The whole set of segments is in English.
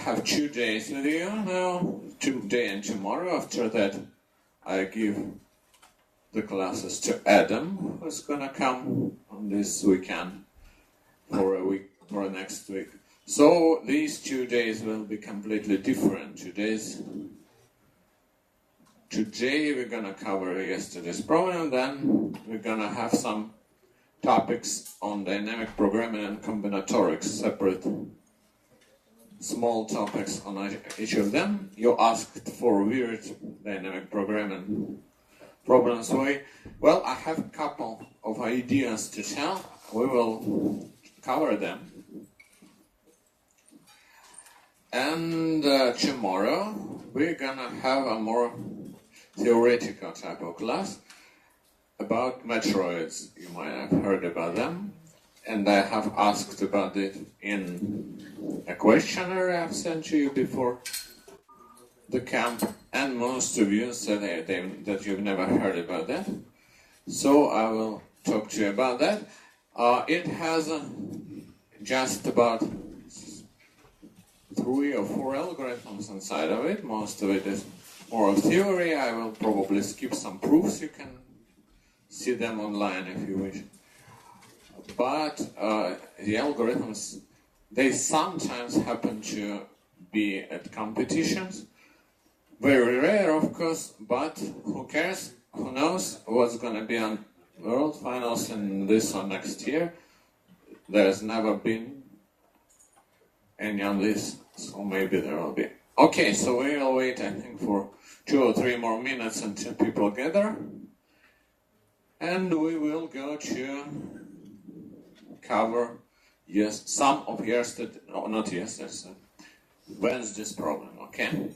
have 2 days with you now, today and tomorrow. After that, I give the classes to Adam, who's gonna come on this weekend for a week, for next week. So these 2 days will be completely different. Today we're gonna cover yesterday's problem, then we're gonna have some topics on dynamic programming and combinatorics, separate small topics on each of them. You asked for weird dynamic programming problems. Well, I have a couple of ideas to tell. We will cover them. And tomorrow we're gonna have a more theoretical type of class about metroids. You might have heard about them, and I have asked about it in a questionnaire I've sent to you before the camp, and most of you said that you've never heard about that. So I will talk to you about that. It has just about 3 or 4 algorithms inside of it. Most of it is more of theory. I will probably skip some proofs. You can see them online if you wish. But the algorithms, they sometimes happen to be at competitions. Very rare, of course, but who cares? Who knows what's going to be on World Finals in this or next year? There's never been any on this, so maybe there will be. Okay, so we'll wait, I think, for 2 or 3 more minutes until people gather. And we will go to cover some of yesterday's, no, not yesterday's, Wednesday's problem, okay?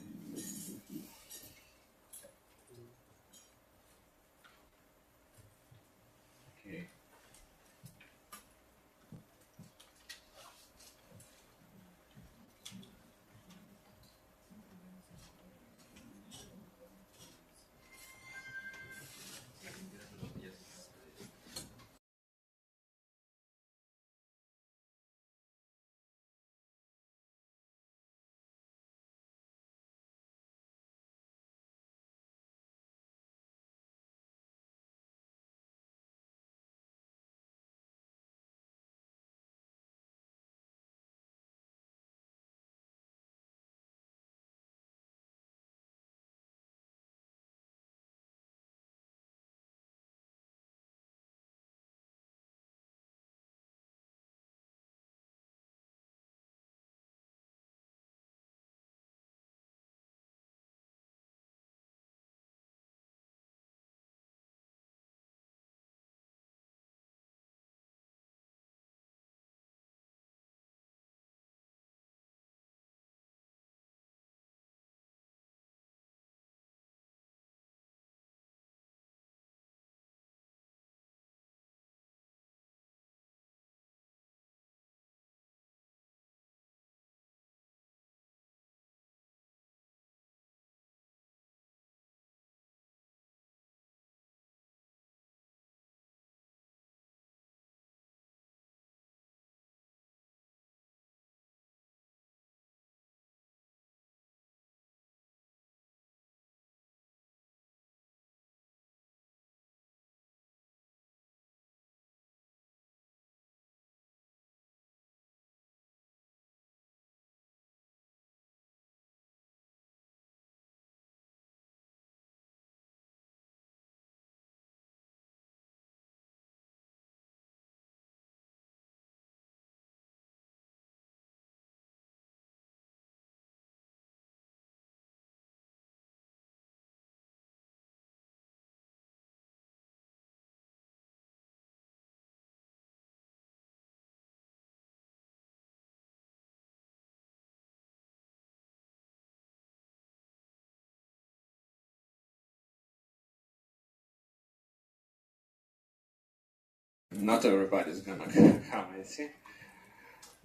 Not everybody's gonna come, I see.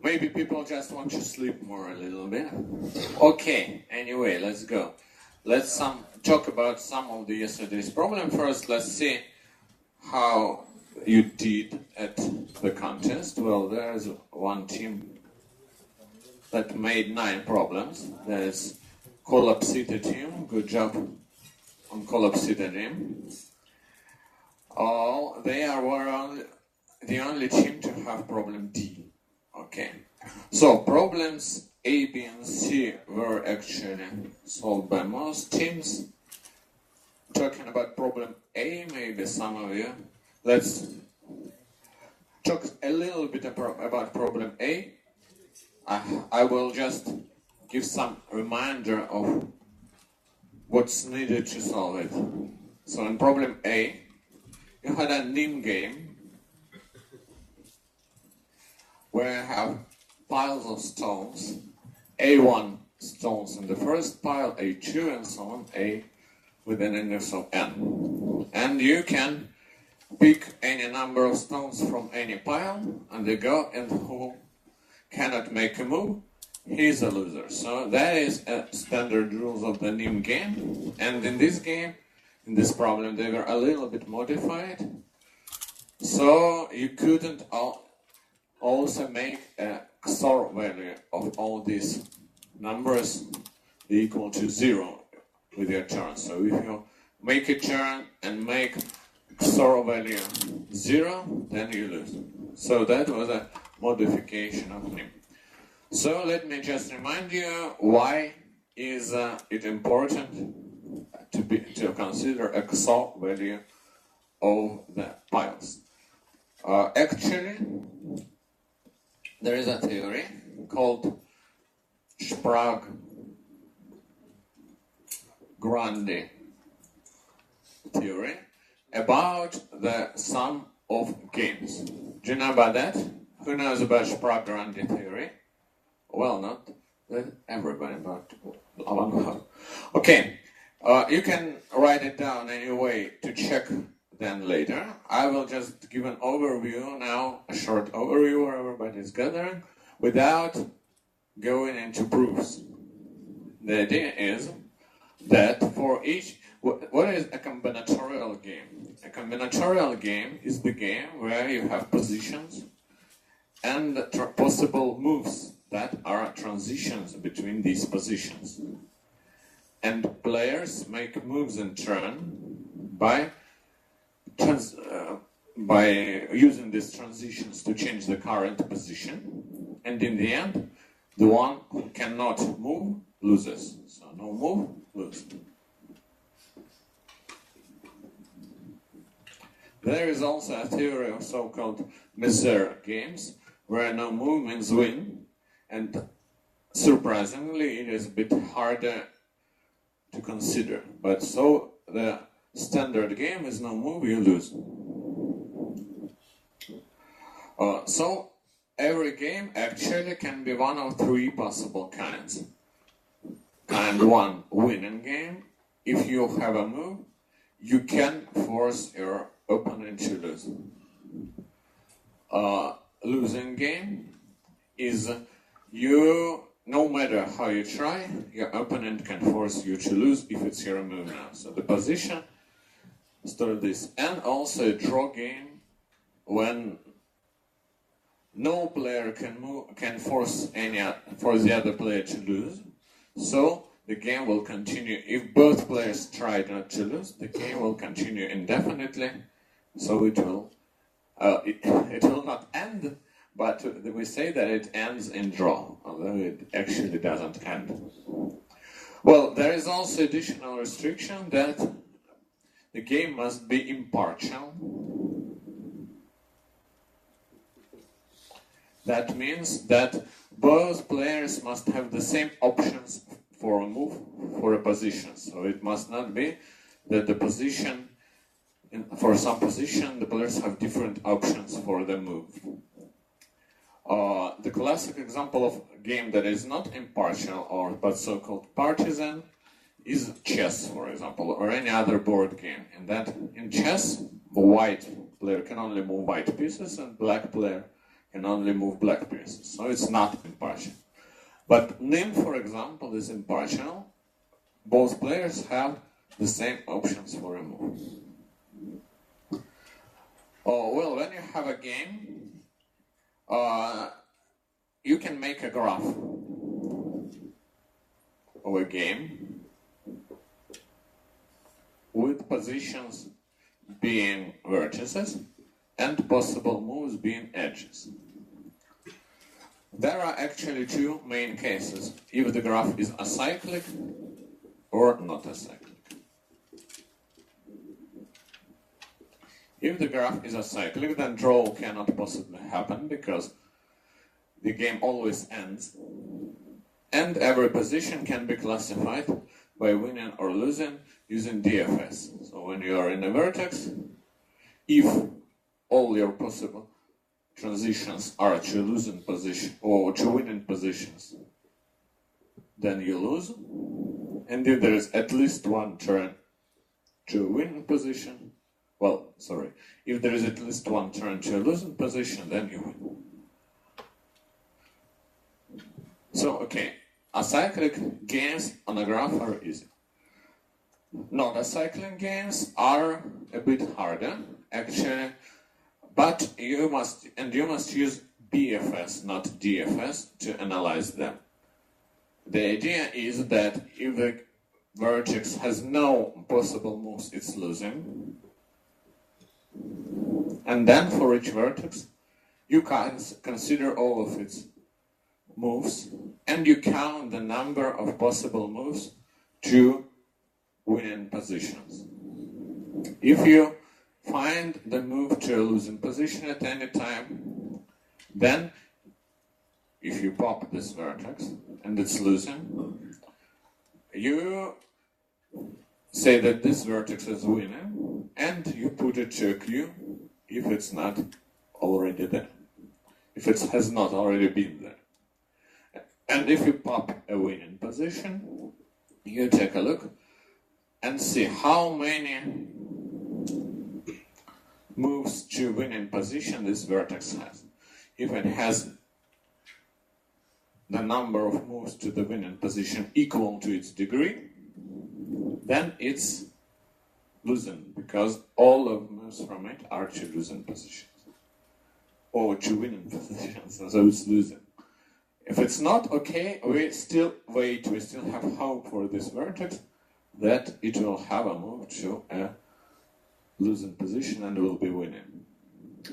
Maybe people just want to sleep more a little bit. Okay, anyway, let's go. Let's talk about some of the yesterday's problem first. Let's see how you did at the contest. Well, there's one team that made 9 problems. That is Collapsita team. Good job on Collapsita team. They were the only team to have problem D. Okay. So problems A, B, and C were actually solved by most teams. Talking about problem A, maybe some of you. Let's talk a little bit about problem A. I will just give some reminder of what's needed to solve it. So in problem A, you had a NIM game where you have piles of stones, A1 stones in the first pile, A2 and so on, A with an index of n. And you can pick any number of stones from any pile, and they go, and who cannot make a move, he's a loser. So that is a standard rules of the NIM game. And in this game, in this problem, they were a little bit modified. So you couldn't also make a XOR value of all these numbers be equal to 0 with your turn. So if you make a turn and make XOR value 0, then you lose. So that was a modification of NIM. So let me just remind you why is it important to consider a XOR value of the piles. Actually, there is a theory called Sprague-Grundy theory about the sum of games. Do you know about that? Who knows about Sprague-Grundy theory? Well, not everybody, but one. Okay, you can write it down anyway to check then later. I will just give an overview now, a short overview where everybody is gathering, without going into proofs. The idea is that for each, what is a combinatorial game? A combinatorial game is the game where you have positions and possible moves that are transitions between these positions. And players make moves in turn by using these transitions to change the current position. And in the end, the one who cannot move loses. So no move, lose. There is also a theory of so-called Misère games, where no move means win. And surprisingly, it is a bit harder to consider. But so the standard game is no move, you lose. So every game actually can be one of 3 possible kinds. Kind 1, winning game. If you have a move, you can force your opponent to lose. Losing game is no matter how you try, your opponent can force you to lose if it's your move now. So the position start this. And also a draw game, when no player can force the other player to lose. So the game will continue. If both players try not to lose, the game will continue indefinitely. So it will not end, but we say that it ends in draw, although it actually doesn't end. Well, there is also additional restriction that the game must be impartial. That means that both players must have the same options for a move, for a position. So it must not be that the position, for some position, the players have different options for the move. The classic example of a game that is not impartial but so-called partisan is chess, for example, or any other board game. And that in chess, the white player can only move white pieces and black player can only move black pieces. So it's not impartial. But NIM, for example, is impartial. Both players have the same options for a move. Well, when you have a game, you can make a graph. of a game with positions being vertices and possible moves being edges. There are actually two main cases, if the graph is acyclic or not acyclic. If the graph is acyclic, then draw cannot possibly happen because the game always ends, and every position can be classified by winning or losing using DFS. So when you are in a vertex, if all your possible transitions are to losing position or to winning positions, then you lose. And if there is at least one turn to winning position, if there is at least one turn to a losing position, then you win. So, okay, acyclic games on a graph are easy. Not acyclic games are a bit harder, actually, but you must use BFS, not DFS, to analyze them. The idea is that if the vertex has no possible moves, it's losing. And then for each vertex, you can consider all of its moves, and you count the number of possible moves to winning positions. If you find the move to a losing position at any time, then if you pop this vertex and it's losing, you say that this vertex is winning, and you put it to a queue if it's not already there, if it has not already been there. And if you pop a winning position, you take a look and see how many moves to winning position this vertex has. If it has the number of moves to the winning position equal to its degree, then it's losing, because all of moves from it are to losing positions or to winning positions, so it's losing. If it's not okay, we still wait, we still have hope for this vertex that it will have a move to a losing position and will be winning.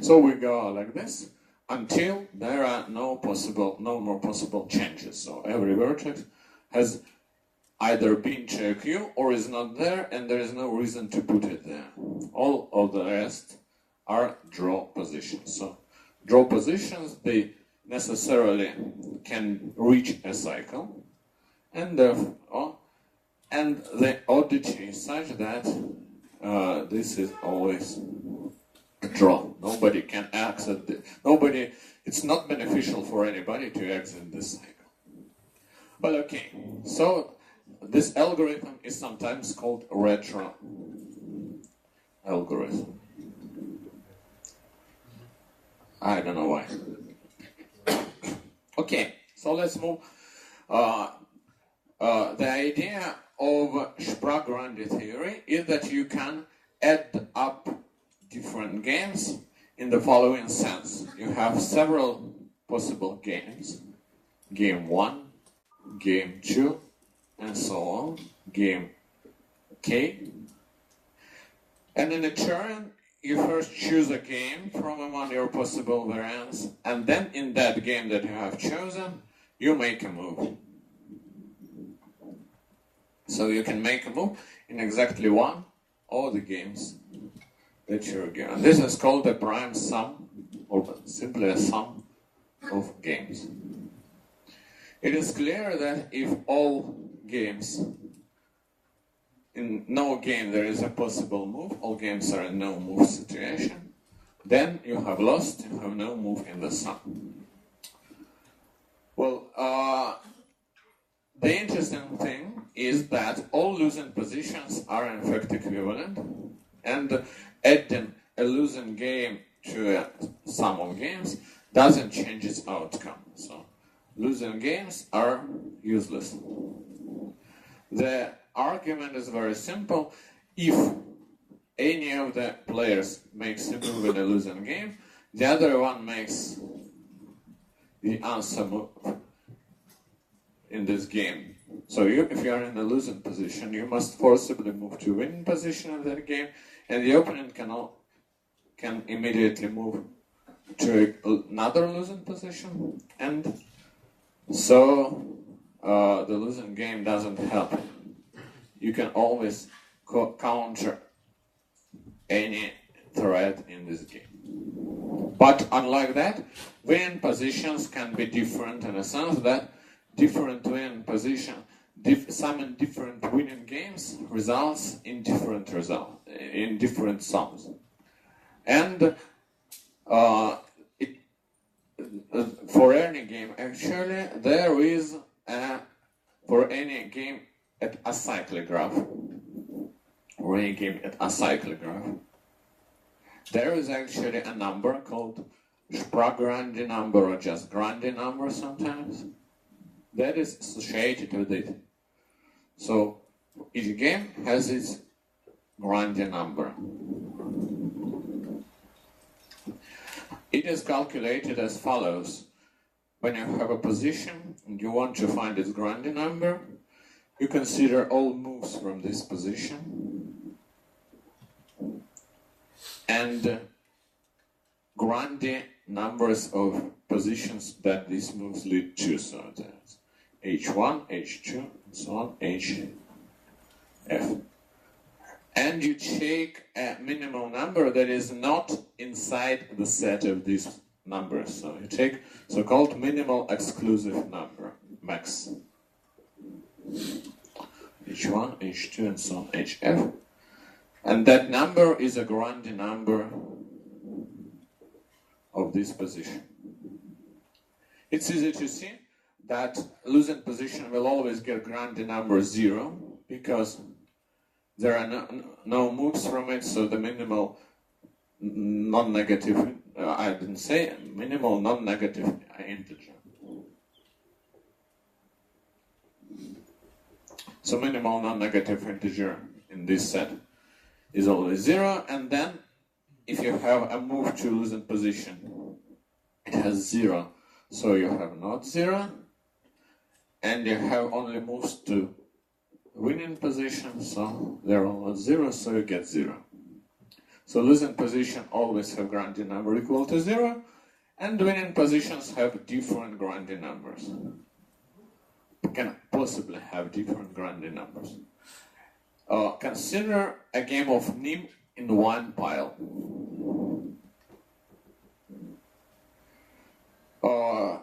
So we go like this until there are no more possible changes. So every vertex has either been to a queue or is not there, and there is no reason to put it there. All of the rest are draw positions. So draw positions, they necessarily can reach a cycle, and therefore, and the oddity is such that this is always a draw. Nobody can exit it. It's not beneficial for anybody to exit this cycle. Well, okay, so this algorithm is sometimes called retro algorithm. I don't know why. Okay, so let's move. The idea of Sprague-Grundy theory is that you can add up different games in the following sense. You have several possible games. Game 1, game 2, and so on. Game K. And in a turn, you first choose a game from among your possible variants, and then in that game that you have chosen, you make a move. So you can make a move in exactly one of the games that you're given. This is called a prime sum, or simply a sum of games. It is clear that if all games, in no game there is a possible move, all games are in no move situation, then you have lost, you have no move in the sum. Well, the interesting thing is that all losing positions are in fact equivalent, and adding a losing game to a sum of games doesn't change its outcome. So losing games are useless. The argument is very simple. If any of the players makes a move in a losing game, the other one makes the answer move in this game So if you are in a losing position, you must forcibly move to winning position of that game, and the opponent can immediately move to another losing position, and so the losing game doesn't help. You can always counter any threat in this game. But unlike that, winning positions can be different in a sense that different winning position, some different winning games results in different sums. And for any game, actually, there is for any game at a cyclic graph, or any game at a cyclic graph, there is actually a number called Sprague-Grundy number, or just Grundy number sometimes, that is associated with it. So each game has its Grundy number. It is calculated as follows. When you have a position and you want to find its Grundy number, you consider all moves from this position and Grundy numbers of positions that these moves lead to. So that's H1, H2, and so on, HF. And you take a minimal number that is not inside the set of these numbers. So you take so-called minimal exclusive number, max. H1, H2, and so on, HF. And that number is a Grundy number of this position. It's easy to see that losing position will always get Grundy number 0 because there are no moves from it, so the minimal non-negative, I didn't say minimal non-negative integer. So minimal non-negative integer in this set is always 0, and then if you have a move to losing position, it has 0. So you have not 0, and you have only moves to winning position, so they're all 0, so you get 0. So losing position always have Grundy number equal to 0, and winning positions have different Grundy numbers. Can possibly have different Grundy numbers. Consider a game of NIM in one pile.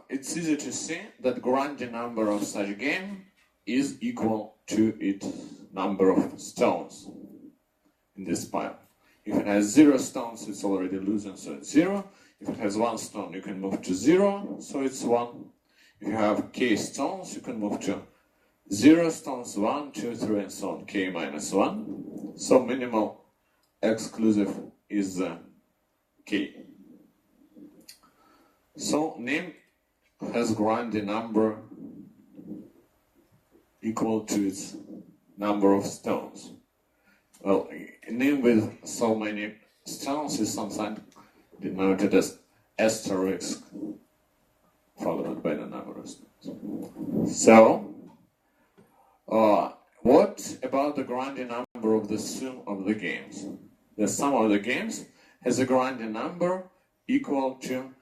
It's easy to see that Grundy number of such game is equal to its number of stones in this pile. If it has 0 stones, it's already losing, so it's 0. If it has 1 stone, you can move to 0, so it's 1. If you have k stones, you can move to 0 stones, 1, 2, 3, and so on, k minus 1. So minimal exclusive is k. So NIM has Grundy number equal to its number of stones. Well, NIM with so many stones is sometimes denoted as asterisk followed by the number of stones. So, what about the Grundy number of the sum of the games? The sum of the games has a Grundy number equal to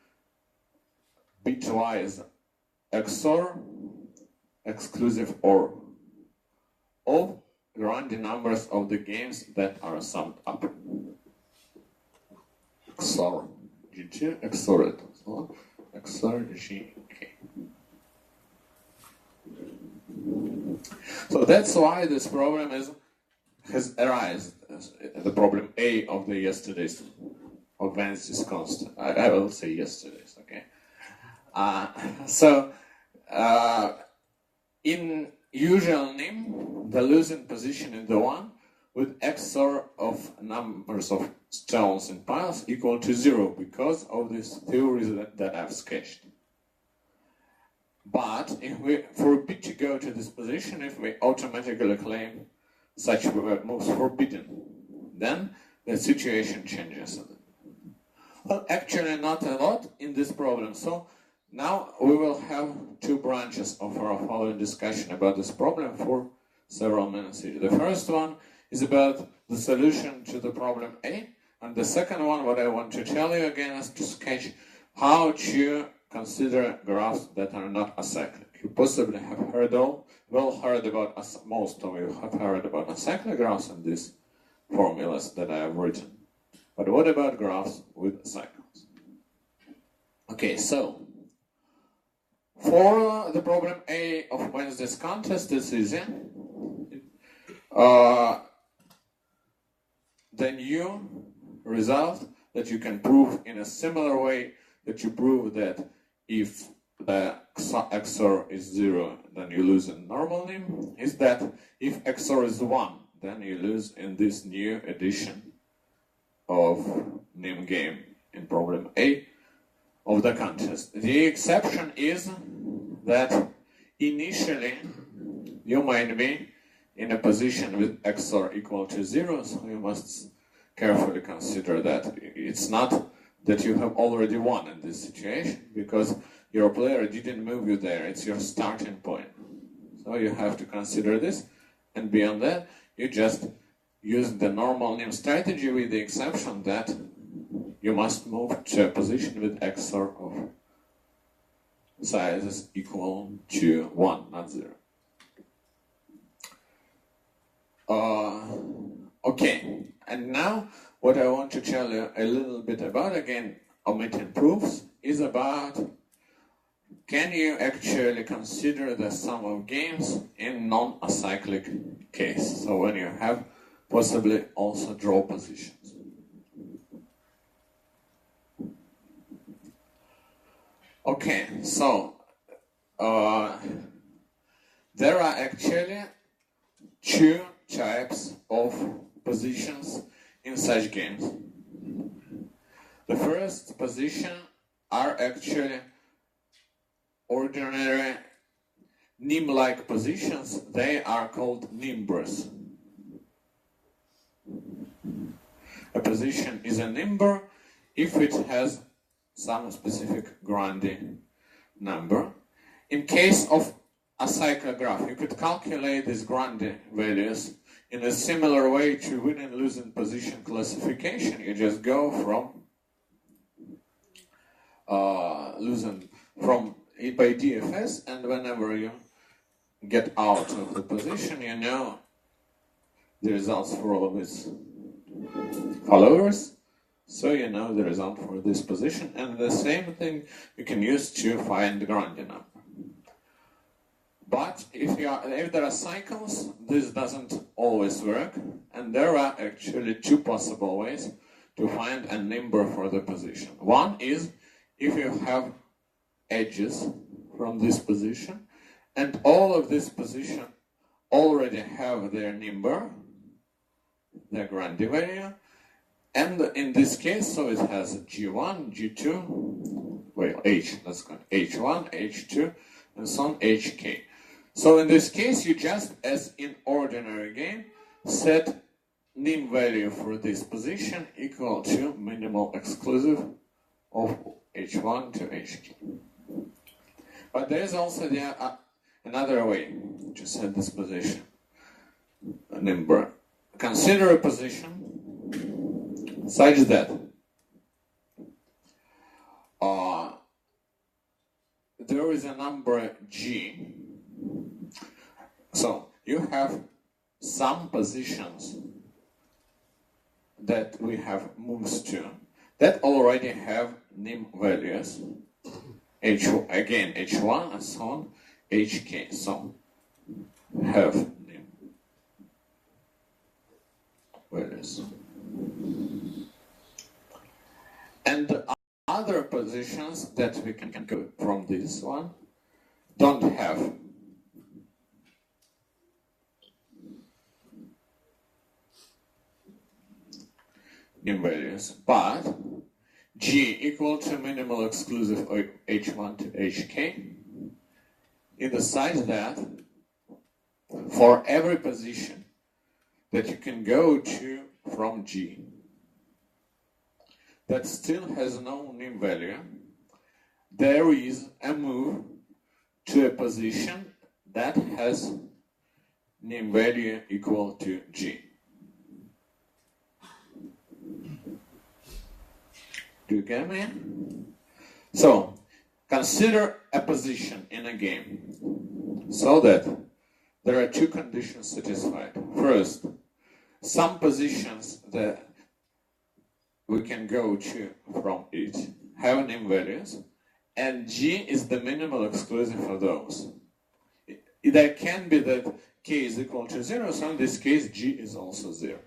bitwise XOR, exclusive OR, of Grundy numbers of the games that are summed up. XOR G2, XOR it, XOR GK. So that's why this problem has arisen, the problem A of the yesterday's, of Wednesday's constant. I will say yesterday's, okay? In usual NIM, the losing position is the one with XOR of numbers of stones and piles equal to 0 because of these theories that I've sketched. But if we forbid to go to this position, if we automatically claim such moves forbidden, then the situation changes. Well, actually not a lot in this problem. So Now we will have two branches of our following discussion about this problem for several minutes each. The first one is about the solution to the problem A, and the second one, what I want to tell you again, is to sketch how to consider graphs that are not acyclic. You possibly have heard about, most of you have heard about acyclic graphs and these formulas that I have written. But what about graphs with cycles? Okay, so for the problem A of Wednesday's contest, it's easy. The new result that you can prove in a similar way that you prove that if the XOR is 0, then you lose in normal nim, is that if XOR is 1, then you lose in this new edition of nim game in problem A of the contest. The exception is that initially you might be in a position with XOR equal to 0, so you must carefully consider that. It's not that you have already won in this situation, because your player didn't move you there, it's your starting point. So you have to consider this, and beyond that, you just use the normal nim strategy with the exception that you must move to a position with XOR of sizes equal to 1, not 0. Okay, and now what I want to tell you a little bit about, again, omitting proofs, is about can you actually consider the sum of games in non-acyclic case, so when you have possibly also draw positions. Okay, so there are actually two types of positions in such games. The first position are actually ordinary nim-like positions. They are called nimbers. A position is a nimber if it has some specific Grandi number. In case of a cyclic graph, you could calculate these Grandi values in a similar way to win and losing position classification. You just go from losing from by DFS, and whenever you get out of the position, you know the results for all of its followers, so you know the result for this position, and the same thing you can use to find the Grandi number. But if there are cycles, this doesn't always work, and there are actually two possible ways to find a number for the position. One is if you have edges from this position, and all of this position already have their number, their Grandi value, and in this case, so it has G1, G2, well, H, let's go, H1, H2, and so on, HK. So in this case, you just, as in ordinary game, set nim value for this position equal to minimal exclusive of H1 to HK. But there is also another way to set this position, a number. Consider a position such that there is a number G. So you have some positions that we have moves to that already have nim values, again H1 and so on, HK, so have nim values. And the other positions that we can go from this one don't have nim values, but G equal to minimal exclusive of H1 to HK in the sense that for every position that you can go to from G that still has no nim value, there is a move to a position that has name value equal to G. Do you get me? So, consider a position in a game so that there are two conditions satisfied. First, some positions that we can go to from it have name values, and G is the minimal exclusive of those. There can be that K is equal to 0, so in this case G is also 0.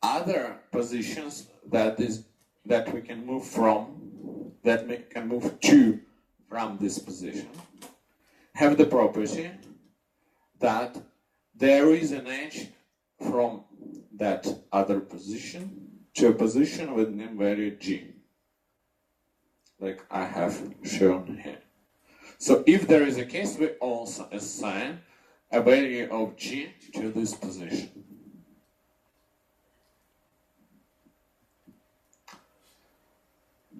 Other positions that we can move from, that we can move to from this position, have the property that there is an edge from that other position to a position with name value G, like I have shown here. So if there is a case, we also assign a value of G to this position.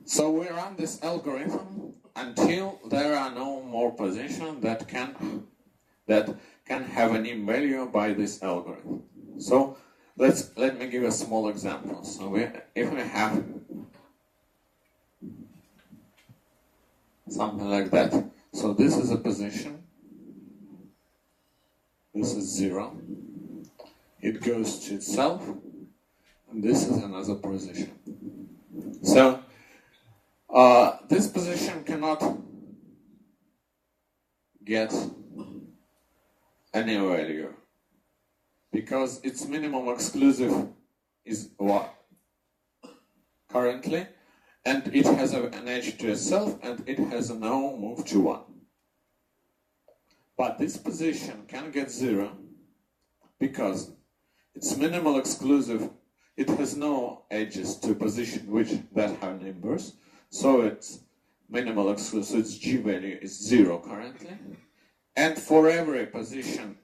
So we run this algorithm until there are no more positions that can have a name value by this algorithm. So let me give a small example. So if we have something like that, so this is a position, this is 0, it goes to itself, and this is another position. So this position cannot get any value because its minimum exclusive is 1 currently, and it has an edge to itself, and it has no move to 1. But this position can get 0 because its minimal exclusive, it has no edges to position that have numbers, so its minimal exclusive, so its G value is 0 currently, and for every position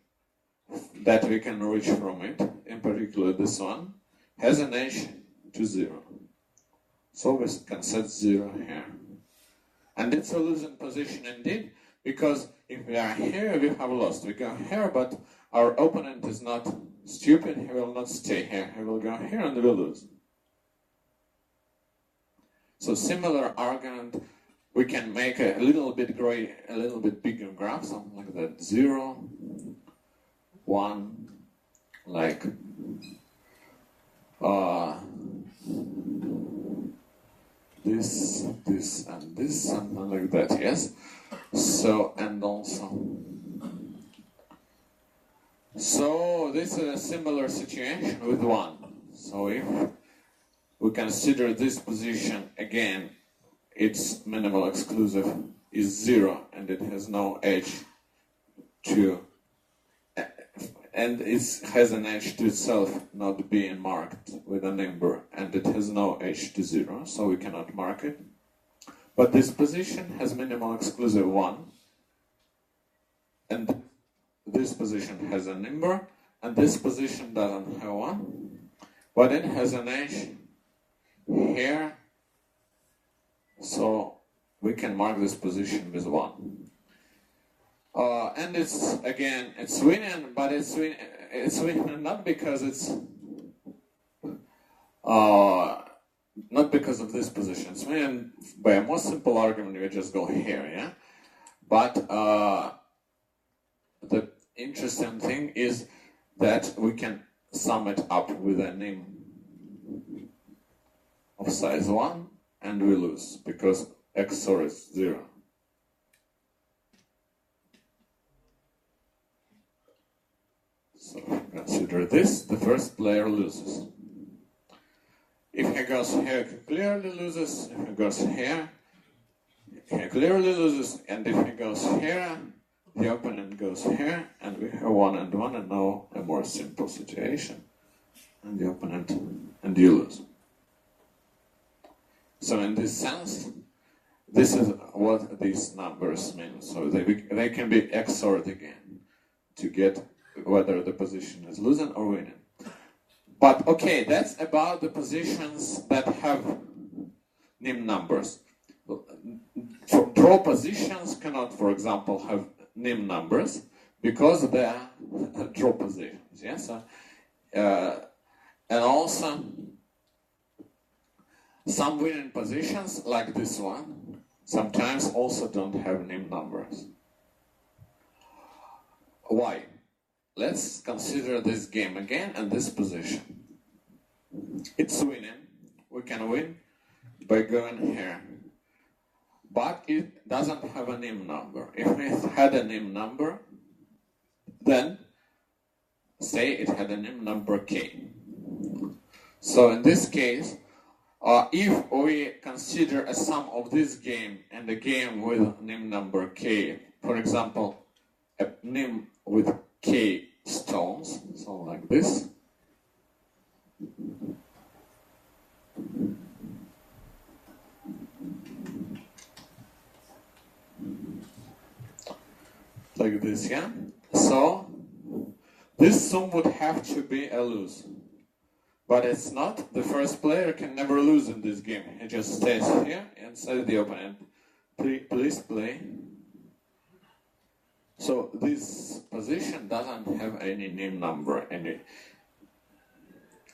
that we can reach from it, in particular this one, has an edge to 0. So we can set 0 here. And it's a losing position indeed, because if we are here, we have lost. We go here, but our opponent is not stupid, he will not stay here. He will go here and we will lose. So similar argument, we can make a little bit gray, a little bit bigger graph, something like that, 0, 1, like this, and this, something like that, yes? So, and also, so this is a similar situation with 1. So if we consider this position again, its minimal exclusive is 0 and it has no edge to, and it has an edge to itself not being marked with a number, and it has no edge to 0, so we cannot mark it. But this position has minimal exclusive 1, and this position has a number, and this position doesn't have 1, but it has an edge here, so we can mark this position with 1. And it's winning, but it's winning not because it's not because of this position. It's winning by a more simple argument. We just go here, yeah. But the interesting thing is that we can sum it up with a name of size 1, and we lose because XOR is 0. So consider this, the first player loses. If he goes here, he clearly loses. If he goes here, he clearly loses. And if he goes here, the opponent goes here, and we have 1 and 1, and now a more simple situation. And the opponent, and you lose. So in this sense, this is what these numbers mean. So they can be XORed again to get whether the position is losing or winning. But okay, that's about the positions that have nim numbers. Draw positions cannot, for example, have nim numbers because they are draw positions. Yes, and also some winning positions, like this one, sometimes also don't have nim numbers. Why? Let's consider this game again and this position. It's winning. We can win by going here. But it doesn't have a nim number. If it had a nim number, then say it had a nim number k. So in this case, if we consider a sum of this game and a game with nim number k, for example, a nim with k stones, so like this, like this, yeah? So this sum would have to be a lose. But it's not. The first player can never lose in this game. He just stays here and says the opponent, please play. So this position doesn't have any nim number, and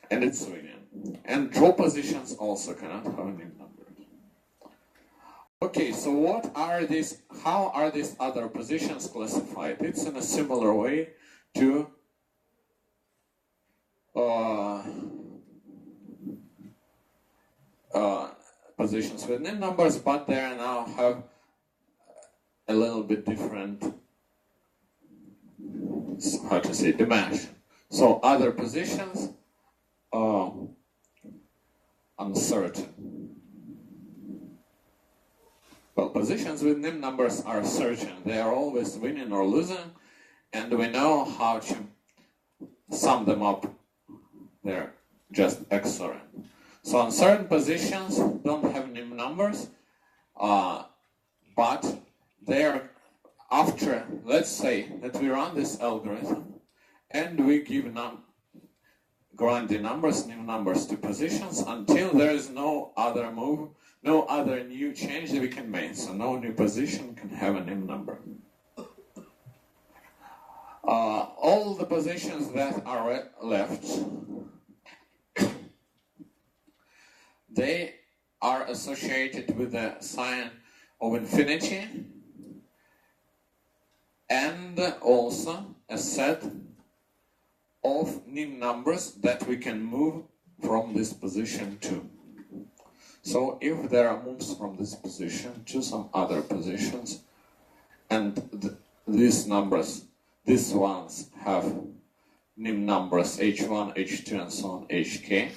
it's winning. And draw positions also cannot have a nim number. Okay, so what are these? How are these other positions classified? It's in a similar way to positions with nim numbers, but they now have a little bit different, how to say, dimension. So other positions are uncertain. Well, positions with nim numbers are certain. They are always winning or losing, and we know how to sum them up. They're just excellent. So uncertain positions don't have nim numbers, but they're after, let's say that we run this algorithm and we give grandie numbers, nim numbers to positions until there is no other move, no other new change that we can make. So no new position can have a nim number. All the positions that are left, they are associated with the sign of infinity and also a set of nim numbers that we can move from this position to. So if there are moves from this position to some other positions, and these numbers, these ones have nim numbers h1, h2, and so on, hk,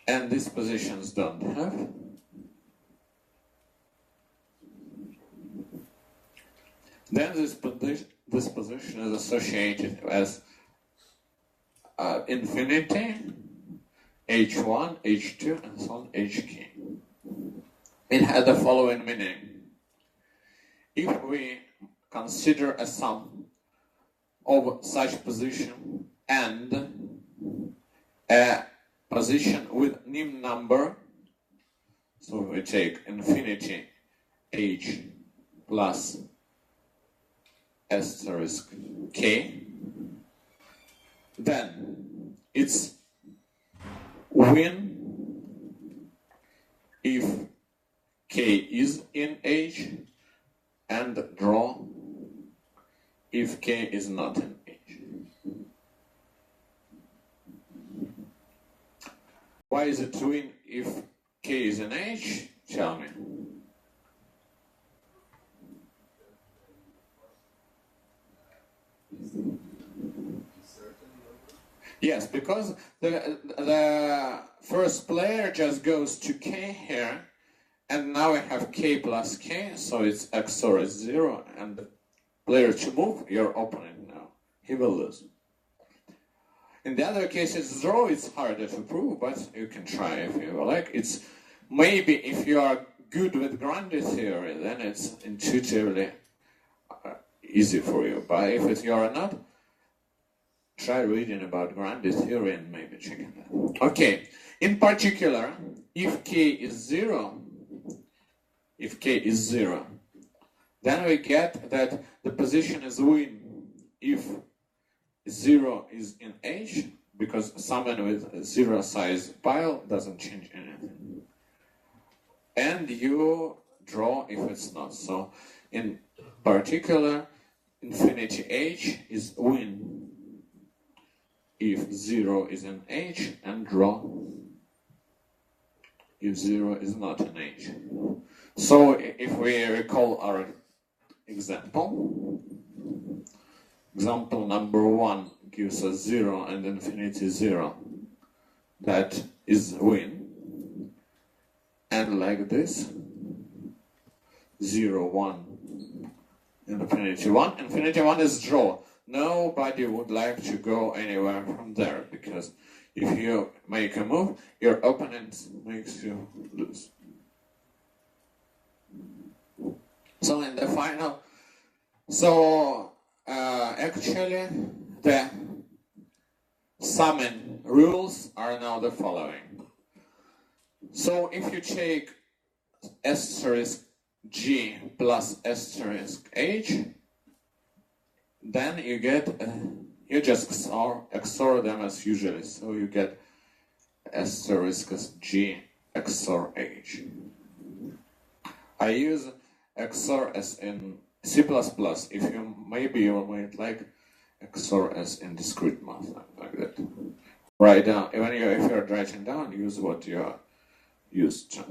and these positions don't have, then this position is associated as infinity, h1, h2, and so on, hk. It had the following meaning. If we consider a sum of such position and a position with nim number, so we take infinity h plus asterisk k, then it's win if k is in h, and draw if k is not in h. Why is it win if k is in h? Tell me. Yes, because the first player just goes to k here, and now we have k plus k, so it's XOR is 0, and the player to move, your opponent now, he will lose. In the other cases, draw, it's harder to prove, but you can try if you like. It's maybe if you are good with grandie theory, then it's intuitively easy for you. But if you are not, try reading about grandie theory and maybe check it out. Okay, in particular, if k is 0, then we get that the position is win if 0 is in H, because someone with 0 size pile doesn't change anything. And you draw if it's not. So in particular, infinity H is win if 0 is in H, and draw if 0 is not in H. So if we recall our example number 1 gives us 0 and infinity 0. That is win. And like this, 0, 1, infinity 1. Infinity 1 is draw. Nobody would like to go anywhere from there, because if you make a move, your opponent makes you lose. So in the final, actually the summing rules are now the following. So if you take asterisk G plus asterisk H, then you get, you just XOR them as usually. So you get asterisk G XOR H. I use XOR as in C++. If you maybe you might like XOR as in discrete math, like that. Write down, even if you're writing down, use what you are used to.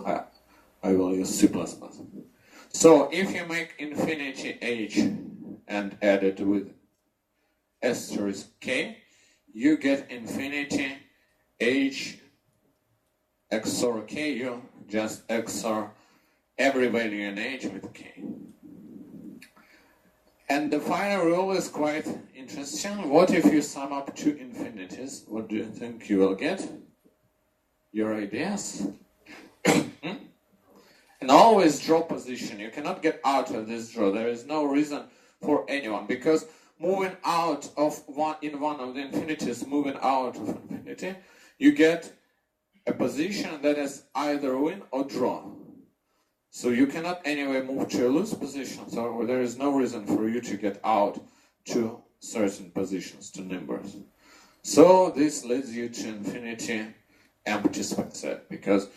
I will use C++. So if you make infinity H and add it with asterisk K, you get infinity H XOR K. You just XOR every value in H with K. And the final rule is quite interesting. What if you sum up two infinities? What do you think you will get? Your ideas? And always draw position. You cannot get out of this draw. There is no reason for anyone, because moving out of one of the infinities, moving out of infinity, you get a position that is either win or draw. So you cannot anyway move to a lose position, so there is no reason for you to get out to certain positions, to numbers. So this leads you to infinity empty space set, because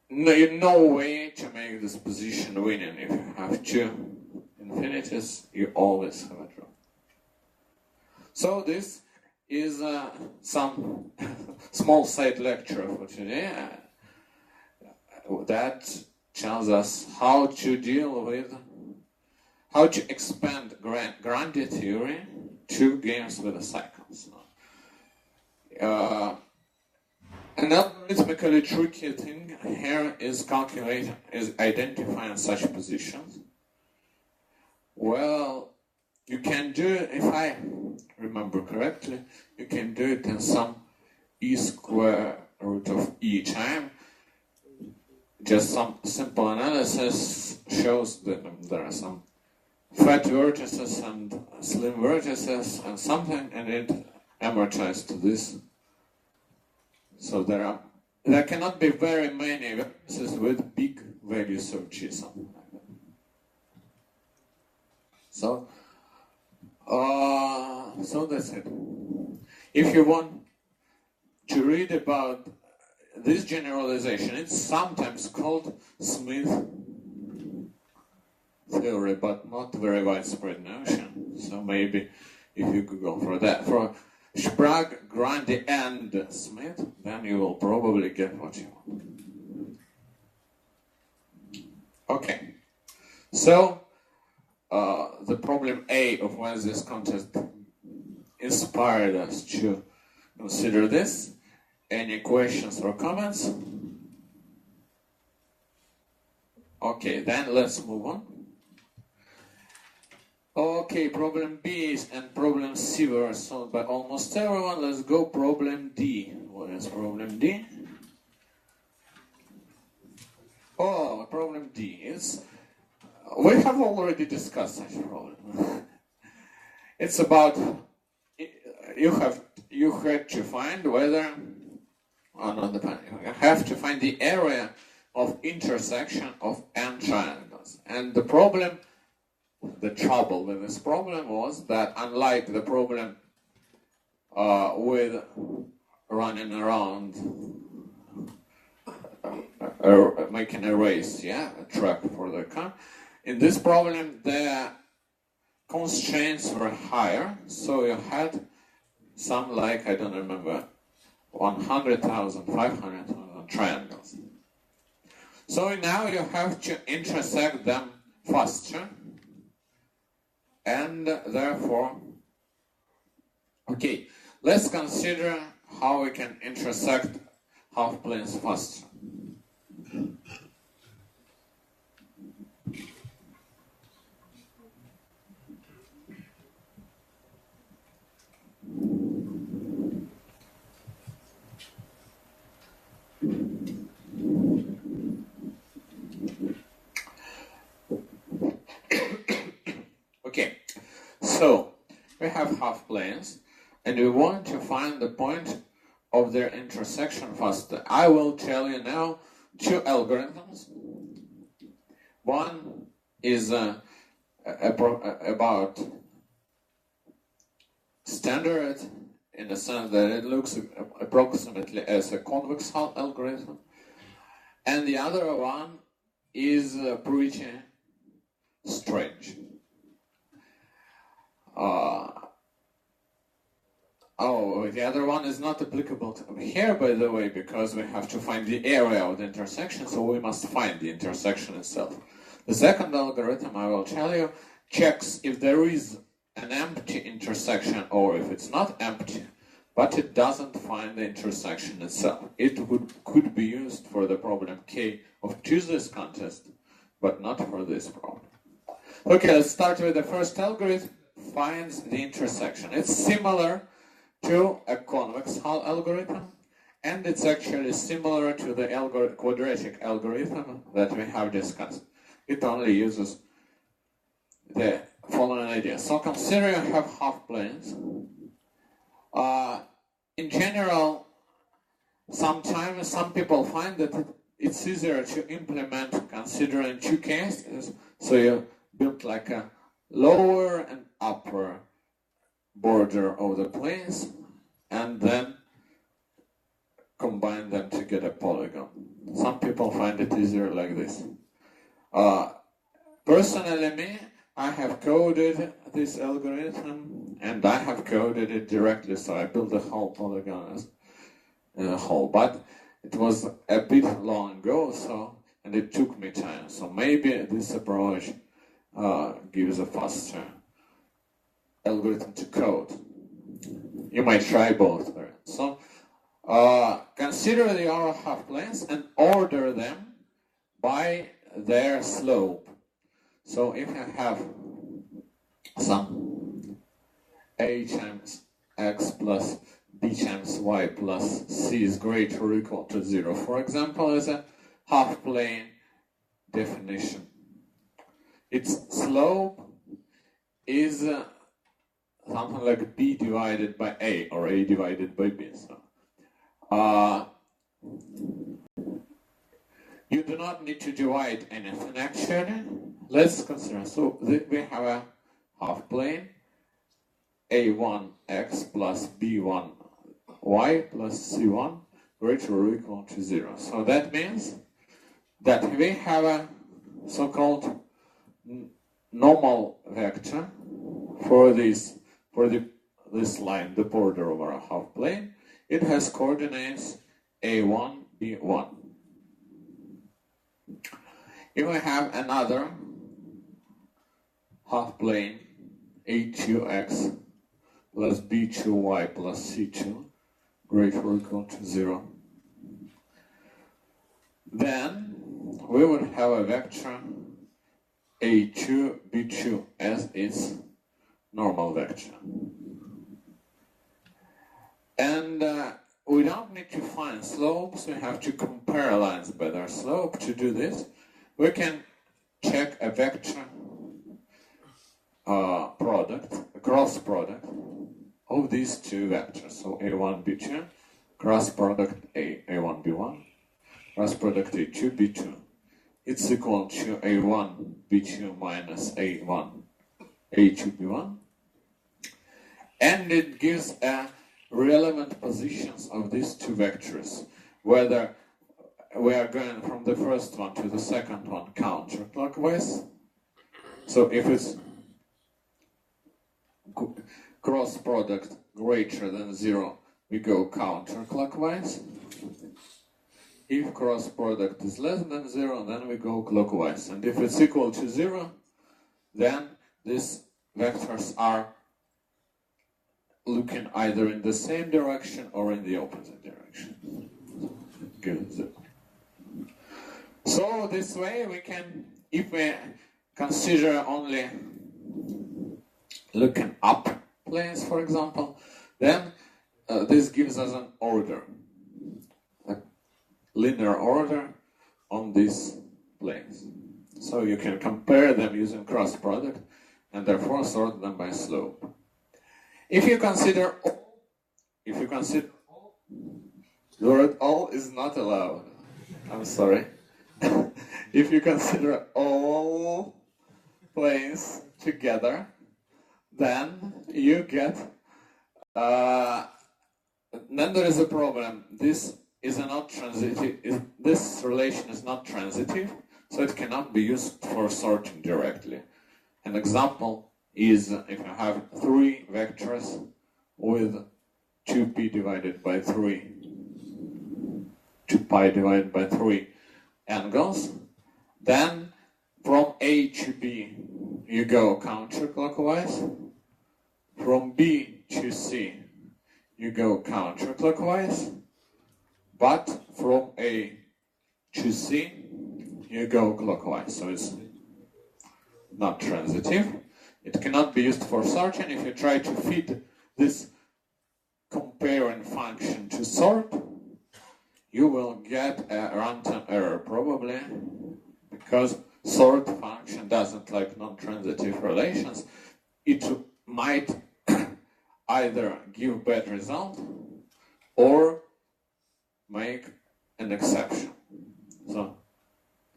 no way to make this position winning. If you have two infinities, you always have a draw. So this is some small side lecture for today that tells us how to deal with, how to expand Grandi theory to games with the cycles. Another rhythmically tricky thing here is identifying such positions. Well, you can do it, if I remember correctly, you can do it in some e square root of e time. Just some simple analysis shows that there are some fat vertices and slim vertices and something, and it amortizes to this. So there cannot be very many vertices with big values of G, something like that. So that's it. If you want to read about this generalization, it's sometimes called Smith theory, but not very widespread notion. So maybe if you could go for that, for Sprague, Grandi, and Smith, then you will probably get what you want. Okay, so the problem A of why this contest inspired us to consider this. Any questions or comments? Okay, then let's move on. Okay, problem B and problem C were solved by almost everyone. Let's go problem D. What is problem D? Oh, problem D is, we have already discussed such a problem. It's about, you had to find whether not depending. You have to find the area of intersection of n triangles. And the trouble with this problem was that unlike the problem with running around making a race, a track for the car, in this problem the constraints were higher, so you had some, like, I don't remember, 100,000, 500,000 triangles. So now you have to intersect them faster, and therefore, okay, let's consider how we can intersect half planes faster. Okay, so we have half planes and we want to find the point of their intersection faster. I will tell you now two algorithms. One is about standard in the sense that it looks approximately as a convex hull algorithm, and the other one is pretty strange. The other one is not applicable to here, by the way, because we have to find the area of the intersection, so we must find the intersection itself. The second algorithm, I will tell you, checks if there is an empty intersection or if it's not empty, but it doesn't find the intersection itself. It could be used for the problem K of Tuesday's contest, but not for this problem. Okay, let's start with the first algorithm. Finds the intersection. It's similar to a convex hull algorithm, and it's actually similar to the quadratic algorithm that we have discussed. It only uses the following idea. So consider you have half planes. In general, sometimes some people find that it's easier to implement considering two cases. So you build like a lower and upper border of the planes and then combine them to get a polygon. Some people find it easier like this. Personally, I have coded this algorithm and I have coded it directly, so I built the whole polygon as a whole. But it was a bit long ago, and it took me time. So maybe this approach gives a faster algorithm to code. You might try both. So consider the other half planes and order them by their slope. So if you have some a times x plus b times y plus c is greater or equal to 0, for example, is a half plane definition. Its slope is something like b divided by a or a divided by b. So you do not need to divide anything actually. Let's consider. So we have a half plane a1x plus b1y plus c1 greater or equal to 0. So that means that we have a so-called normal vector for this line, the border of our half plane. It has coordinates a1, b1. If we have another half plane a2x plus b2y plus c2 greater or equal to 0, then we would have a vector a2, b2 as its normal vector. And we don't need to find slopes, we have to compare lines by their slope. To do this, we can check a vector product, a cross product of these two vectors. So a1, b2 cross product A1, B1, cross product A2, B2. It's equal to A1, B2 minus A1, A2, B1. And it gives relevant positions of these two vectors, whether we are going from the first one to the second one counterclockwise. So if it's cross product greater than 0, we go counterclockwise. If cross product is less than 0, then we go clockwise. And if it's equal to 0, then these vectors are looking either in the same direction or in the opposite direction. Good. So this way we can, if we consider only looking up planes, for example, then this gives us an order, a linear order on these planes. So you can compare them using cross product and therefore sort them by slope. If you consider the word all is not allowed. I'm sorry. If you consider all planes together, then you get, then there is a problem. This is not transitive. This relation is not transitive, so it cannot be used for sorting directly. An example is if you have 3 vectors with 2p divided by 3, 2pi divided by 3 angles, then from A to B you go counterclockwise, from B to C you go counterclockwise, but from A to C you go clockwise, so it's not transitive. It cannot be used for sorting. If you try to feed this comparing function to sort, you will get a runtime error probably, because sort function doesn't like non-transitive relations. It might either give bad result or make an exception. So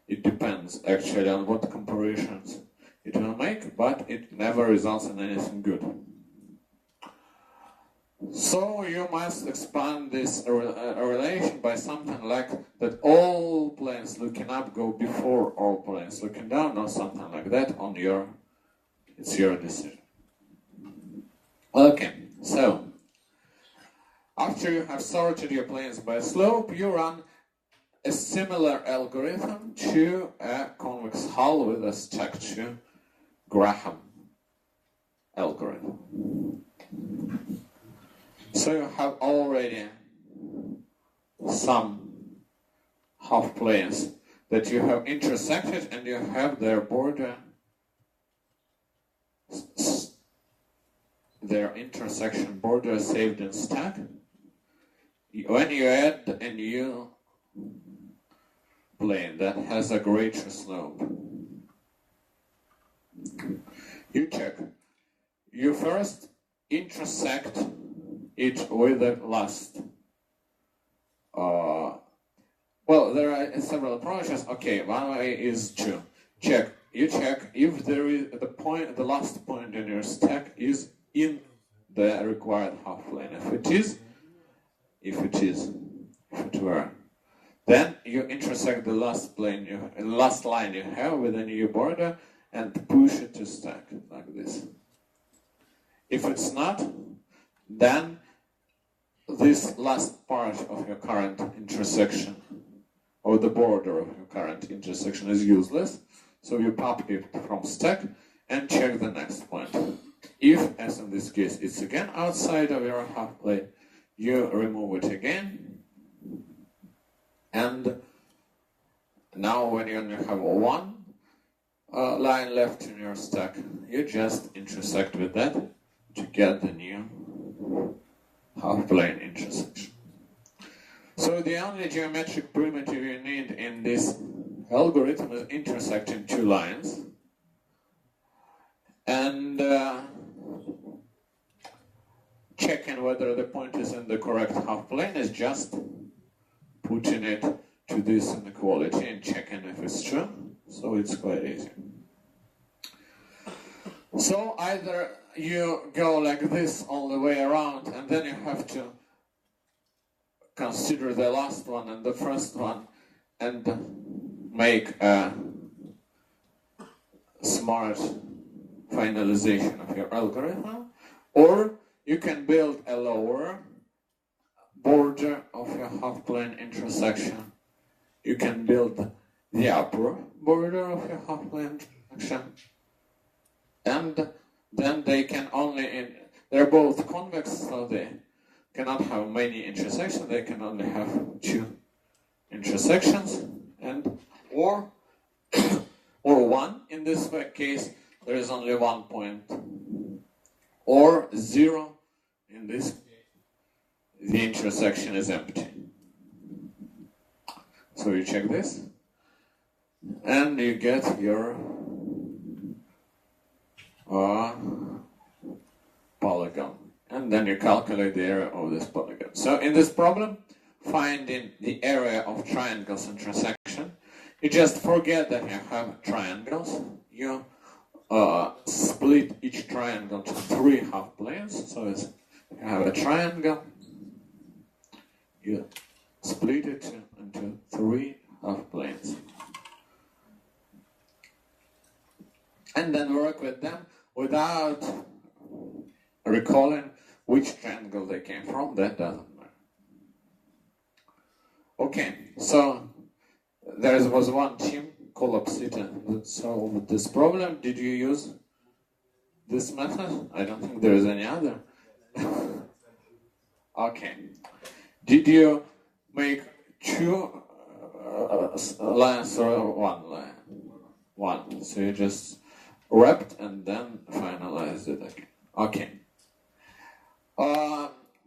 it depends actually on what comparisons it will make, but it never results in anything good. So you must expand this relation by something like that all planes looking up go before all planes looking down, or something like that. It's your decision. Okay, so after you have sorted your planes by slope, you run a similar algorithm to a convex hull with a stack to Graham algorithm. So you have already some half planes that you have intersected, and you have their border, their intersection border saved in stack. When you add a new plane that has a greater slope, you check. You first intersect it with the last. Well, there are several approaches. Okay, one way is to check. You check if there is the last point in your stack is in the required half plane. If it were, then you intersect the last line you have with a new border and push it to stack like this. If it's not, then this last part of your current intersection, or the border of your current intersection, is useless, so you pop it from stack and check the next point. If, as in this case, it's again outside of your half plane, you remove it again, and now when you only have one line left in your stack, you just intersect with that to get the new half-plane intersection. So the only geometric primitive you need in this algorithm is intersecting two lines. And checking whether the point is in the correct half plane is just putting it to this inequality and checking if it's true. So it's quite easy. So either you go like this all the way around, and then you have to consider the last one and the first one and make a smart finalization of your algorithm, or you can build a lower border of your half-plane intersection. You can build the upper border of your half-plane intersection, and then they can only, they're both convex, so they cannot have many intersections, they can only have two intersections, and or one. In this case, there is only 1 point, or 0. In this case, the intersection is empty. So you check this, and you get your polygon, and then you calculate the area of this polygon. So in this problem, finding the area of triangles intersection, you just forget that you have triangles. You split each triangle to 3 half planes. So you have a triangle, you split it into 3 half planes, and then work with them without recalling which triangle they came from. That doesn't matter. Okay, so there was one team, Collapsita, that solved this problem. Did you use this method? I don't think there is any other. Okay. Did you make 2 lines or 1 line? 1. So you just wrapped and then finalized it again. Okay.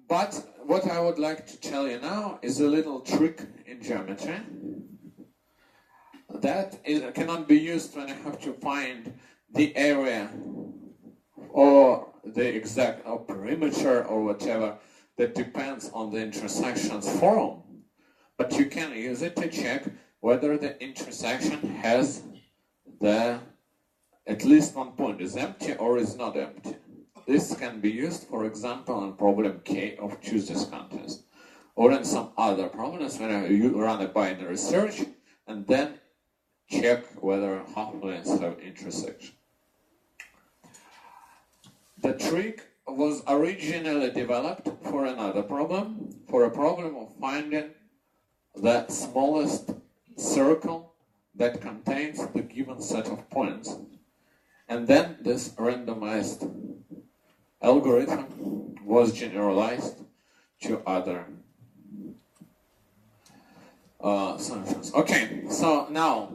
But what I would like to tell you now is a little trick in geometry that cannot be used when you have to find the area or the exact perimeter or whatever that depends on the intersection's form. But you can use it to check whether the intersection has at least 1 point is empty or is not empty. This can be used, for example, in problem K of choose this contest, or in some other problems when you run a binary search and then check whether half planes have intersection. The trick was originally developed for another problem, for a problem of finding the smallest circle that contains the given set of points. And then this randomized algorithm was generalized to other solutions. Okay, so now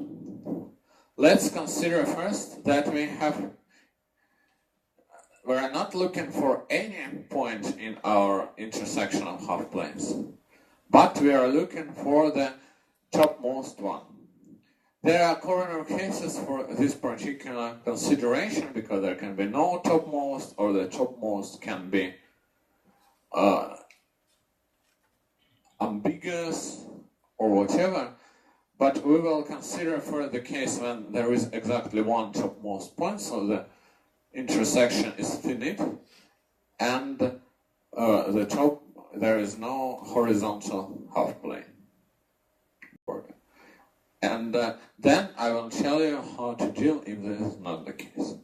let's consider first that we're not looking for any point in our intersection of half planes, but we are looking for the topmost one. There are corner cases for this particular consideration because there can be no topmost, or the topmost can be ambiguous or whatever. But we will consider for the case when there is exactly 1 topmost point, so the intersection is finite, and there is no horizontal half plane. And then I will tell you how to deal if this is not the case.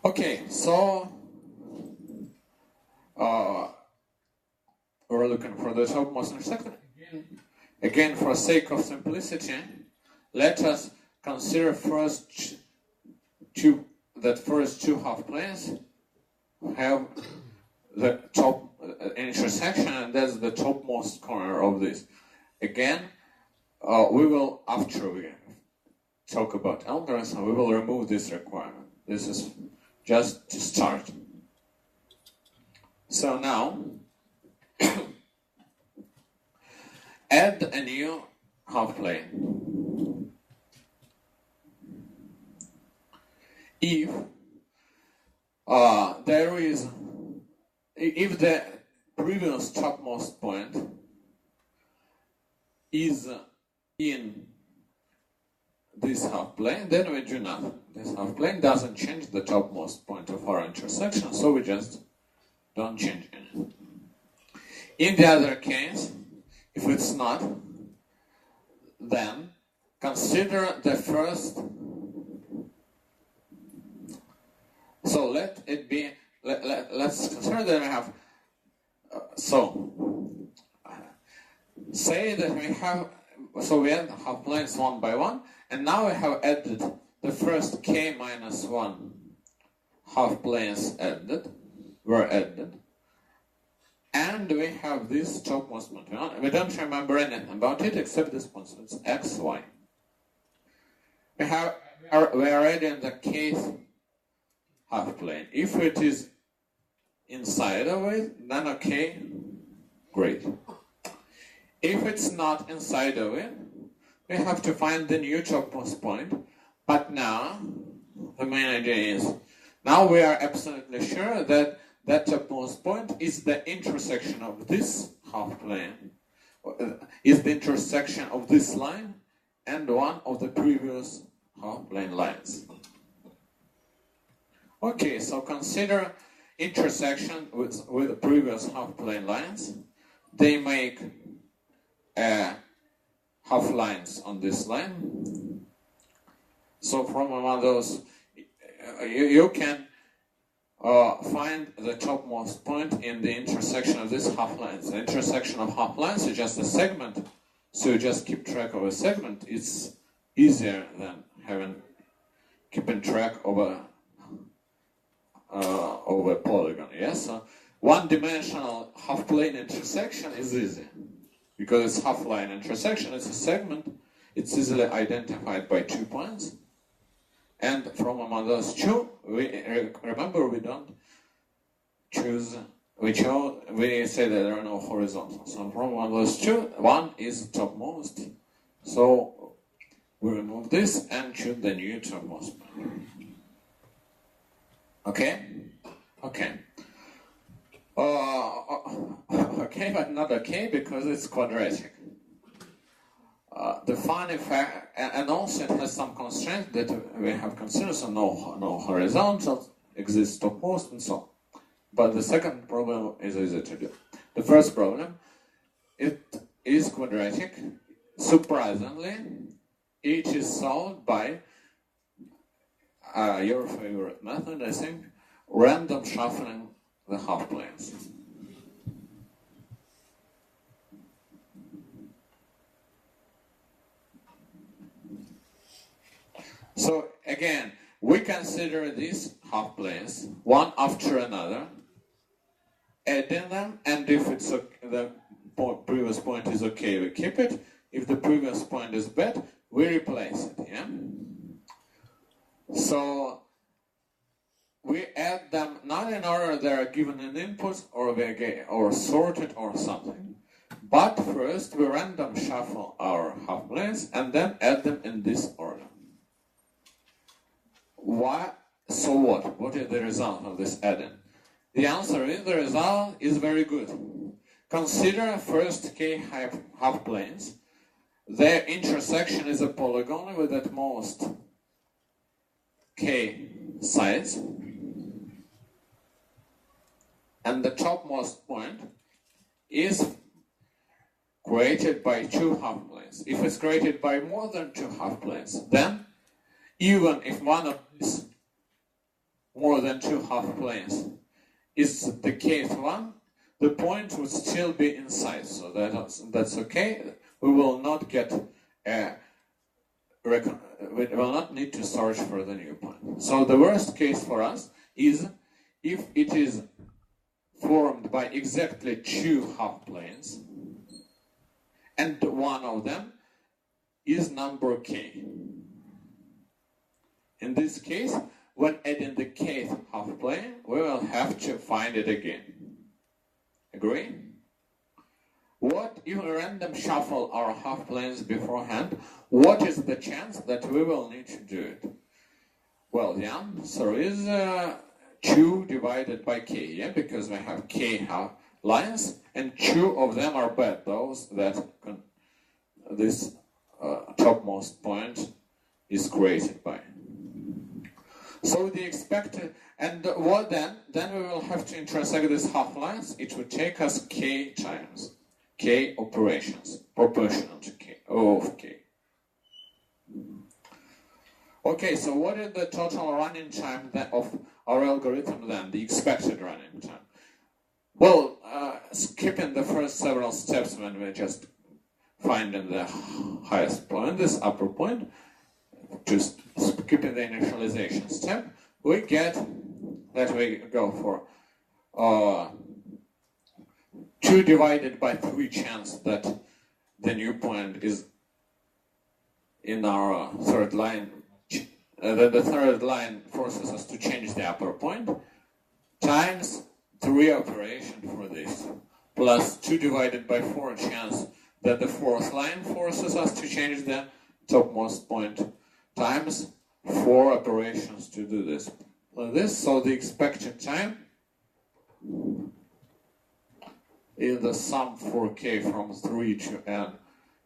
Okay, so we're looking for the topmost intersection. Again, for sake of simplicity, let us consider first first 2 half planes have the top intersection, and that's the topmost corner of this. Again, we will, after we talk about algorithms, we will remove this requirement. This is just to start. So now, add a new half plane. If there is, if the previous topmost point is in this half plane, then we do nothing. This half plane doesn't change the topmost point of our intersection, so we just don't change anything. In the other case, if it's not, then consider the first. So let it be. Let's consider that we have. Say that we have. So we add half planes one by one, and now we have added the first k minus 1 half planes were added, and we have this topmost point. We don't remember anything about it except this point. So it's x, y. We are adding the kth half plane. If it is inside of it, then okay, great. If it's not inside of it, we have to find the new topmost point. But now, the main idea is, now we are absolutely sure that that topmost point is the intersection of this half plane, is the intersection of this line and one of the previous half plane lines. Okay, so consider intersection with the previous half plane lines. They make half lines on this line. So from one of those, you can find the topmost point in the intersection of these half lines. The intersection of half lines is just a segment, so you just keep track of a segment. It's easier than keeping track of a polygon. Yes, so one-dimensional half-plane intersection is easy because it's half-line intersection. It's a segment. It's easily identified by 2 points. And from among those two, remember we don't choose. We say that there are no horizontals. So from among those two, one is topmost. So we remove this and choose the new topmost. Okay? Okay. Okay, but not okay because it's quadratic. The funny fact, and also it has some constraints that we have considered, so no horizontals, exists topmost and so on. But the second problem is easy to do. The first problem, it is quadratic. Surprisingly, it is solved by your favorite method, I think, random shuffling the half planes. So again, we consider these half planes one after another, adding them, and if it's the previous point is okay, we keep it. If the previous point is bad, we replace it. Yeah. So we add them not in order they are given an input or sorted or something, but first we random shuffle our half planes and then add them in this order. Why? So what? What is the result of this adding? The answer is the result is very good. Consider first k half planes. Their intersection is a polygon with at most k sides, and the topmost point is created by 2 half planes. If it's created by more than 2 half planes, then even if one of these more than 2 half planes is the kth one, the point would still be inside, so that's okay. We will not get we will not need to search for the new point. So the worst case for us is if it is formed by exactly 2 half planes, and one of them is number k. In this case, when adding the kth half plane, we will have to find it again. Agree? What if we random shuffle our half planes beforehand? What is the chance that we will need to do it? Well, the answer is 2 divided by k, yeah, because we have k lines, and 2 of them are bad, those that this topmost point is created by. So the expected, and what then? Then we will have to intersect these half lines. It will take us k times k operations, proportional to k, O of k. Okay, so what is the total running time of our algorithm then, the expected running time? Well, skipping the first several steps when we're just finding the highest point, this upper point, just skipping the initialization step, we get that we go for 2 divided by 3 chance that the new point is in our third line. The third line forces us to change the upper point, times 3 operation for this, plus 2 divided by 4 chance that the fourth line forces us to change the topmost point, times 4 operations to do this. So the expected time is the sum for k from 3 to n,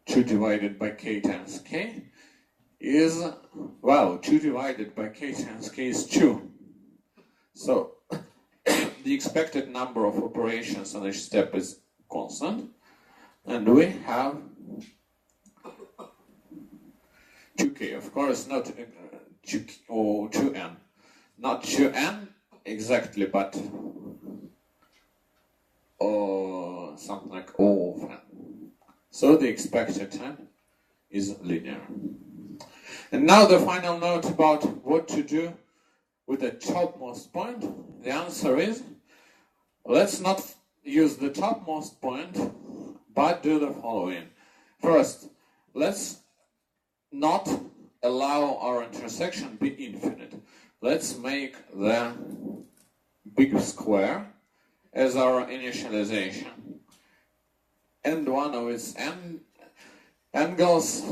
2 divided by k times k, is, well, 2 divided by k times k is 2. So the expected number of operations on each step is constant, and we have 2k, of course, not 2n. Not 2n exactly, but something like O of n. So the expected time is linear. And now the final note about what to do with the topmost point. The answer is, let's not use the topmost point, but do the following. First, let's not allow our intersection be infinite. Let's make the big square as our initialization, and one of its angles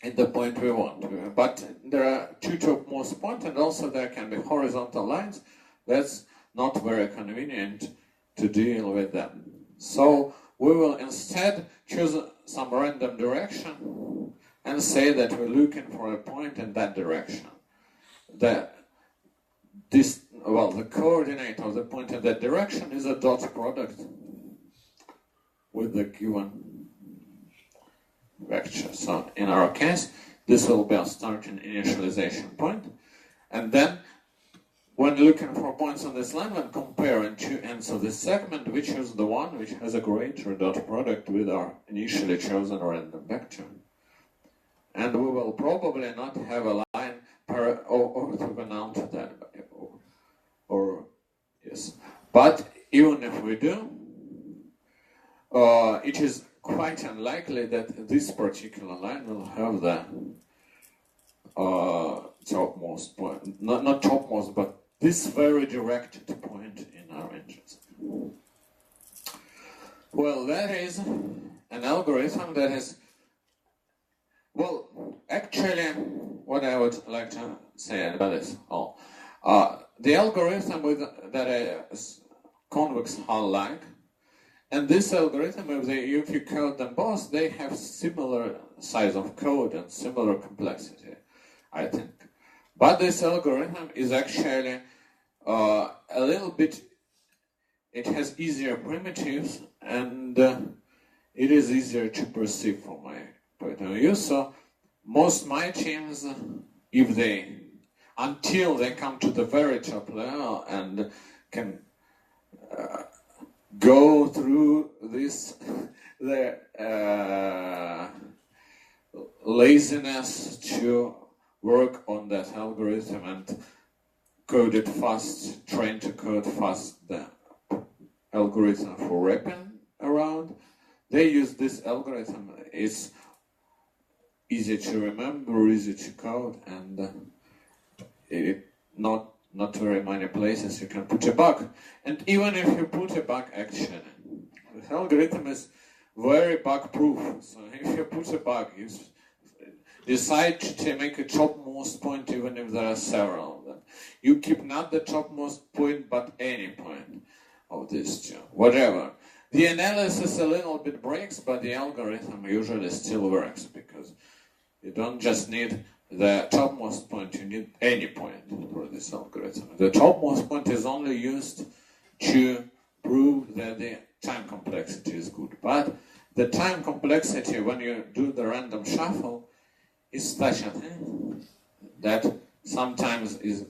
in the point we want. But there are 2 topmost points, and also there can be horizontal lines. That's not very convenient to deal with them. So we will instead choose some random direction and say that we're looking for a point in that direction. The coordinate of the point in that direction is a dot product with the given vector. So in our case, this will be our starting initialization point. And then, when looking for points on this line, when comparing 2 ends of this segment, we choose the one which has a greater dot product with our initially chosen random vector. And we will probably not have a line orthogonal to that. Yes. But even if we do, it is quite unlikely that this particular line will have the topmost point, not topmost, but this very directed point in our interest. Well, that is an algorithm that is, well, actually, what I would like to say about this, the algorithm that is convex hull-like, and this algorithm, if you code them both, they have similar size of code and similar complexity, I think. But this algorithm is actually a little bit, it has easier primitives, and it is easier to perceive from my point of view. So most my teams, until they come to the very top level and can go through this, the laziness to work on that algorithm and code it fast, trying to code fast the algorithm for wrapping around. They use this algorithm. It's easy to remember, easy to code, and not very many places you can put a bug. And even if you put a bug, actually, the algorithm is very bug proof. So if you put a bug, you decide to make a topmost point even if there are several. know that. You keep not the topmost point, but any point of these two, whatever. The analysis a little bit breaks, but the algorithm usually still works, because you don't just need the topmost point, you need any point for this algorithm. The topmost point is only used to prove that the time complexity is good. But the time complexity, when you do the random shuffle, is such a thing that sometimes it's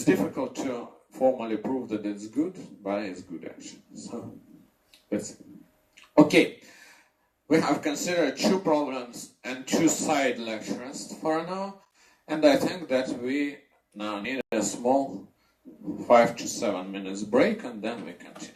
difficult to formally prove that it's good, but it's good actually. So that's it. Okay. We have considered 2 problems and 2 side lectures for now, and I think that we now need a small 5 to 7 minutes break, and then we continue.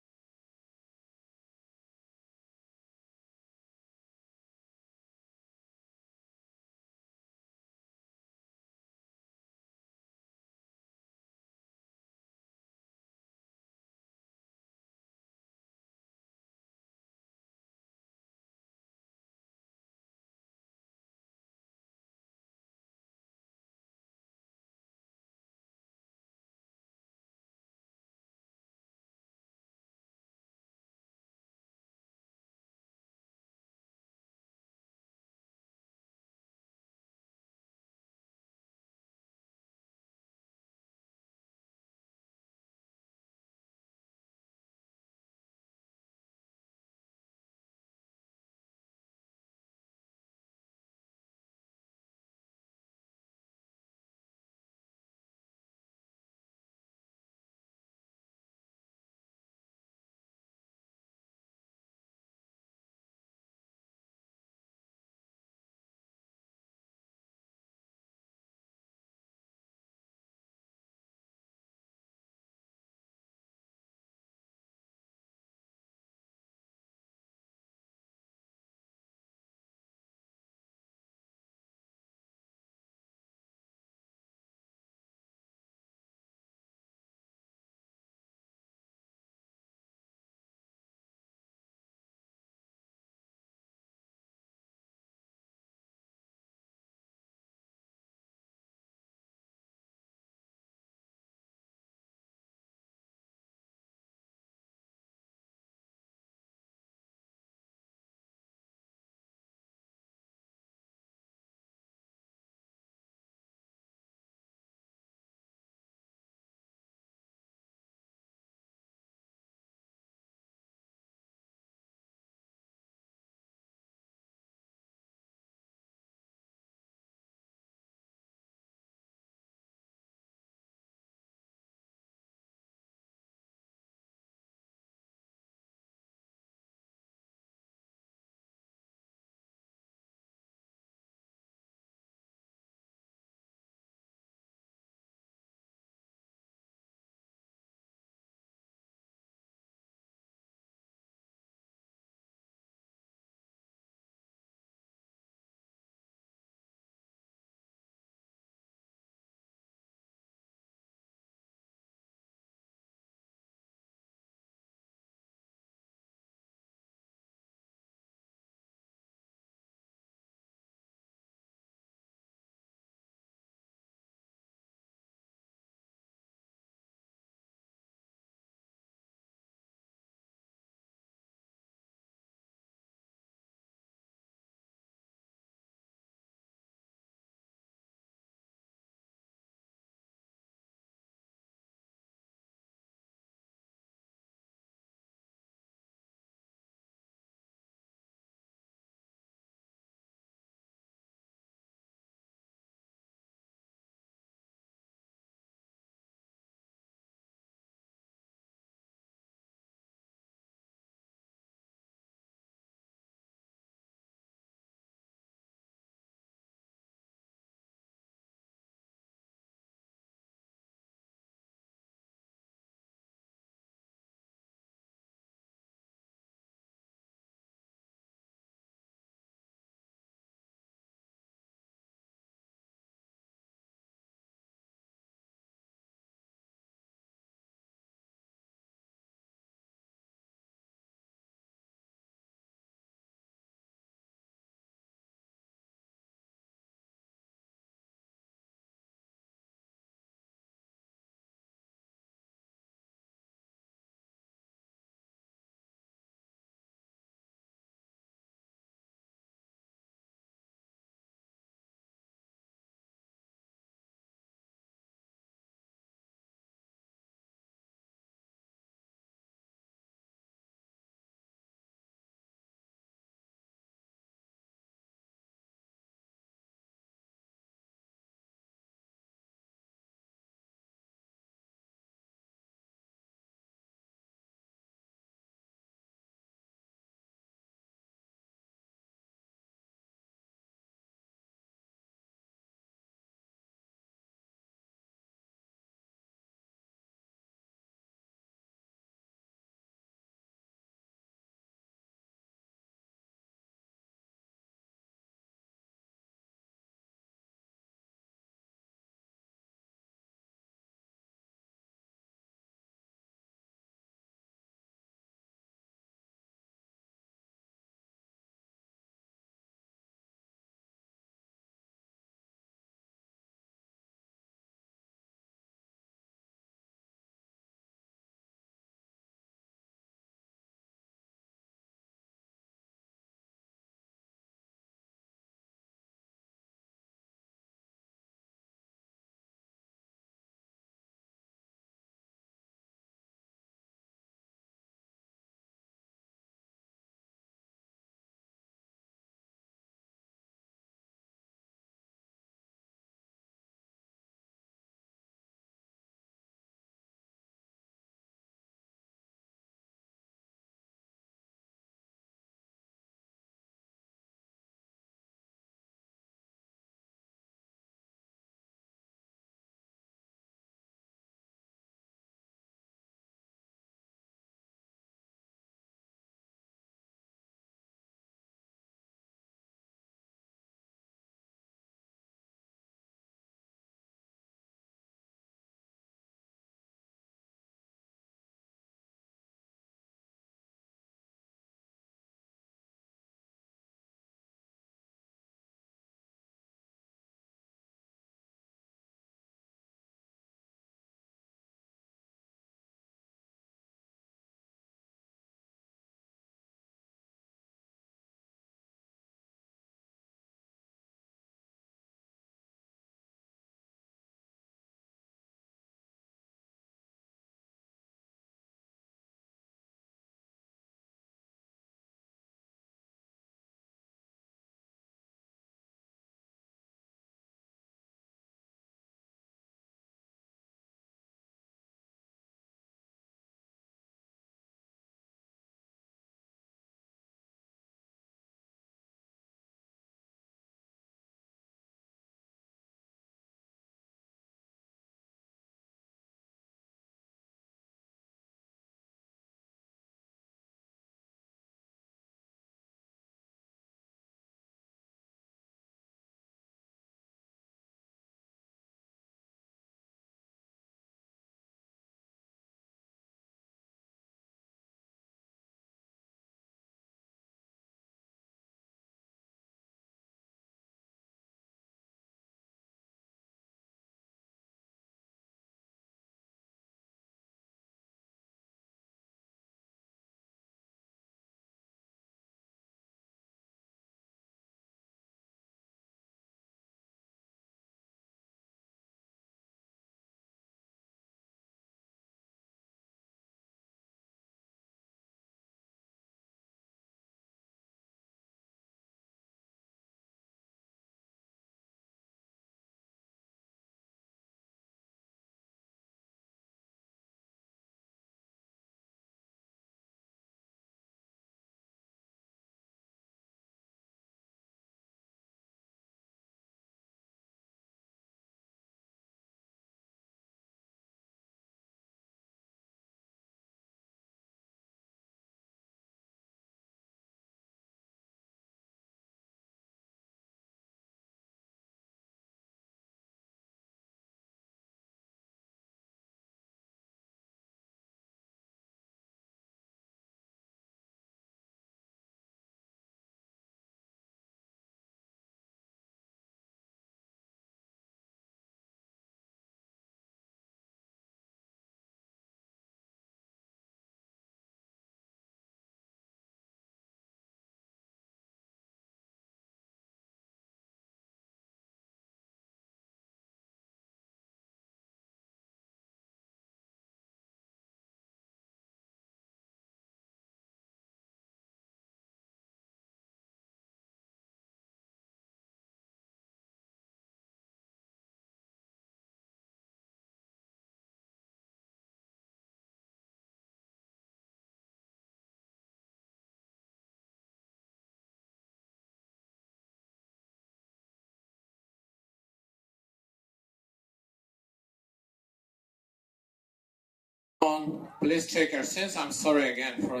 Please check your seats. I'm sorry again for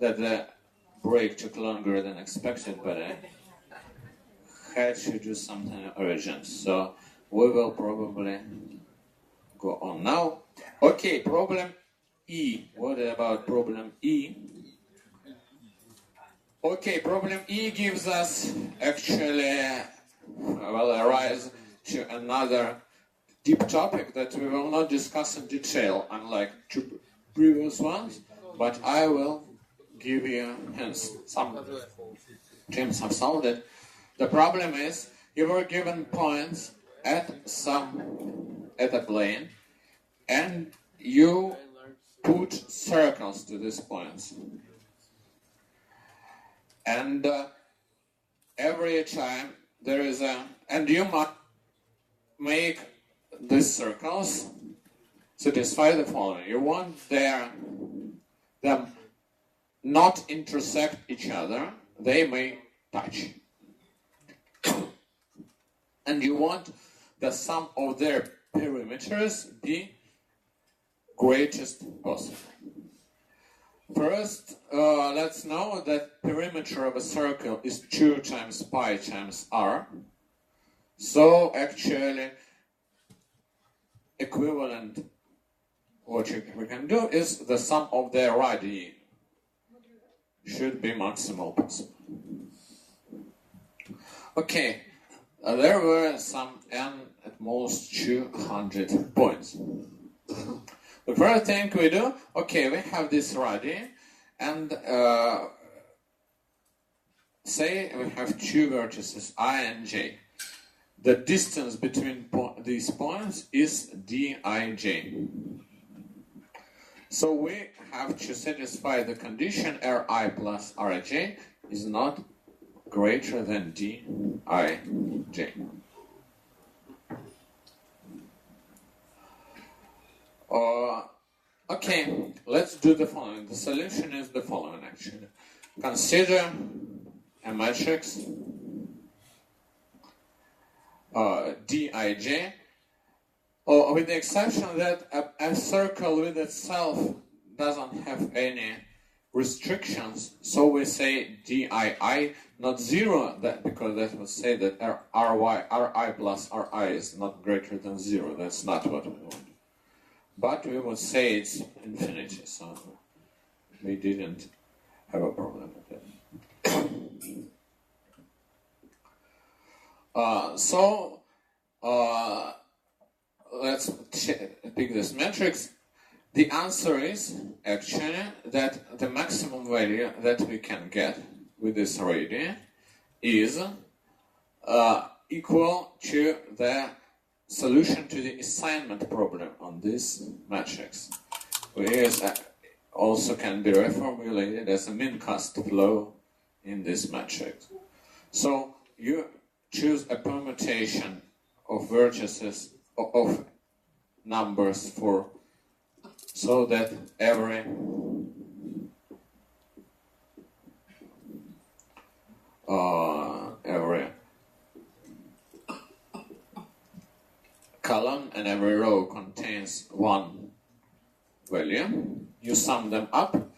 that the break took longer than expected, but I had to do something urgent. So we will probably go on now. Okay, problem E. What about problem E? Okay, problem E gives us actually, a rise to another deep topic that we will not discuss in detail, unlike two previous ones, but I will give you hints. Some teams have solved it. The problem is you were given points at a plane, and you put circles to these points. And every time there is and you must make these circles satisfy the following. You want them not intersect each other, they may touch. And you want the sum of their perimeters be greatest possible. First, let's know that perimeter of a circle is 2 times pi times r. So actually, equivalent what we can do is the sum of their radii should be maximal possible. Okay, there were some n at most 200 points. The first thing we do, okay, we have this radii, and say we have 2 vertices, I and j. The distance between these points is dij. So we have to satisfy the condition Ri plus Rj is not greater than dij. Okay, let's do the following. The solution is the following, actually. Consider a matrix dij, with the exception that a circle with itself doesn't have any restrictions, so we say dii not 0, because that would say that ri plus ri is not greater than 0. That's not what we want. But we would say it's infinity, so we didn't have a problem with it. Let's pick this matrix. The answer is actually that the maximum value that we can get with this radii is equal to the solution to the assignment problem on this matrix, which also can be reformulated as a min-cost flow in this matrix. So you choose a permutation of vertices of numbers so that every column and every row contains one value. You sum them up,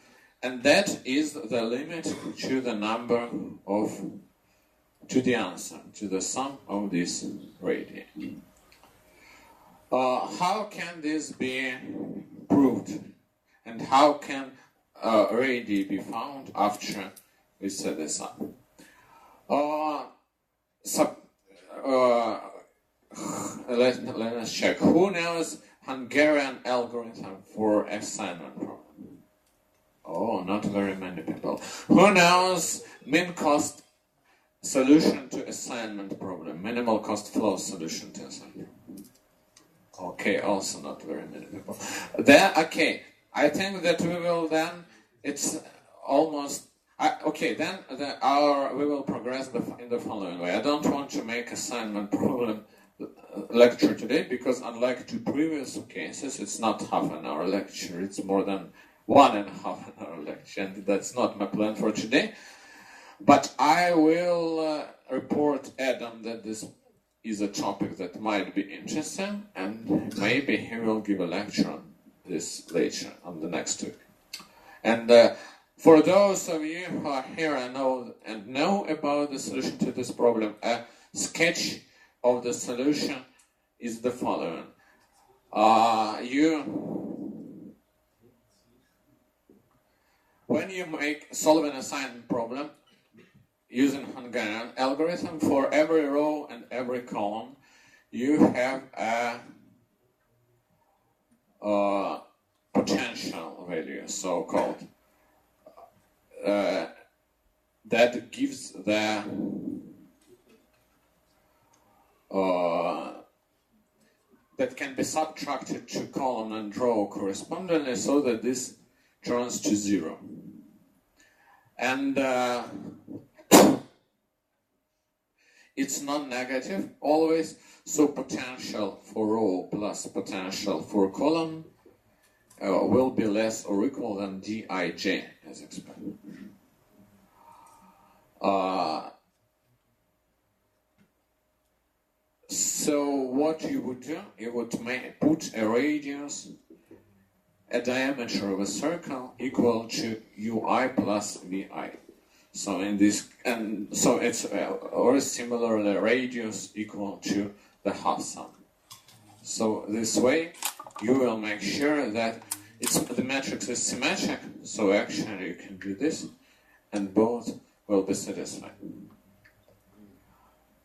and that is the limit to the number to the answer, to the sum of this radii. How can this be proved? And how can radii be found after we set this up? Let us check. Who knows Hungarian algorithm for assignment problem? Oh, not very many people. Who knows min-cost solution to assignment problem? Minimal cost flow solution to assignment problem. Okay, also not very many people. Okay, I think that we will then, it's almost, okay, then we will progress in the following way. I don't want to make assignment problem lecture today, because unlike 2 previous cases, it's not half an hour lecture, it's more than 1.5 hour lecture, and that's not my plan for today. But I will report Adam that this is a topic that might be interesting, and maybe he will give a lecture on this later on the next week. And for those of you who are here and know about the solution to this problem, a sketch of the solution is the following. When you solve an assignment problem using Hungarian algorithm, for every row and every column, you have a potential value, so-called, that gives the that can be subtracted to column and row correspondingly, so that this turns to 0. And it's non-negative always, so potential for row plus potential for column will be less or equal than Dij, as expected. So what you would do, you would put a radius, a diameter of a circle equal to ui plus vi. So in this, and so it's or similarly radius equal to the half sum. So this way you will make sure that the matrix is symmetric. So actually you can do this, and both will be satisfied.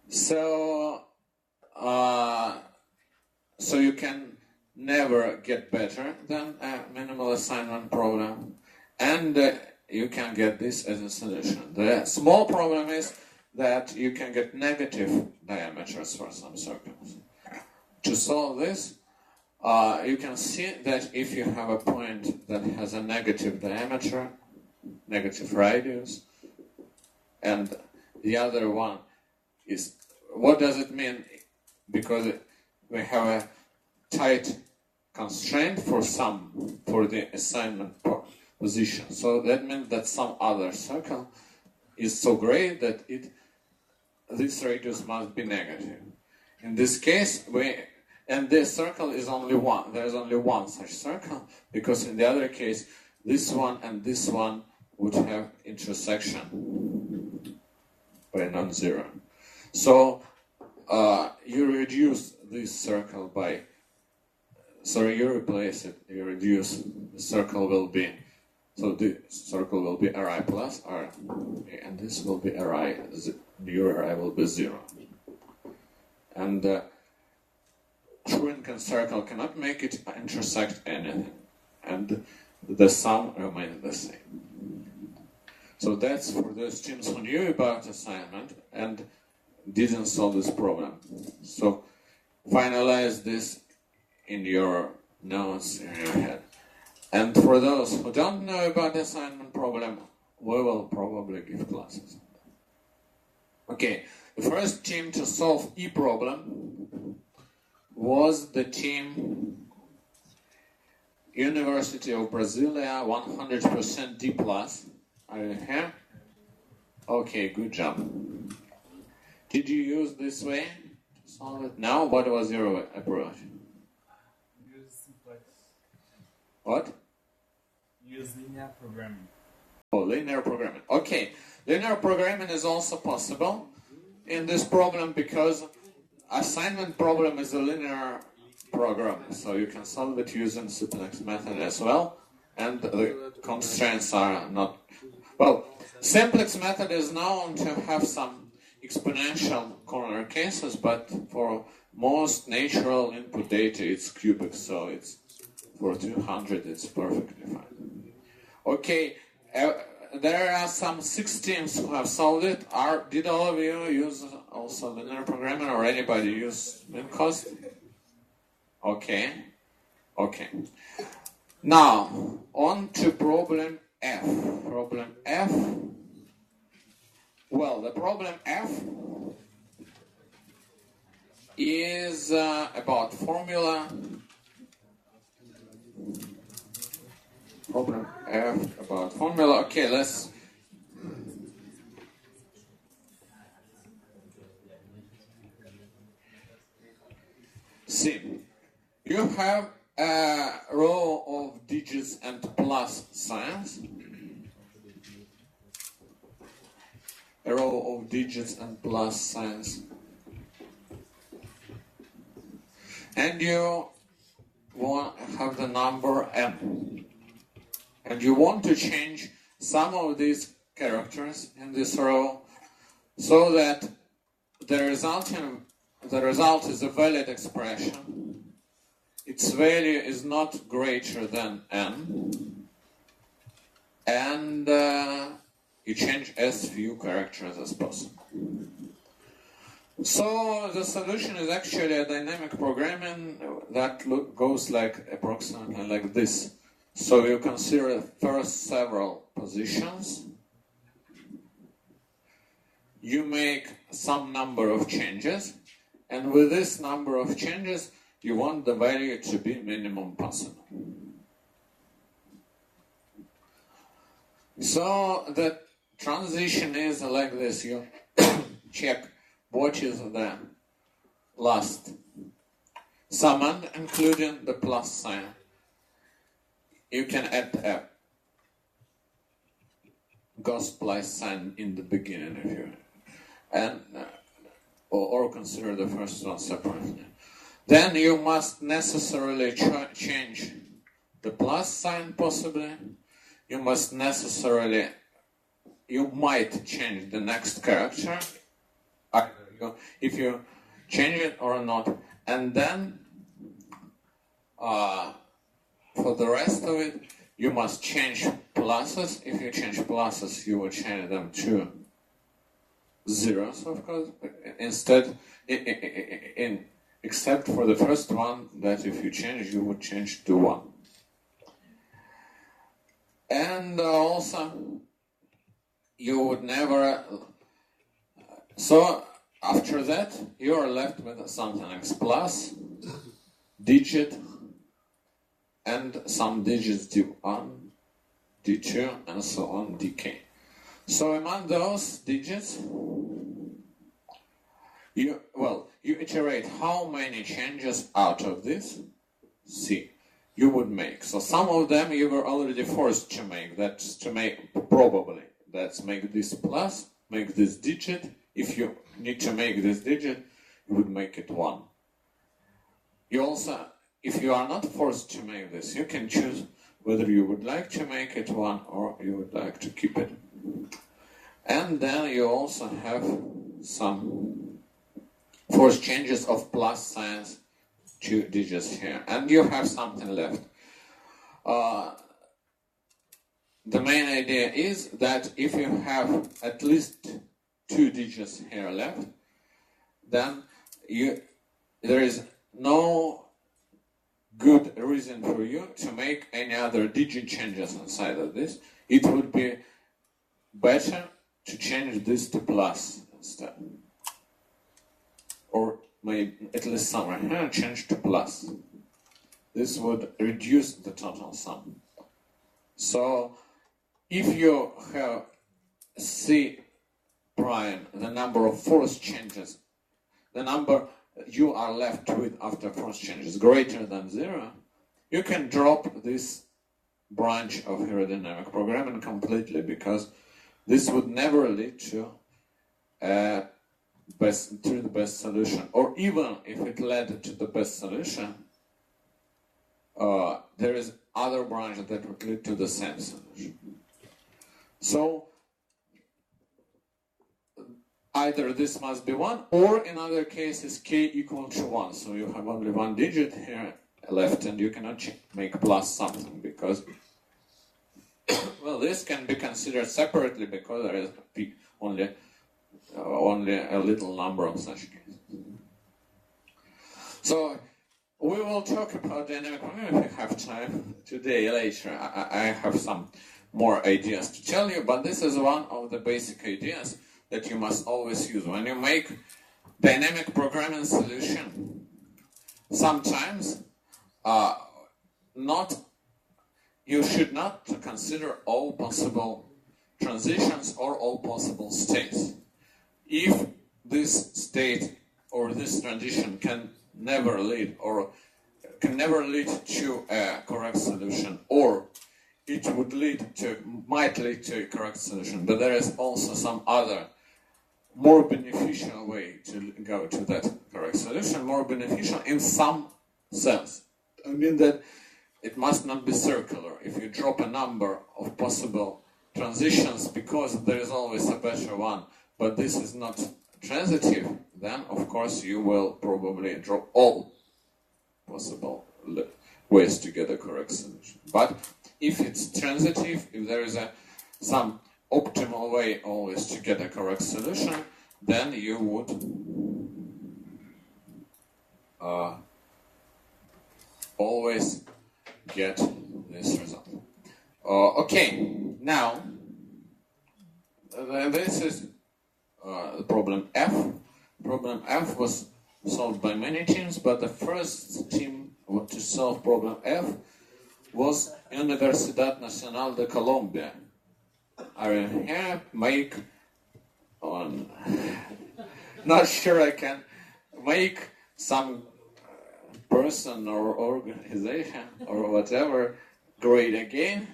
So so you can never get better than a minimal assignment problem, and you can get this as a solution. The small problem is that you can get negative diameters for some circles. To solve this, you can see that if you have a point that has a negative diameter, negative radius, and the other one is, what does it mean? Because we have a tight constraint for the assignment position. So that means that some other circle is so great that this radius must be negative. In this case, and this circle is only one. There is only one such circle, because in the other case, this one and this one would have intersection by non-zero. So you reduce this circle by, you replace it, you reduce, the circle will be, so the circle will be Ri plus R, and this will be Ri, new Ri will be 0. And Schwinden circle cannot make it intersect anything, and the sum remains the same. So that's for those students who knew about assignment and didn't solve this problem. So finalize this in your notes in your head. And for those who don't know about the assignment problem, we will probably give classes. Okay, the first team to solve E problem was the team University of Brasilia 100% D+. Are you here? Okay, good job. Did you use this way to solve it? No? What was your approach? Use simplex. What? Use linear programming. Oh, linear programming. Okay, linear programming is also possible in this problem because assignment problem is a linear program, so you can solve it using simplex method as well, and the constraints are not... Well, simplex method is known to have some exponential corner cases, but for most natural input data it's cubic, so it's for 200 it's perfectly fine. Okay, there are some 6 teams who have solved it. Did all of you use also linear programming, or anybody use MinCost? Okay. Now, on to problem F. Problem F. Well, the problem F is about formula. Problem F about formula. Okay, let's... see. You have a row of digits and plus signs. A row of digits and plus signs. And you want have the number n. And you want to change some of these characters in this row so that the result is a valid expression. Its value is not greater than n. And you change as few characters as possible. So the solution is actually a dynamic programming that goes like approximately like this. So you consider first several positions. You make some number of changes, and with this number of changes, you want the value to be minimum possible. So the transition is like this. You check what is the last summand, including the plus sign. You can add a ghost plus sign in the beginning if you and or consider the first one separately. Then you must necessarily change the plus sign possibly. You might change the next character, if you change it or not. And then, for the rest of it, you must change pluses. If you change pluses, you will change them to zeros, of course. Instead, except for the first one, that if you change, you would change to 1. And also, you would never... So, after that, you are left with something like plus, digit, and some digits D1, D2, and so on, dk. So among those digits, you iterate how many changes out of this C you would make. So some of them you were already forced to make. That's make this plus, make this digit. If you need to make this digit, you would make it 1. You also, if you are not forced to make this, you can choose whether you would like to make it 1 or you would like to keep it. And then you also have some forced changes of plus signs, 2 digits here, and you have something left. The main idea is that if you have at least 2 digits here left, then there is no good reason for you to make any other digit changes inside of this. It would be better to change this to plus instead. Or maybe at least somewhere here, change to plus. This would reduce the total sum. So if you have C prime, the number of forced changes, the number you are left with after forced changes greater than 0, you can drop this branch of aerodynamic programming completely, because this would never lead to the best solution. Or even if it led to the best solution, there is other branch that would lead to the same solution. So either this must be 1, or in other cases k equal to 1. So you have only 1 digit here left, and you cannot make plus something, because well, this can be considered separately, because there is only a little number of such cases. So we will talk about dynamic programming if we have time today. Later, I have some more ideas to tell you, but this is one of the basic ideas that you must always use when you make dynamic programming solution. Sometimes you should not consider all possible transitions or all possible states. If this state or this transition can never lead, or can never lead to a correct solution, or it might lead to a correct solution, but there is also some other more beneficial way to go to that correct solution, more beneficial in some sense. I mean that it must not be circular. If you drop a number of possible transitions because there is always a better one, but this is not transitive, then of course you will probably drop all possible ways to get a correct solution. But if it's transitive, if there is some optimal way always to get a correct solution, then you would always get this result. Okay, now this is problem F. Problem F was solved by many teams, but the first team to solve problem F was Universidad Nacional de Colombia. I here make on. Not sure I can make some person or organization or whatever great again.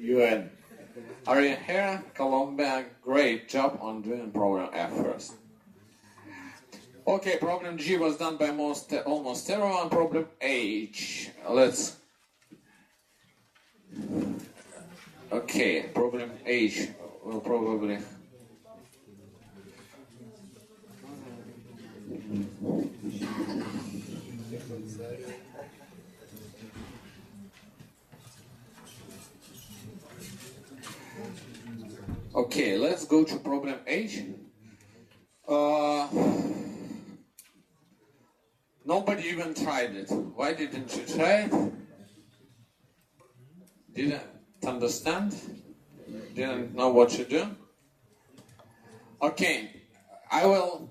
UN. Are you here? Colombia, great job on doing problem F first. Okay, problem G was done by almost everyone. Problem H. Okay, problem H will probably. Okay, let's go to problem H. Nobody even tried it. Why didn't you try it? Didn't understand? Didn't know what to do? Okay, I will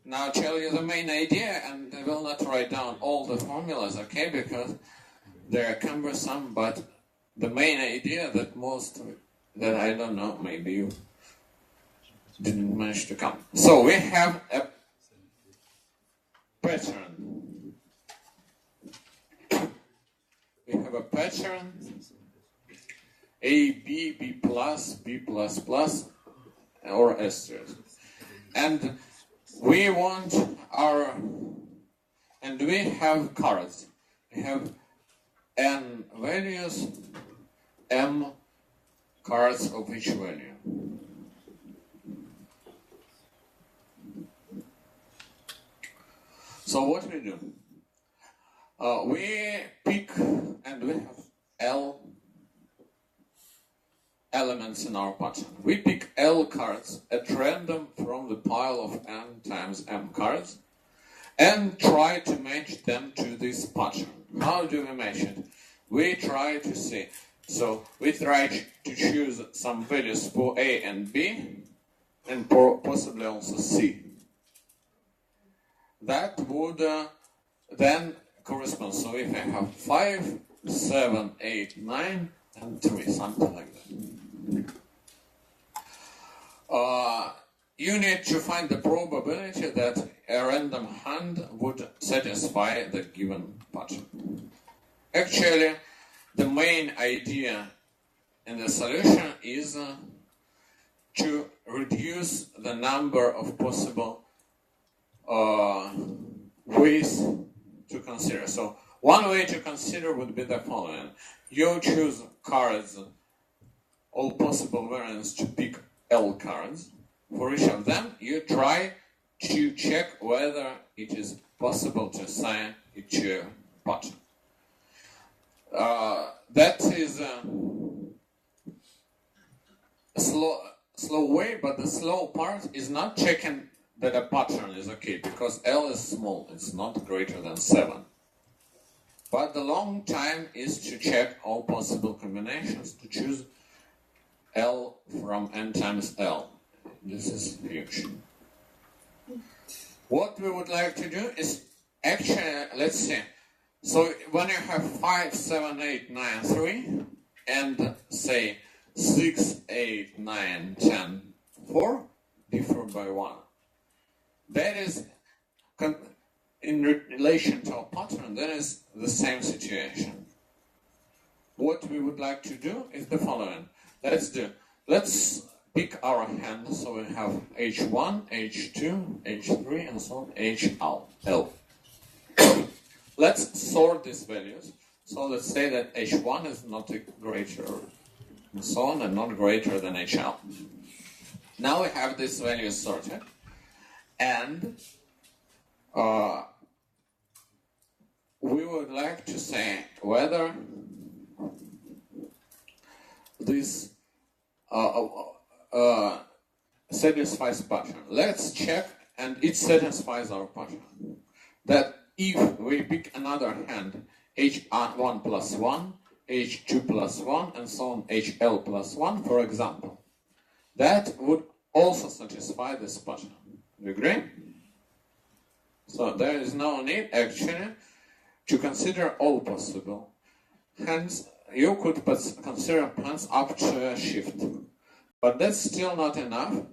now tell you the main idea, and I will not write down all the formulas, okay, because they're cumbersome, but the main idea that I don't know, maybe you didn't manage to come. So we have a pattern. We have a pattern A, B, B plus, B plus plus, or asterisk. And we want and we have cards. We have n values, m cards of each value. So what we do? We pick, and we have L elements in our pattern. We pick L cards at random from the pile of n times m cards and try to match them to this pattern. How do we match it? We try to see. So we try to choose some values for A and B and possibly also C. That would then correspond. So if I have 5, 7, 8, 9, and 3, something like that. You need to find the probability that a random hand would satisfy the given pattern. Actually, the main idea in the solution is to reduce the number of possible ways to consider. So one way to consider would be the following. You choose cards, all possible variants to pick L cards. For each of them, you try to check whether it is possible to assign it to a pattern. That is a slow way, but the slow part is not checking that a pattern is okay, because L is small, it's not greater than 7. But the long time is to check all possible combinations to choose L from n times L. This is huge. What we would like to do is actually, let's see. So when you have 5, 7, 8, 9, 3, and say 6, 8, 9, 10, 4, differ by 1. That is, in relation to a pattern, that is the same situation. What we would like to do is the following. Let's pick our hand, so we have H1, H2, H3, and so on, HL. Let's sort these values. So let's say that H1 is not greater, and so on, and not greater than HL. Now we have these values sorted, and we would like to say whether this satisfies pattern. Let's check, and it satisfies our pattern. That if we pick another hand, H1 plus 1, H2 plus 1, and so on, HL plus 1, for example, that would also satisfy this pattern. You agree? So there is no need, actually, to consider all possible. Hence, you could consider hands up to a shift. But that's still not enough,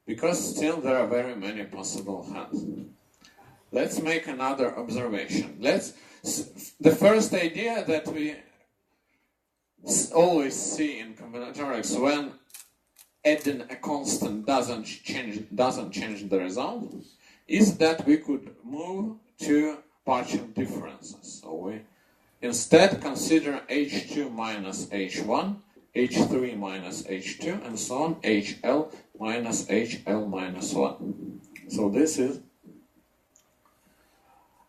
because still there are very many possible hands. Let's make another observation. The first idea that we always see in combinatorics when adding a constant doesn't change the result is that we could move to partial differences. So we instead consider H2 minus H1, H3 minus H2, and so on, HL minus HL minus 1. So this is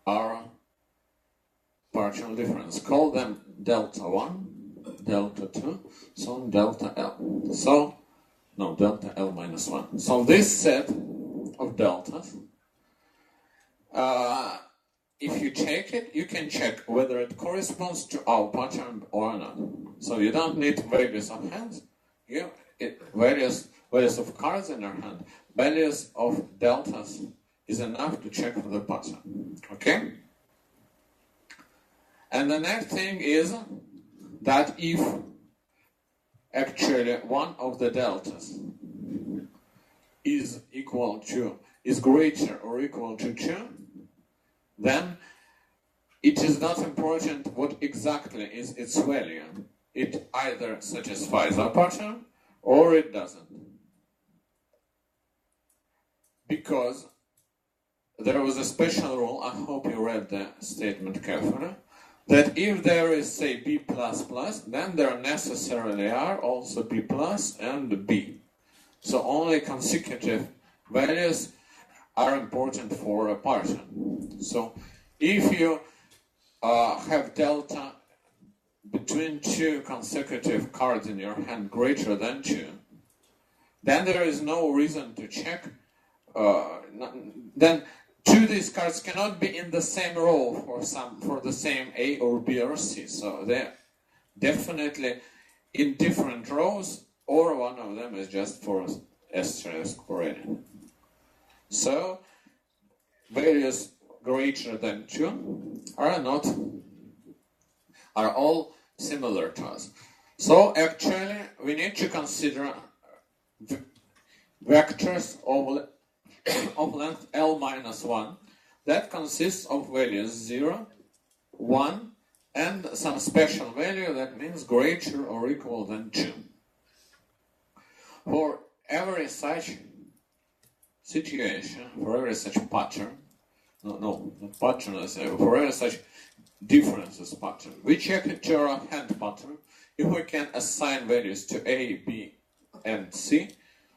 our partial difference. Call them delta 1, delta 2, so on, delta L. So, no, delta L minus 1. So this set of deltas, if you take it, you can check whether it corresponds to our pattern or not. So you don't need values of hands, values of cards in your hand. Values of deltas is enough to check for the pattern. Okay? And the next thing is that if actually one of the deltas is greater or equal to 2, then it is not important what exactly is its value. It either satisfies our pattern or it doesn't. Because there was a special rule, I hope you read the statement carefully, that if there is, say, B++, then there necessarily are also B plus and B. So only consecutive values are important for a pattern. So if you have delta between two consecutive cards in your hand greater than 2, then there is no reason to check. Then two of these cards cannot be in the same row for the same A or B or C. So they're definitely in different rows, or one of them is just for asterisk already. So values greater than 2 are all similar to us. So actually we need to consider vectors of length L minus 1 that consists of values 0, 1, and some special value that means greater or equal than 2. For every such situation, for every such pattern, for every such differences pattern, we check it to our hand pattern if we can assign values to A, B, and C,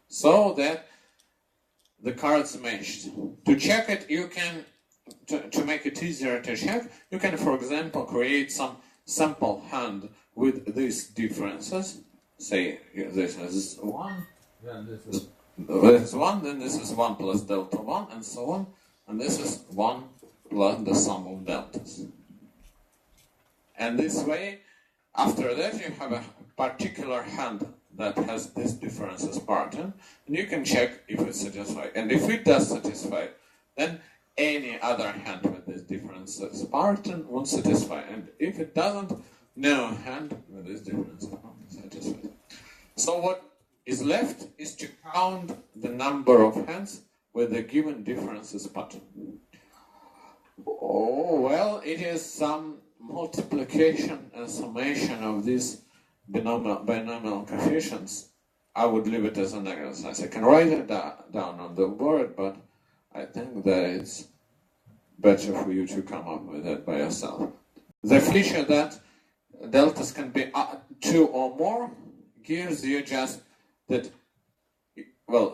so that the cards matched. To check it, you can, to make it easier to check, you can, for example, create some sample hand with these differences. Say this is 1, then this is 1, then this is 1 plus delta 1, and so on, and this is 1 plus the sum of deltas. And this way, after that, you have a particular hand that has this differences pattern, and you can check if it's satisfied. And if it does satisfy, then any other hand with this differences pattern won't satisfy. And if it doesn't, no hand with this differences pattern satisfies. So what is left is to count the number of hands with the given differences pattern. Oh, well, it is some multiplication and summation of these binomial coefficients. I would leave it as an exercise. I can write it down on the board, but I think that it's better for you to come up with it by yourself. The feature that deltas can be 2 or more gives you just that, well,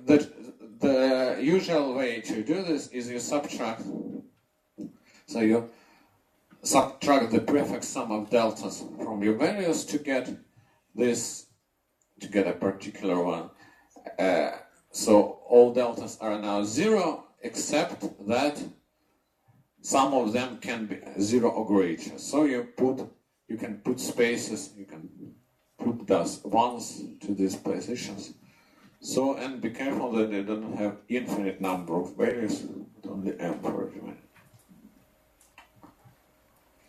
the usual way to do this is you subtract. So you subtract the prefix sum of deltas from your values to get this, to get a particular one. So all deltas are now 0, except that some of them can be 0 or greater. So you can put spaces, you can put those ones to these positions. So, and be careful that they don't have infinite number of values, but only m for everyone.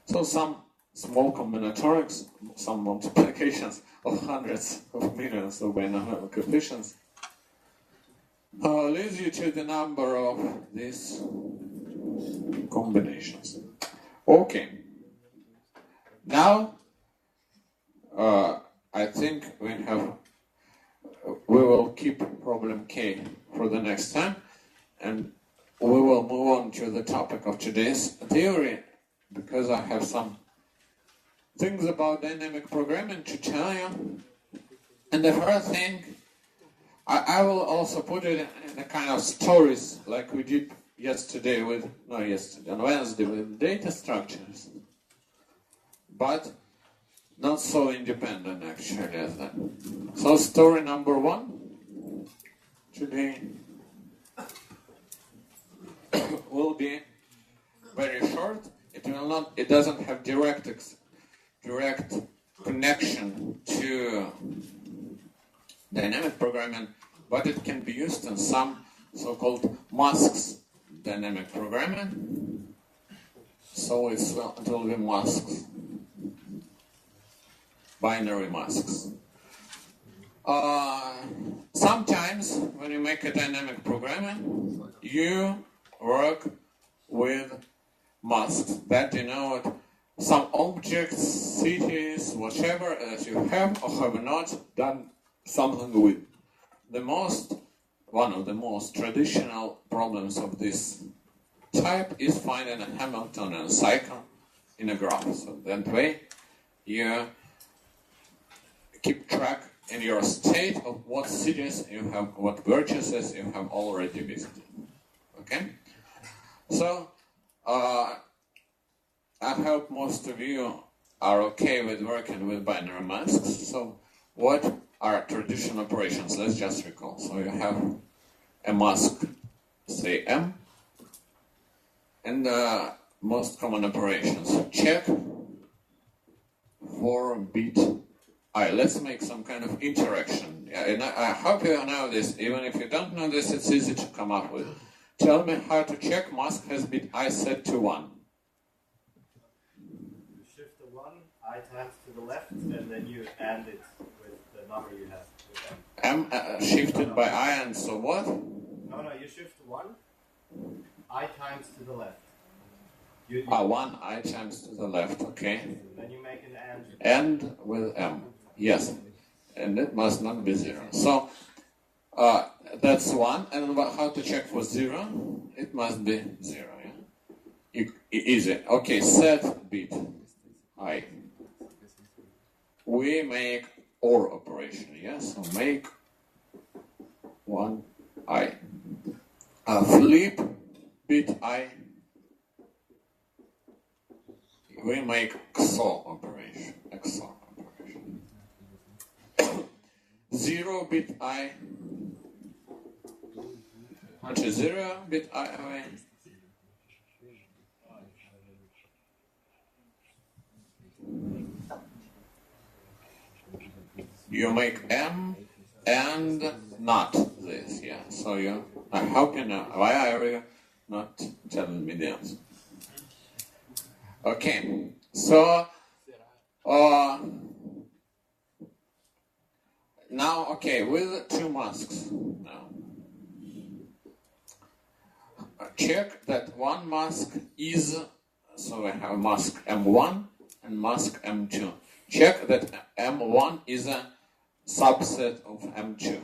So some small combinatorics, some multiplications of hundreds of millions of binomial coefficients leads you to the number of these combinations. Okay. Now, I think we will keep problem K for the next time, and we will move on to the topic of today's theory, because I have some things about dynamic programming to tell you. And the first thing, I will also put it in a kind of stories, like we did on Wednesday with data structures, but not so independent actually as that. So story number 1 today will be very short. It doesn't have direct connection to dynamic programming, but it can be used in some so-called masks dynamic programming. So it will be masks, binary masks. Sometimes when you make a dynamic programming, you work with masks that denote some objects, cities, whatever that you have or have not done something with. One of the most traditional problems of this type is finding a Hamiltonian cycle in a graph. So that way you keep track in your state of what cities you have, what vertices you have already visited. Okay? So, I hope most of you are okay with working with binary masks. So, what are traditional operations? Let's just recall. So, you have a mask, say M, and the most common operations. Check for bit I. Let's make some kind of interaction. And I hope you know this. Even if you don't know this, it's easy to come up with. Tell me how to check mask has bit I set to 1. You shift the 1, I times to the left, and then you add it with the number you have. M shifted by I, and so what? No, you shift 1, I times to the left. 1 I times to the left, okay. Then you make an AND. And with M, yes. And it must not be 0. So, that's 1. And how to check for 0? It must be 0, yeah? Easy. Okay, set bit I. We make OR operation, yeah? So make 1 I. Flip bit I. We make XOR operation. 0 bit I. What is 0 bit I? You make M and not this, yeah. So I hope you know. Why are you not telling me the answer? Okay, so Now, okay, with two masks now. Check that one mask is, so we have mask M1 and mask M2. Check that M1 is a subset of M2.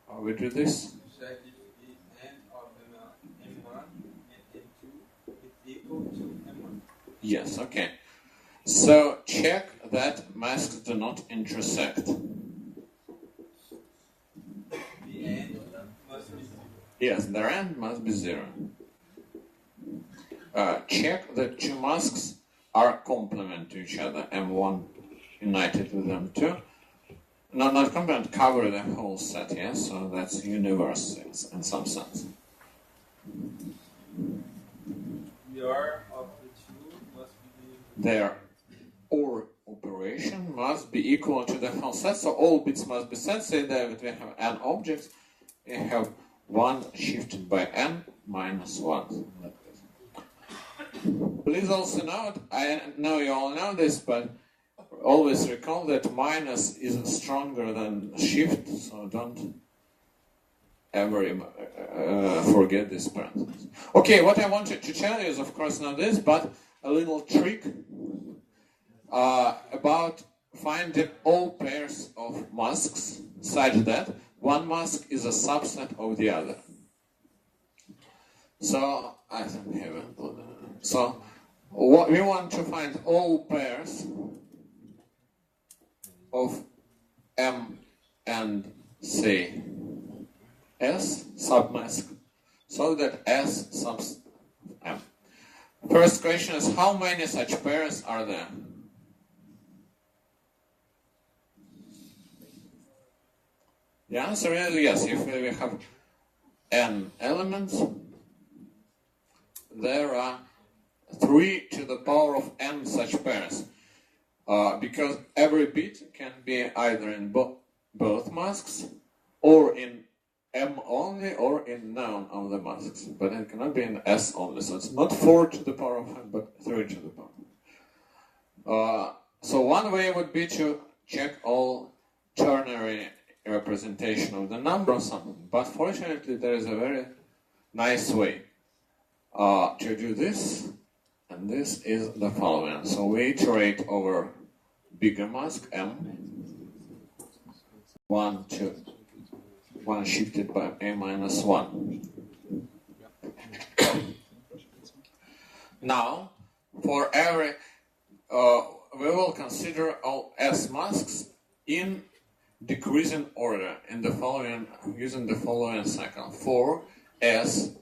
How we do this? Check if the end of the M1 and M2 is equal to M1. Yes, okay. So check that masks do not intersect. The end must be 0. Yes, their end must be 0. Check that two masks are complement to each other. M1 united with M2. No, not complement, cover the whole set, yes? So that's universe in some sense. The OR of the two must be Their OR operation must be equal to the whole set, so all bits must be set. Say that we have n objects, we have 1 shifted by n minus 1. Please also note, I know you all know this, but always recall that minus is stronger than shift, so don't ever forget this parenthesis. Okay, what I wanted to tell you is, of course, not this, but a little trick about finding all pairs of masks such that one mask is a subset of the other. So, I haven't put that. So, what we want to find all pairs of M and say S submask, so that S subs M. First question is, how many such pairs are there? The answer is yes. If we have n elements, there are 3 to the power of n such pairs. Because every bit can be either in both masks, or in M only, or in none of the masks. But it cannot be in S only. So it's not 4 to the power of n, but 3 to the power. So one way would be to check all ternary representation of the number or something. But fortunately, there is a very nice way to do this. And this is the following. So we iterate over bigger mask M, 1, 2, 1 shifted by A minus 1. Now, for every, we will consider all S masks in decreasing order in the following, using the following cycle. For S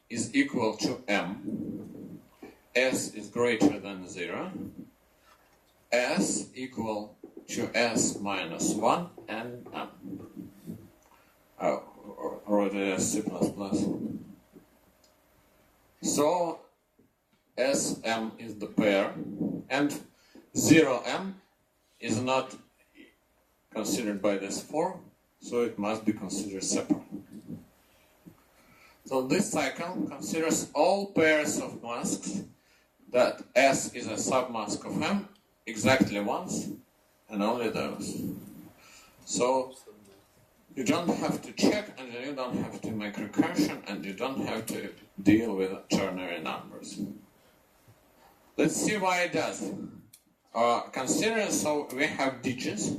is equal to M, S is greater than 0, S equal to S minus 1, and M. Or the C++. So, Sm is the pair, and 0M is not considered by this 4, so it must be considered separate. So this cycle considers all pairs of masks that S is a submask of M exactly once, and only those. So you don't have to check, and you don't have to make recursion, and you don't have to deal with ternary numbers. Let's see why it does. Consider, so we have digits,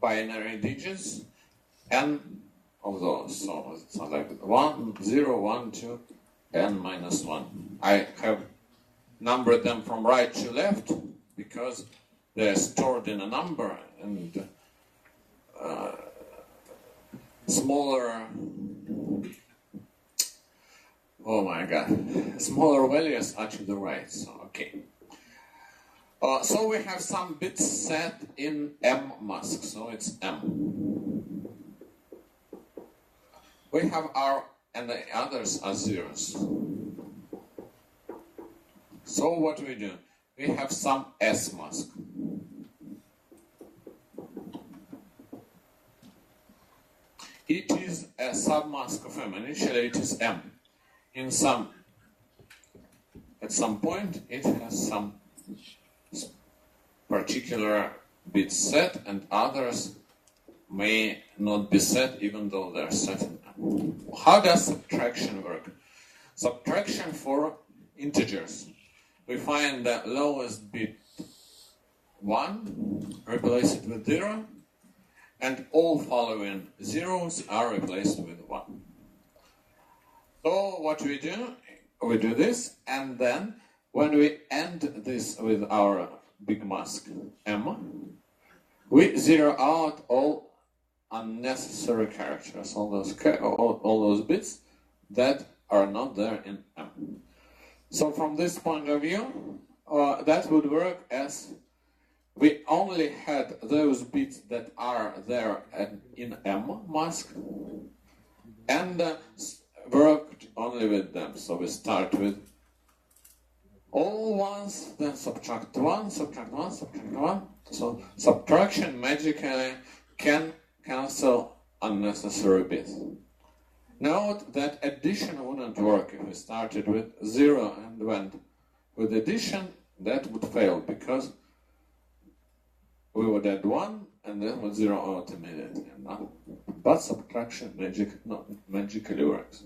binary digits, n of those. So it's like 1, 0, 1, 2, n minus 1. I have numbered them from right to left because they're stored in a number, and smaller, oh my god, smaller values are to the right, so okay. So we have some bits set in M mask, so it's M. We have R, and the others are zeros. So what we do? We have some S mask. It is a submask of M. Initially it is M. At some point it has some particular bit set, and others may not be set even though they're set in M. How does subtraction work? Subtraction for integers. We find the lowest bit 1, replace it with 0, and all following zeros are replaced with 1. So what we do this, and then when we end this with our big mask M, we zero out all unnecessary characters, all those bits that are not there in M. So from this point of view, that would work as we only had those bits that are there in M mask and worked only with them. So we start with all ones, then subtract 1, subtract 1, subtract 1. So subtraction magically can cancel unnecessary bits. Note that addition wouldn't work if we started with 0 and went with addition. That would fail because we would add 1 and then would zero out immediately. But subtraction magically works.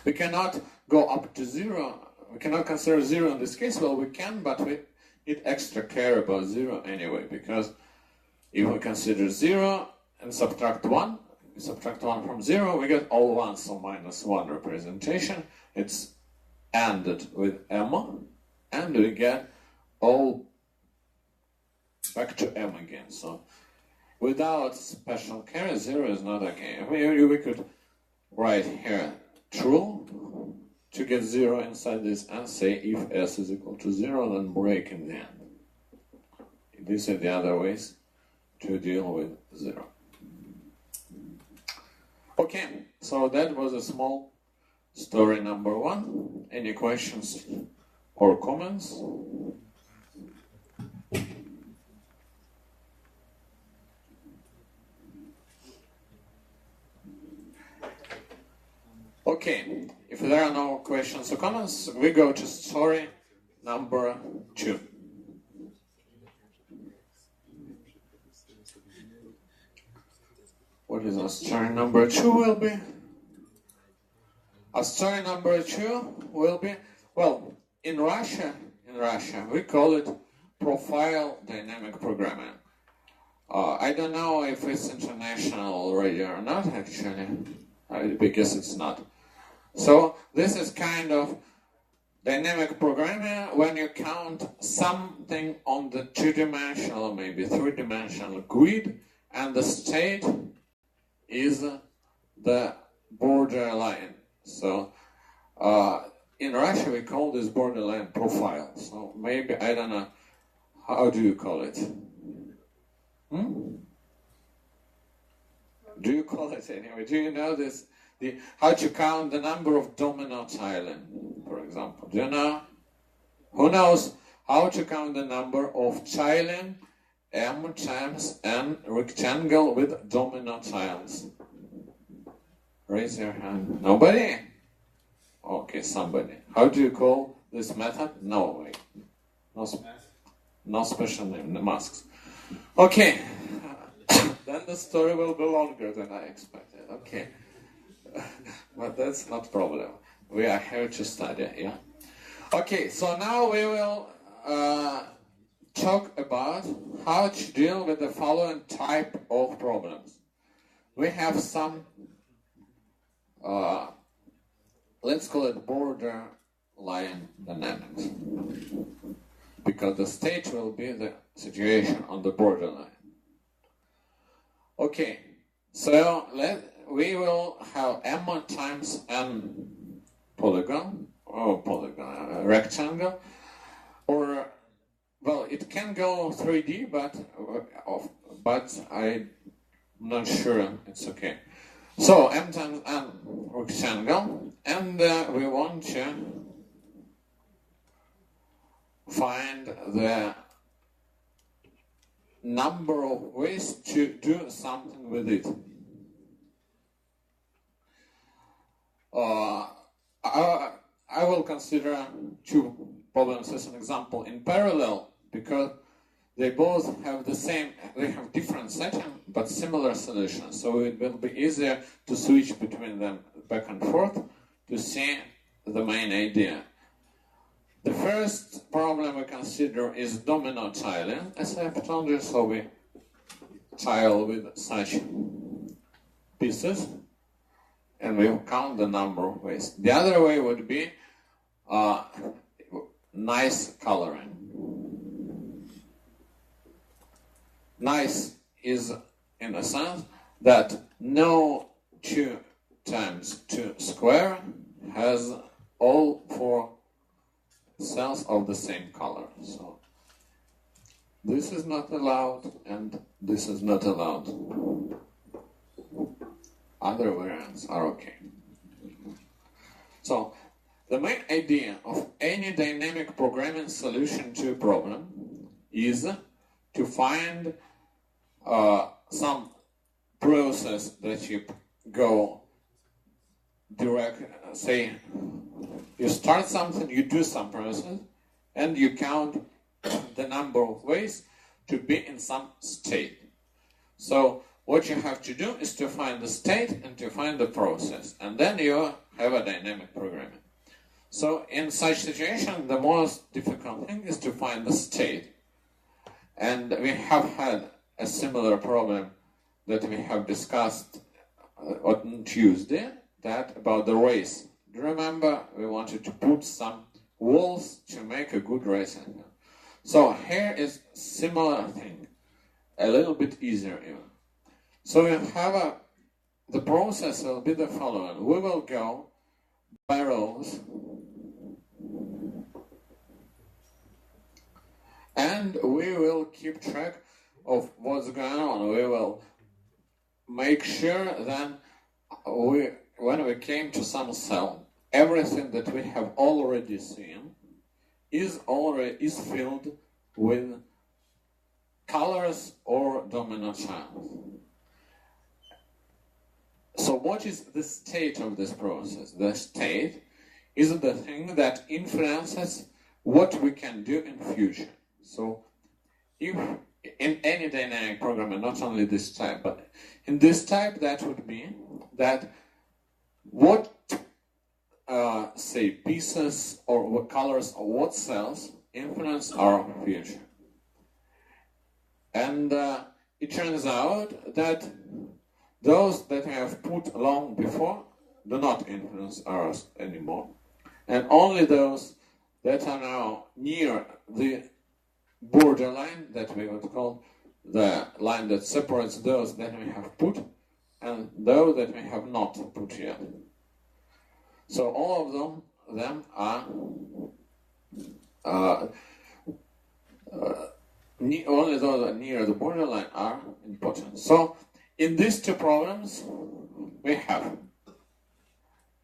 We cannot go up to 0. We cannot consider 0 in this case. Well, we can, but we need extra care about 0 anyway, because if we consider 0 and subtract 1, we subtract 1 from 0, we get all 1, so minus 1 representation. It's ended with M, and we get all back to M again. So without special care, 0 is not okay. We could write here true to get 0 inside this and say if s is equal to 0, then break in the end. These are the other ways to deal with 0. Okay, so that was a small story number 1. Any questions or comments? Okay, if there are no questions or comments, we go to story number 2. What is our story number 2 will be? Our story number 2 will be, well, in Russia, we call it profile dynamic programming. I don't know if it's international already or not, actually, because it's not. So this is kind of dynamic programming when you count something on the 2-dimensional, maybe 3-dimensional grid, and the state is the borderline. So in Russia we call this borderline profile. So maybe, I don't know, how do you call it? Do you call it anyway? Do you know this? How to count the number of domino tiling, for example? Do you know? Who knows how to count the number of tiling M times N rectangle with domino tiles? Raise your hand. Nobody? Okay, somebody. How do you call this method? No way. No special name, the masks. Okay. Then the story will be longer than I expected. Okay. But that's not a problem. We are here to study, yeah? Okay, so now we will talk about how to deal with the following type of problems. We have some, let's call it borderline dynamics, because the state will be the situation on the borderline. Okay, so we will have M times N rectangle, or, well, it can go 3D, but I'm not sure it's okay. So M times N rectangle, and we want to find the number of ways to do something with it. I will consider 2 problems as an example in parallel, because they both have they have different setting but similar solutions. So it will be easier to switch between them back and forth to see the main idea. The first problem we consider is domino tiling, as I've told you. So we tile with such pieces and we count the number of ways. The other way would be nice coloring. Nice is in a sense that no 2 times 2 square has all 4 cells of the same color. So this is not allowed and this is not allowed. Other variants are okay. So the main idea of any dynamic programming solution to a problem is to find some process that you go direct, say you start something, you do some process, and you count the number of ways to be in some state. So what you have to do is to find the state and to find the process, and then you have a dynamic programming. So in such situation, the most difficult thing is to find the state. And we have had a similar problem that we have discussed on Tuesday, that about the race. Do you remember we wanted to put some walls to make a good racing? So here is similar thing, a little bit easier even. So we have the process will be the following. We will go by rows and we will keep track of what's going on. We will make sure that when we came to some cell, everything that we have already seen is filled with colors or domino tiles. So what is the state of this process? The state is the thing that influences what we can do in future. So if in any dynamic programming, not only this type, but in this type, that would be that what say pieces or what colors or what cells influence our future. And it turns out that those that we have put long before do not influence ours anymore. And only those that are now near the borderline, that we would call the line that separates those that we have put and those that we have not put yet. So all of them are only those that are near the borderline are important. So in these two problems we have,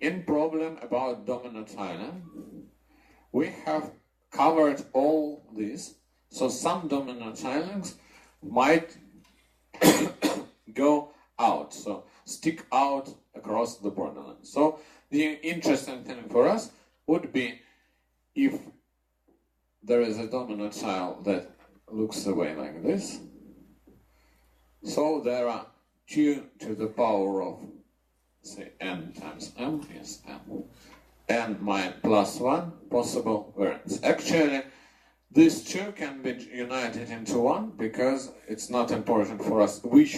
in problem about domino tiling, we have covered all this. So some domino tilings might go out, so stick out across the borderline. So the interesting thing for us would be if there is a domino tile that looks away like this. So there are 2 to the power of, say, n times m is n minus plus 1 possible variants. Actually, these 2 can be united into 1 because it's not important for us which,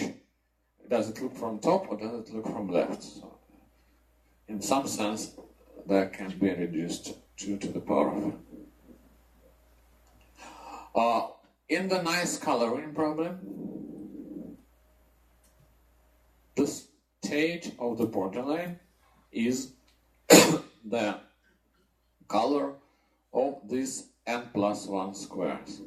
does it look from top or does it look from left. So in some sense, that can be reduced 2 to the power of n. In the nice coloring problem, the state of the borderline is the color of these n plus 1 squares.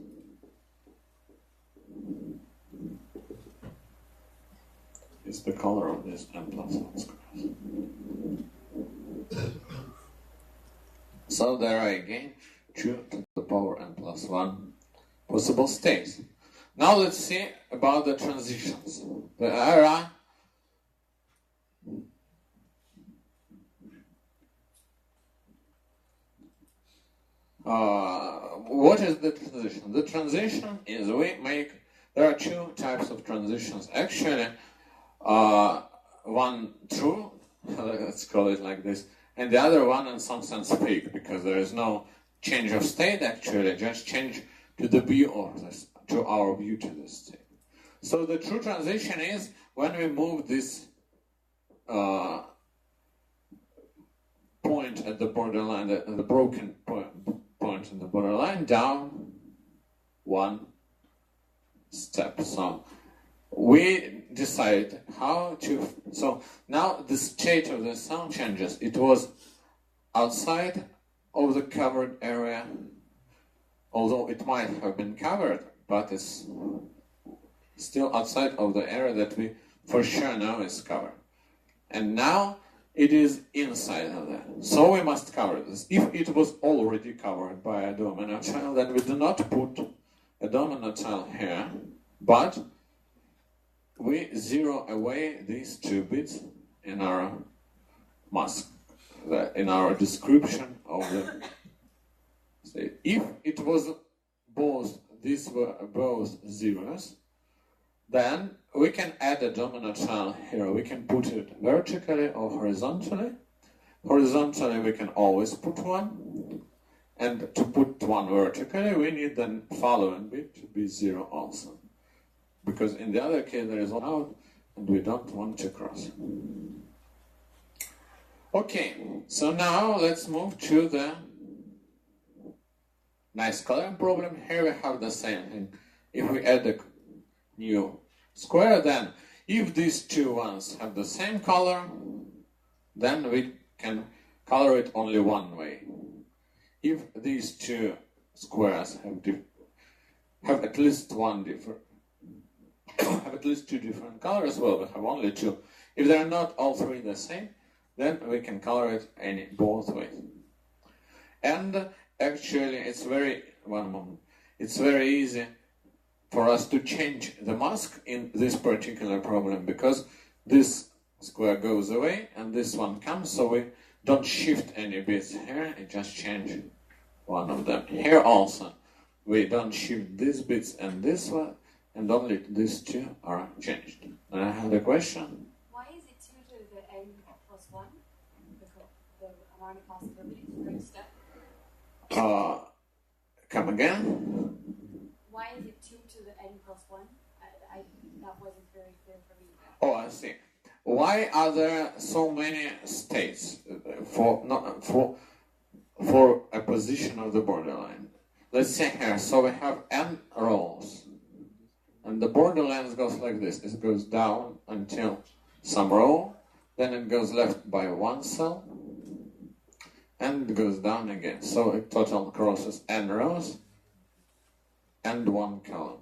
Is the color of these n plus 1 squares. So there are again 2 to the power n plus 1 possible states. Now let's see about the transitions. There are what is the transition? The transition is there are two types of transitions. Actually, one true, let's call it like this, and the other one in some sense fake, because there is no change of state actually, just change to the view of this, to our view to this state. So the true transition is when we move this point at the borderline, the broken point in the borderline, down one step. So we decide how to. So now the state of the sound changes. It was outside of the covered area, although it might have been covered, but it's still outside of the area that we for sure know is covered. And now it is inside of that. So we must cover this. If it was already covered by a domino tile, then we do not put a domino tile here, but we zero away these two bits in our mask, in our description of the state. If it was these were both zeros, then we can add a domino tile here. We can put it vertically or horizontally. Horizontally we can always put one, and to put one vertically we need the following bit to be zero also, because in the other case there is one out and we don't want to cross. Okay, so now let's move to the nice coloring problem. Here we have the same thing. If we add a new square, then if these two ones have the same color, then we can color it only one way. If these two squares have at least have at least two different colors, well, we have only two. If they are not all three the same, then we can color it both ways. And actually, it's very easy for us to change the mask in this particular problem, because this square goes away and this one comes, so we don't shift any bits here, it just change one of them. Here also, we don't shift these bits and this one, and only these two are changed. And I have a question. Why is it 2 to the n plus 1? The amount of possibilities for each step? Come again? Why is it 2 to the n plus 1? That wasn't very clear for me. Oh, I see. Why are there so many states for a position of the borderline? Let's say here, so we have n rows, and the borderline goes like this. It goes down until some row, then it goes left by one cell, and it goes down again. So it total crosses n rows and one column.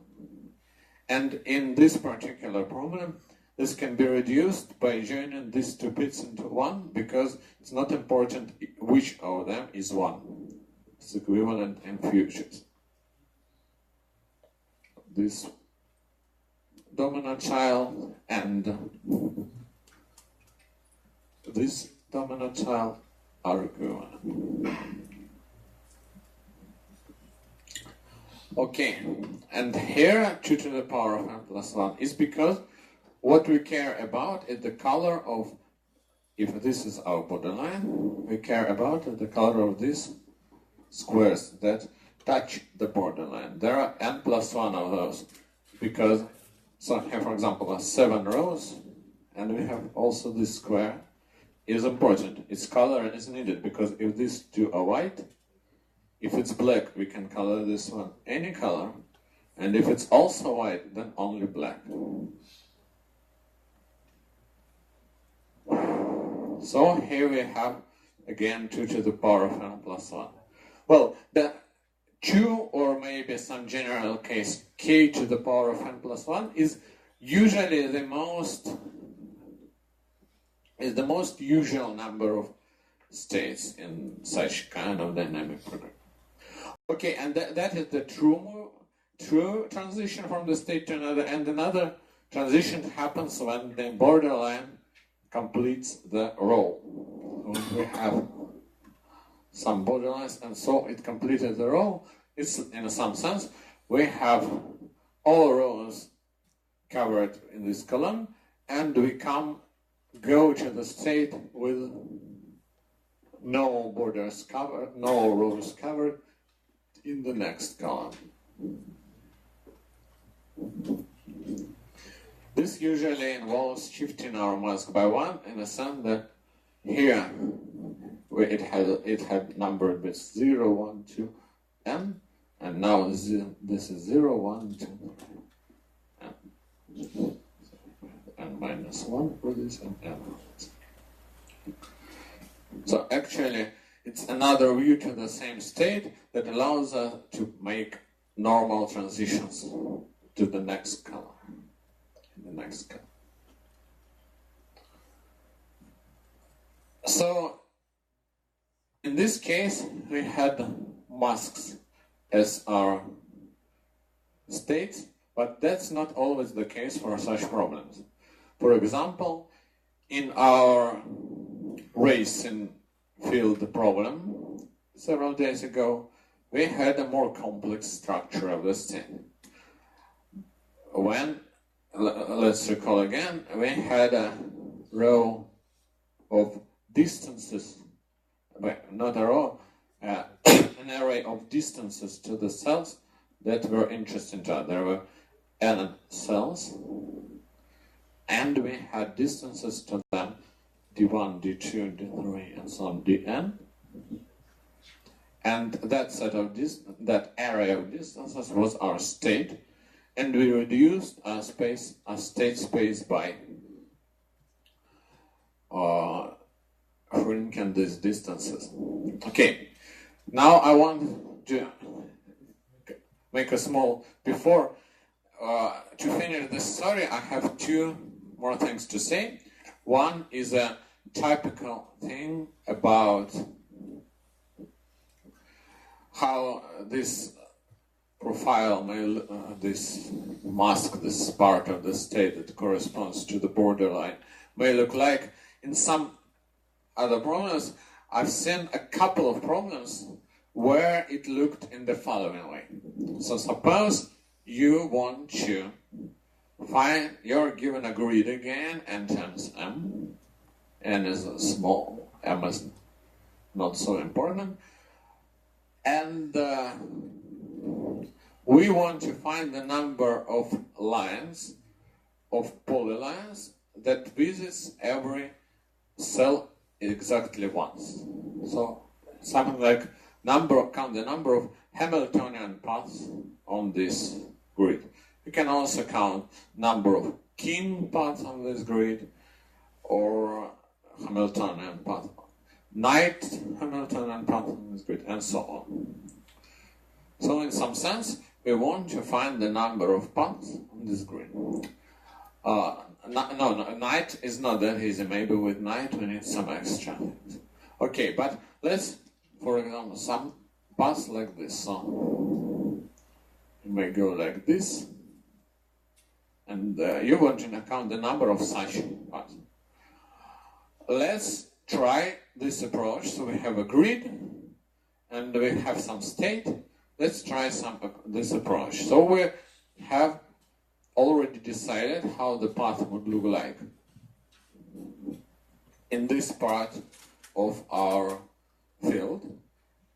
And in this particular problem, this can be reduced by joining these two bits into one, because it's not important which of them is one. It's equivalent in futures. This domino tile and this domino tile are equivalent. Okay, and here 2 to the power of n plus 1 is because what we care about is the color of, if this is our borderline, we care about the color of these squares that touch the borderline. There are n plus 1 of those, because, so here for example 7 rows, and we have also this square is important. Its color is needed, because if these two are white, if it's black, we can color this one any color, and if it's also white, then only black. So here we have again 2 to the power of n plus 1. Well, the 2, or maybe some general case k to the power of n plus 1 is usually the most usual number of states in such kind of dynamic program. Okay, and that is the true transition from the state to another, and another transition happens when the borderline completes the row. When we have some borderlines, and so it completed the row, it's in some sense we have all rows covered in this column, and we go to the state with no borders covered, no rows covered in the next column. This usually involves shifting our mask by one, in the sense that here where it had numbered with 0, 1, 2, n, and now this is 0, 1, 2, and minus 1 for this, and n. So actually, it's another view to the same state that allows us to make normal transitions to the next column. So, in this case, we had masks as our states, but that's not always the case for such problems. For example, in our racing field problem several days ago, we had a more complex structure of the state. When, let's recall again, we had a row of distances, not a row, an array of distances to the cells that were interesting to us. There were n cells, and we had distances to them, d1, d2, d3, and so on, dn. And that that array of distances was our state, and we reduced our state space by shrinking these distances. Okay, now I want to make a small before to finish this story. I have two more things to say. One is a typical thing about how this profile may, this mask, this part of the state that corresponds to the borderline, may look like. In some other problems, I've seen a couple of problems where it looked in the following way. So suppose you want to find, you're given a grid again, n times m, n is small, m is not so important, and we want to find the number of lines, of polylines, that visits every cell exactly once. So something like count the number of Hamiltonian paths on this grid. You can also count number of Kim paths on this grid, or Hamiltonian path, Knight Hamiltonian path on this grid, and so on. So in some sense, we want to find the number of paths on this grid. No, Knight is not that easy. Maybe with Knight we need some extra things. Okay, but let's, for example, some paths like this. So you may go like this, and you want to count the number of such paths. Let's try this approach. So we have a grid, and we have some state. Let's try this approach. So we have already decided how the path would look like in this part of our field,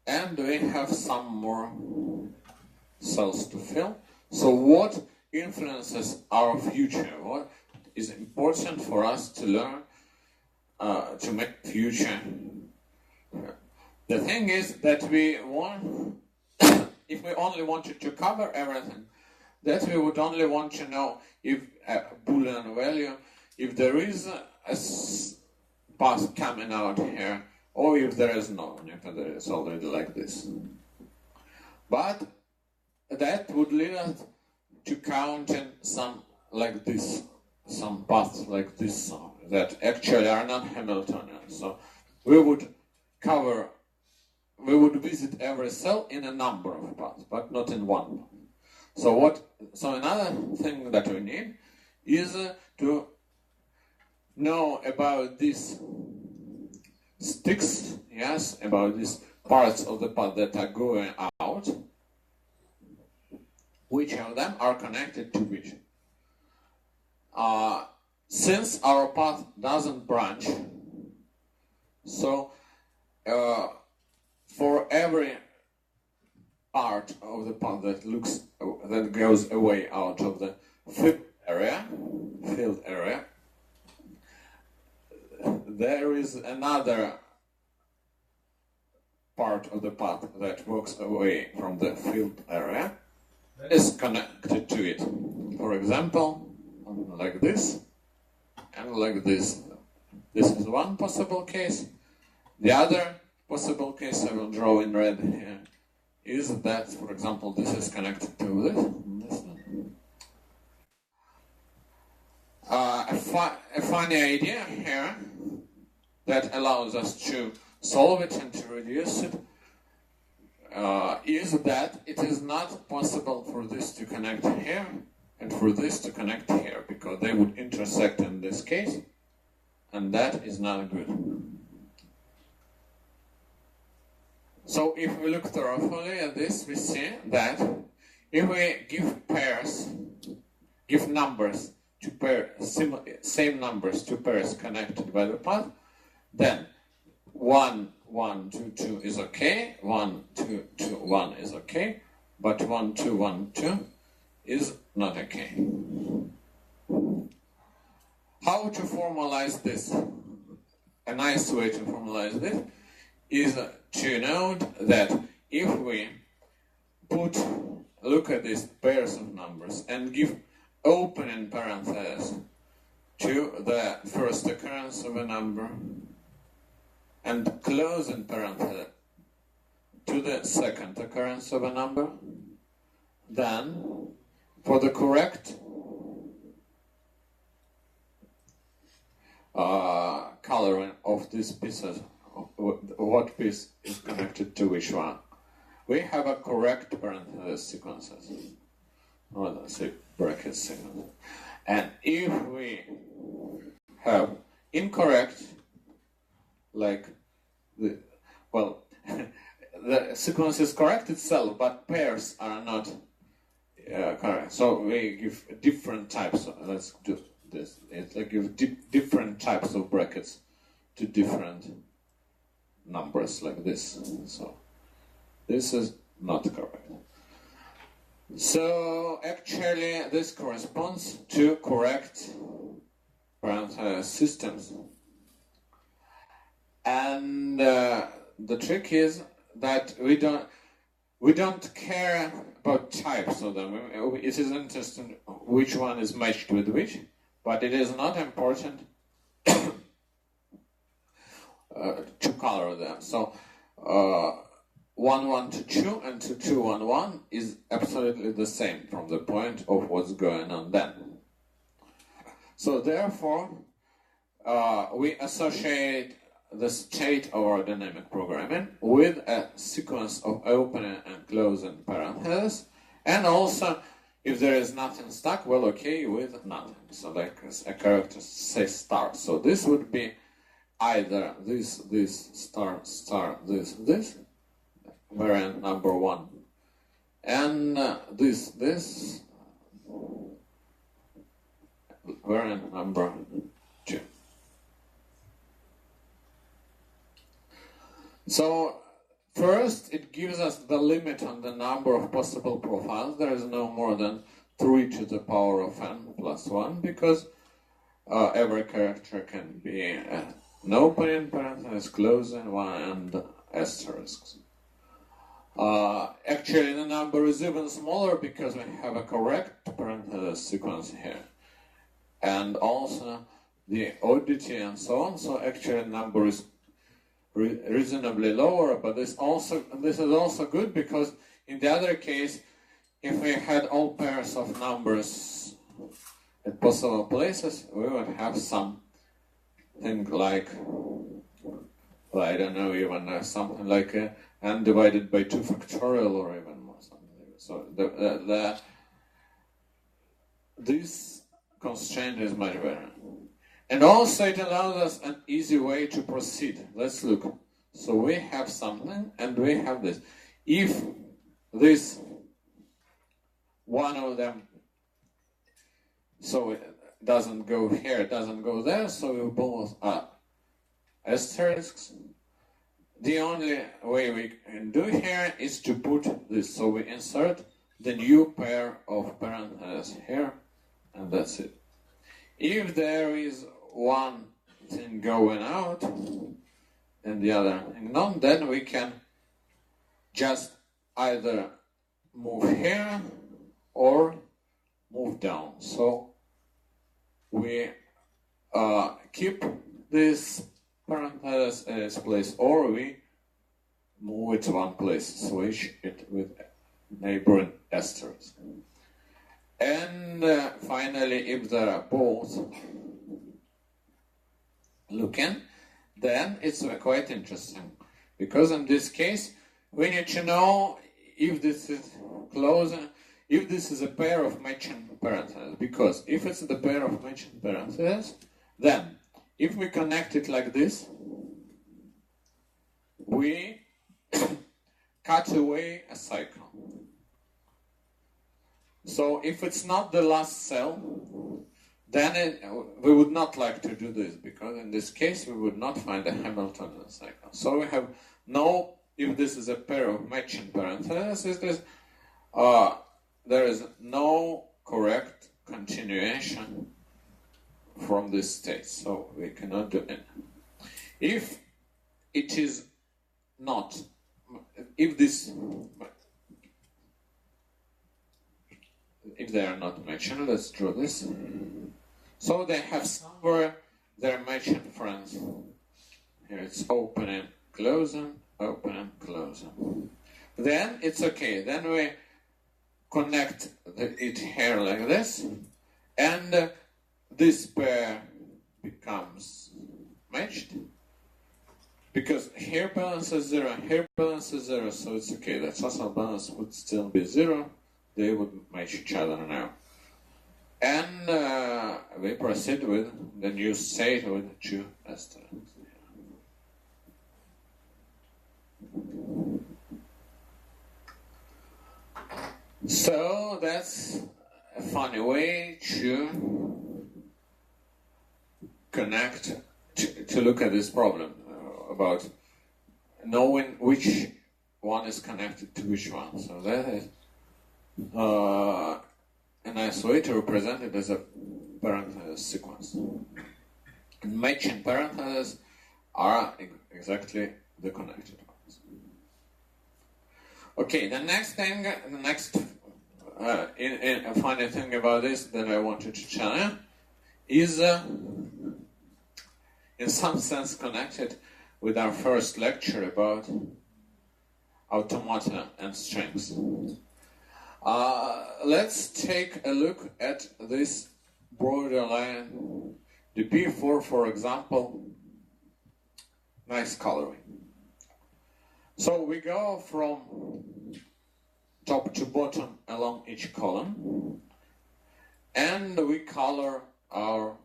and we have some more cells to fill. So what influences our future? What is important for us to learn to make future? The thing is that we want, if we only wanted to cover everything, that we would only want to know if a Boolean value, if there is a path coming out here, or if there is none, if there is already like this. But that would lead us to counting some like this, some paths like this, that actually are not Hamiltonian. So we would visit every cell in a number of paths, but not in one path. So another thing that we need is to know about these sticks, yes, about these parts of the path that are going out, which of them are connected to which. Since our path doesn't branch, so for every part of the path that goes away out of the field area, there is another part of the path that walks away from the field area is connected to it. For example, like this and like this. This is one possible case. The other possible case I will draw in red here is that, for example, this is connected to this one. A funny idea here that allows us to solve it and to reduce it is that it is not possible for this to connect here and for this to connect here, because they would intersect in this case, and that is not good. So if we look thoroughly at this, we see that if we give numbers to same numbers to pairs connected by the path, then 1, 1, 2, 2 is okay, 1, 2, 2, 1 is okay, but 1, 2, 1, 2 is not okay. How to formalize this? A nice way to formalize this is to note that if we look at these pairs of numbers and give opening parentheses to the first occurrence of a number and closing parenthesis to the second occurrence of a number, then for the correct coloring of these pieces, what piece is connected to which one, we have a correct parenthesis sequences, or let's say bracket sequence. And if we have incorrect, like the sequence is correct itself, but pairs are not correct. So we give different types. Let's do this. It's like give different types of brackets to different numbers, like this. So this is not correct. So actually, this corresponds to correct parenthesis systems. And the trick is that we don't care about types of them. It is interesting which one is matched with which, but it is not important to color them. So 1, 1 to 2 and 2, 2, 1, 1 is absolutely the same from the point of what's going on then. So therefore, we associate the state of our dynamic programming with a sequence of opening and closing parentheses, and also if there is nothing stuck, well, okay with nothing. So like a character says star. So this would be either this, star, star, this, variant number 1, and this, variant number 2. So first, it gives us the limit on the number of possible profiles. There is no more than 3 to the power of n plus 1, because every character can be an opening parenthesis, closing one, and asterisks. Actually, the number is even smaller because we have a correct parenthesis sequence here, and also the oddity and so on. So actually, the number is reasonably lower, but this is also good, because in the other case, if we had all pairs of numbers at possible places, we would have something like, well, I don't know, even something like n divided by 2 factorial, or even more something. So this constraint is much better. And also it allows us an easy way to proceed. Let's look. So we have something and we have this. If this one of them, so it doesn't go here, doesn't go there, so we both are asterisks. The only way we can do here is to put this, so we insert the new pair of parentheses here, and that's it. If there is one thing going out and the other thing not, then we can just either move here or move down. So we keep this parenthesis in its place, or we move it to one place, switch it with neighboring asterisk. And finally, if they are both looking, then it's quite interesting, because in this case we need to know if this is close, if this is a pair of matching parentheses, because if it's the pair of matching parentheses, then if we connect it like this, we cut away a cycle. So if it's not the last cell, then we would not like to do this, because in this case we would not find a Hamiltonian cycle. So we have no, if this is a pair of matching parentheses, there is no correct continuation from this state, so we cannot do it. If it is not, if they are not matching, let's draw this. So they have somewhere their matching friends. Here it's opening, closing, opening, closing. Then it's okay. Then we connect it here like this, and this pair becomes matched, because here balance is 0, here balance is 0, so it's okay. The total balance would still be 0. They would match each other now. And we proceed with the new state with 2 asterisks. So that's a funny way to connect, to look at this problem about knowing which one is connected to which one. So that is a nice way to represent it as a parenthesis sequence. And matching parentheses are exactly the connected ones. Okay, the next thing, a funny thing about this that I wanted to tell you is in some sense connected with our first lecture about automata and strings. Let's take a look at this borderline dp4, for example. Nice coloring. So we go from top to bottom along each column, and we color our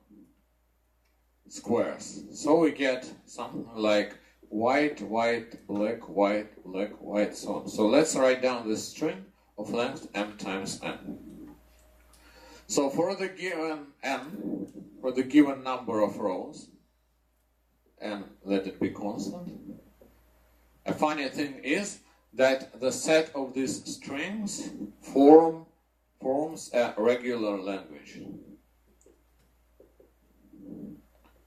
squares. So we get something like white, white, black, white, black, white, so on. So let's write down this string of length m times n. So for the given n, for the given number of rows, and let it be constant, a funny thing is that the set of these strings forms a regular language.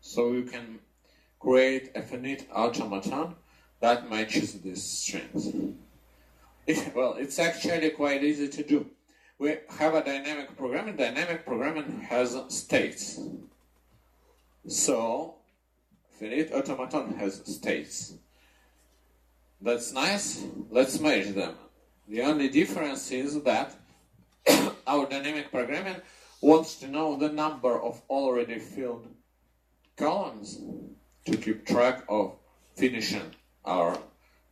So you can create a finite automaton that matches these strings. Well, it's actually quite easy to do. We have a dynamic programming. Dynamic programming has states. So, finite automaton has states. That's nice. Let's merge them. The only difference is that our dynamic programming wants to know the number of already filled columns to keep track of finishing our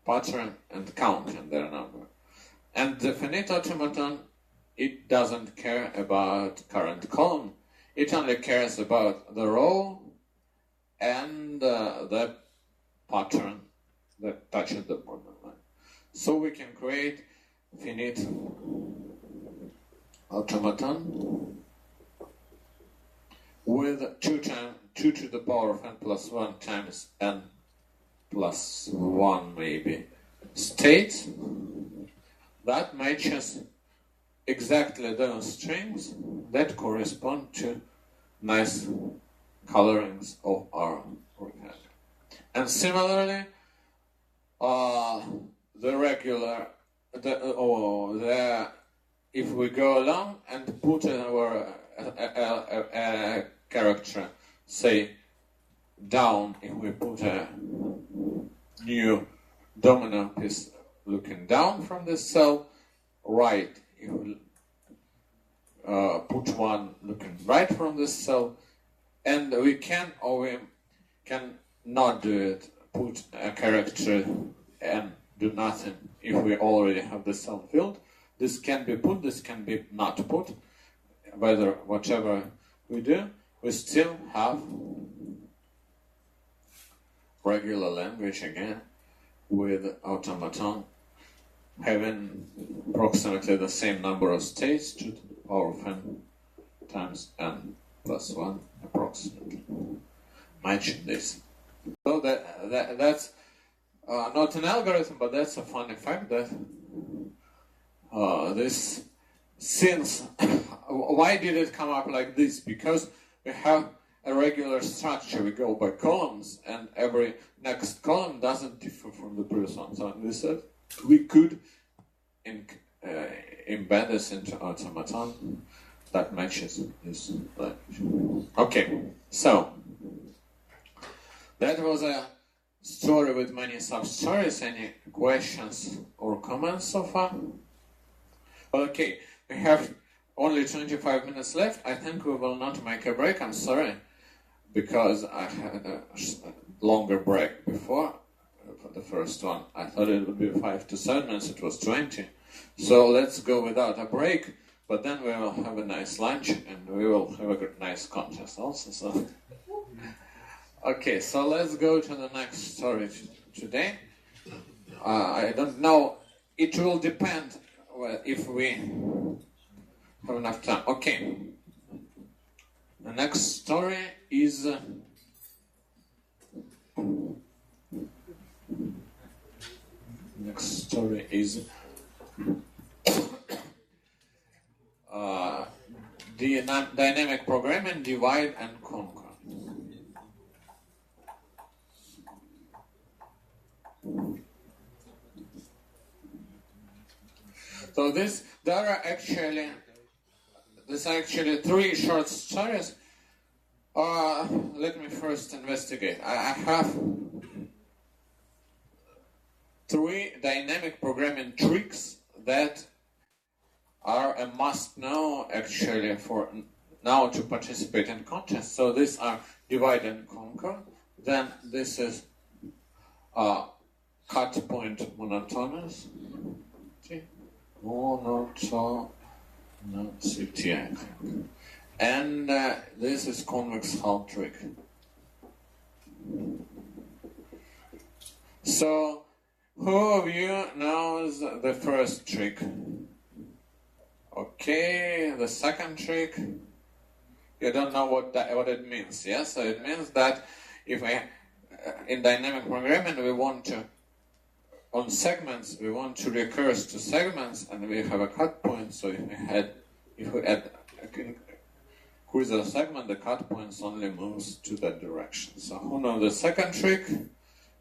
pattern and counting their number. And the finite automaton, it doesn't care about current column. It only cares about the row and the pattern that touches the borderline. So we can create finite automaton with 2 to the power of n plus 1 times n plus 1 maybe states that matches exactly those strings that correspond to nice colorings of our rectangle. And similarly, if we go along and put our a character, say down, if we put a new domino piece looking down from this cell, right, if we put one looking right from this cell, and we can or we can not do it, put a character and do nothing if we already have the cell filled. This can be put, this can be not put. Whatever we do, we still have regular language again with automaton having approximately the same number of states, 2 to the power of n times n plus 1 approximately. Matching this. So that's not an algorithm, but that's a funny fact that this, since why did it come up like this? Because we have a regular structure, we go by columns, and every next column doesn't differ from the previous one. So we said we could embed this into automaton that matches this language. Okay, so that was a story with many sub-stories. Any questions or comments so far? Okay, we have only 25 minutes left. I think we will not make a break. I'm sorry, because I had a longer break before for the first one. I thought it would be 5 to 7 minutes. It was 20. So let's go without a break, but then we will have a nice lunch and we will have a nice contest also. So. Okay, so let's go to the next story today. I don't know. It will depend if we have enough time. Okay. The next story is the dynamic programming divide and conquer. So there are actually 3 short stories. Let me first investigate. I have 3 dynamic programming tricks that are a must-know actually for now to participate in contests. So these are divide and conquer. Then this is cut point monotonous. Monotonicity, I think. And this is convex hull trick. So, who of you knows the first trick? Okay, the second trick. You don't know what it means, yes? So it means that if in dynamic programming we want to, on segments, we want to recurse to segments, and we have a cut point. So if we add increase the segment, the cut points only moves to that direction. So who knows the second trick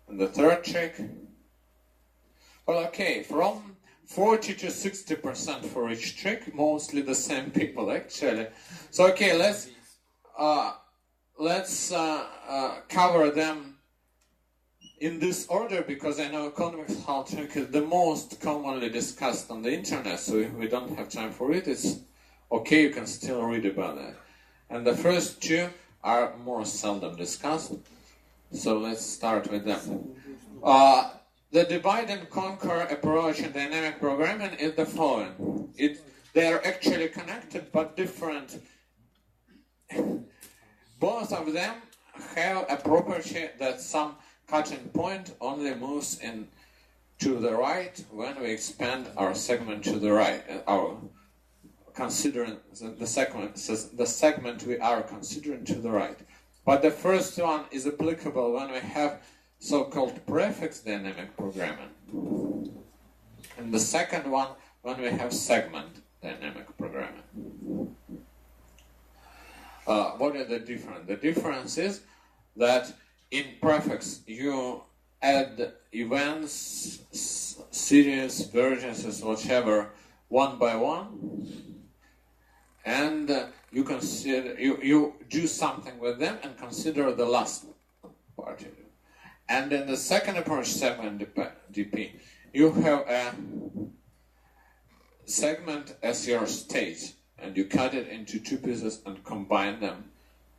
and the third trick? Well, okay, from 40 to 60% for each trick, mostly the same people actually. So okay, let's cover them in this order, because I know convex hull trick is the most commonly discussed on the internet, so if we don't have time for it, it's okay, you can still read about it. And the first 2 are more seldom discussed, so let's start with them. The divide and conquer approach in dynamic programming is the following. They are actually connected but different. Both of them have a property that some cutting point only moves to the right when we expand our segment to the right, our considering the segment we are considering to the right. But the first one is applicable when we have so-called prefix dynamic programming. And the second one when we have segment dynamic programming. What are the difference? The difference is that in prefix you add events, series, vergences, whatever, one by one, and you consider you do something with them and consider the last part of it. And in the second approach, segment DP, you have a segment as your state, and you cut it into two pieces and combine them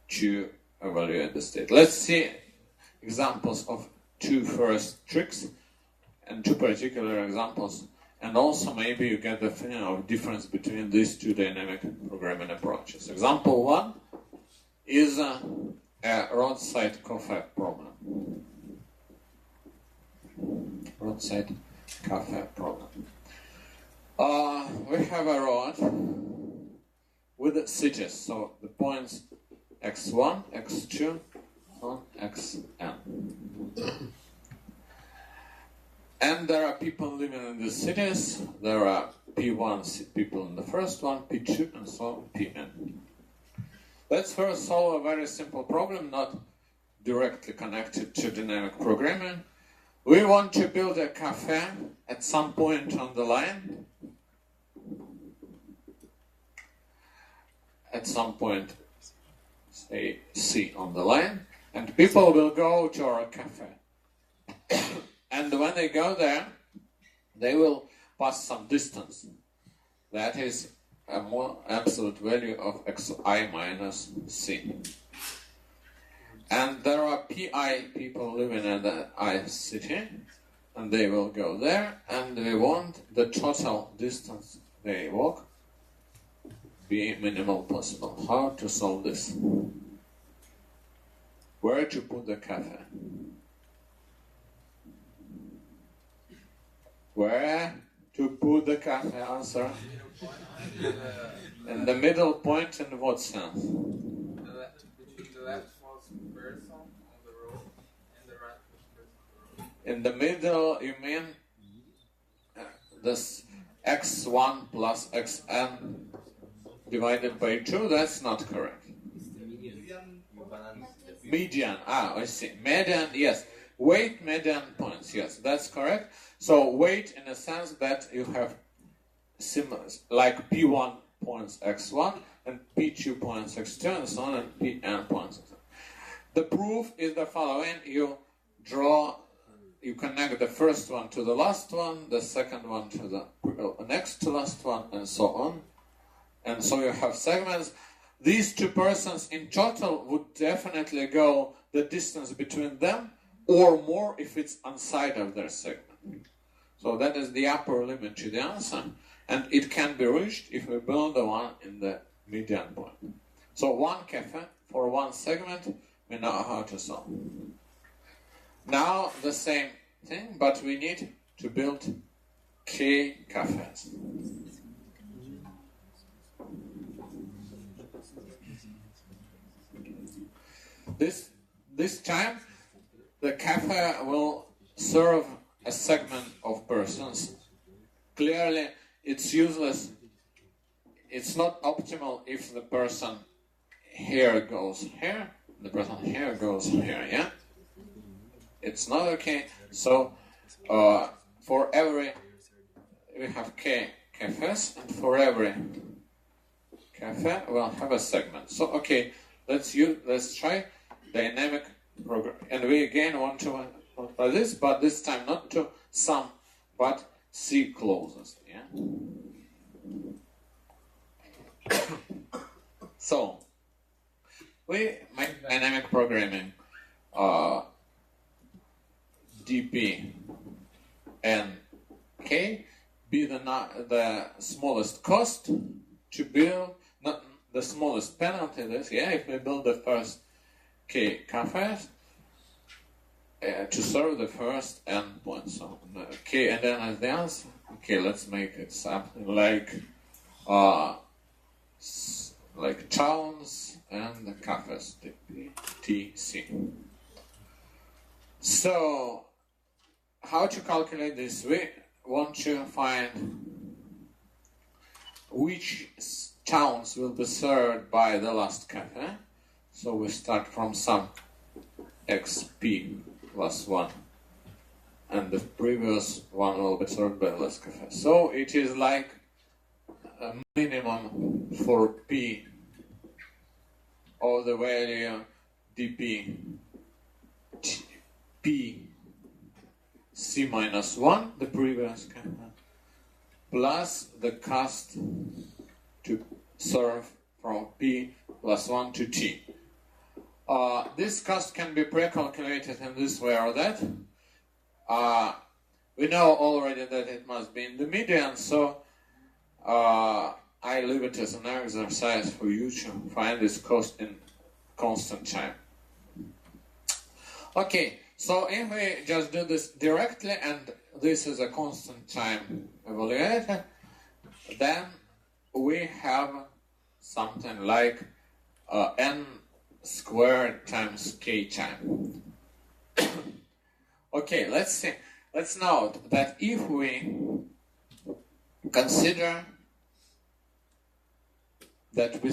to evaluate the state. Let's see examples of two first tricks and two particular examples, and also maybe you get the feeling of difference between these two dynamic programming approaches. Example one is a roadside cafe problem. Roadside cafe problem. We have a road with cities, so the points x1, x2, and xn. And there are people living in the cities. There are P1 people in the first one, P2, and so on, Pn. Let's first solve a very simple problem, not directly connected to dynamic programming. We want to build a cafe at some point on the line. At some point, say C on the line, and people will go to our cafe. And when they go there, they will pass some distance. That is a more absolute value of xi minus c. And there are pi people living in the I city, and they will go there, and we want the total distance they walk be minimal possible. How to solve this? Where to put the cafe? Where to put the cafe? Answer. In the middle point in what sense? Between the leftmost person on the road and the rightmost person on the road. In the middle, you mean this x1 plus xn divided by 2? That's not correct. Median. I see. Median, yes. Weight median points, yes, that's correct. So weight in a sense that you have similar, like P1 points x1 and P2 points x2 and so on, and Pn points x1. The proof is the following. You connect the first one to the last one, the second one to the next to last one, and so on. And so you have segments. These two persons in total would definitely go the distance between them, or more if it's inside of their segment. So that is the upper limit to the answer, and it can be reached if we build the one in the median point. So one cafe for one segment, we know how to solve. Now the same thing, but we need to build k cafes. This time, the cafe will serve a segment of persons. Clearly, it's useless. It's not optimal if the person here goes here, the person here goes here, yeah? It's not okay. So, for every, we have k cafes, and for every cafe, we'll have a segment. So, okay, let's try dynamic program, and we again want to multiply this, but this time not to sum, but C closest. Yeah. So we make dynamic programming dp and k be the smallest cost to build, not the smallest penalty. This, yeah, if we build the first k cafes to serve the first endpoint. So k and then as the answer. Okay, let's make it something like like towns and the cafes, TC. So, how to calculate this? We want to find which towns will be served by the last cafe. So we start from some xp plus 1, and the previous one will be served by the last cafe. So it is like a minimum for p of the value dp p c minus 1, the previous cafe, plus the cost to serve from p plus 1 to t. This cost can be pre-calculated in this way or that. We know already that it must be in the median, so I leave it as an exercise for you to find this cost in constant time. Okay, so if we just do this directly, and this is a constant time evaluator, then we have something like n squared times k time. Okay, let's see. Let's note that if we consider that we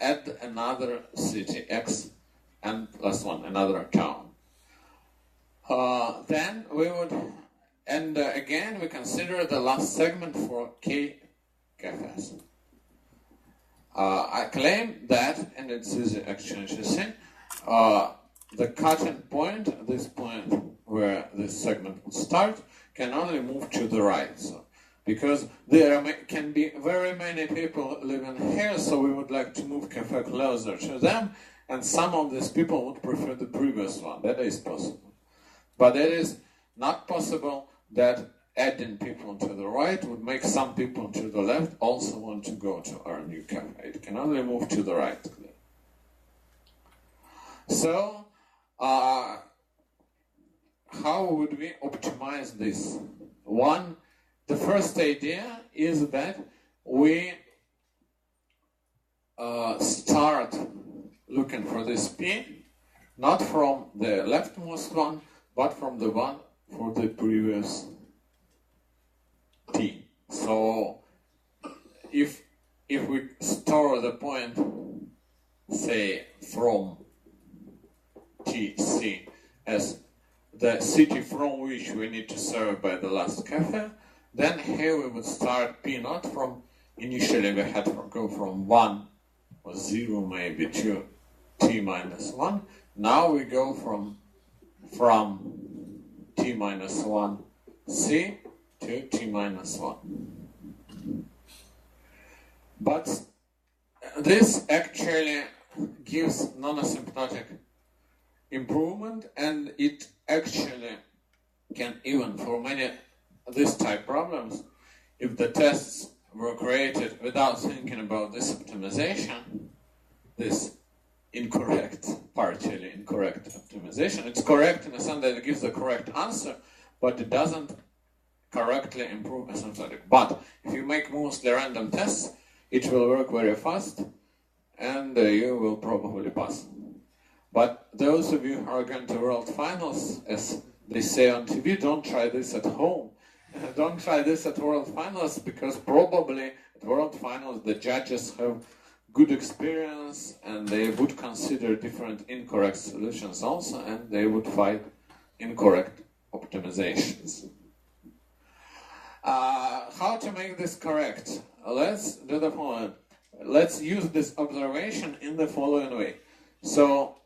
add another city, x and plus 1, another town, then we would, and again we consider the last segment for k cafes. I claim that, and it's easy actually to see, the cutting point, this point where this segment would start, can only move to the right. So, because there can be very many people living here, so we would like to move cafe closer to them, and some of these people would prefer the previous one. That is possible. But it is not possible that adding people to the right would make some people to the left also want to go to our new cafe. It can only move to the right. So, how would we optimize this? The first idea is that we start looking for this P, not from the leftmost one, but from the one for the previous T. So if we store the point, say, from TC as the city from which we need to serve by the last cafe, then here we would start P not from, initially we had to go from 1 or 0 maybe to T minus 1. Now we go from T minus 1 C to T minus 1. But this actually gives non-asymptotic improvement, and it actually can, even for many this type problems, if the tests were created without thinking about this optimization, this partially incorrect optimization, it's correct in the sense that it gives the correct answer, but it doesn't correctly improve asymptotic. But if you make mostly random tests, it will work very fast, and you will probably pass. But those of you who are going to World Finals, as they say on TV, don't try this at home. Don't try this at World Finals, because probably at World Finals the judges have good experience and they would consider different incorrect solutions also, and they would find incorrect optimizations. How to make this correct? Let's do the following. Let's use this observation in the following way. So,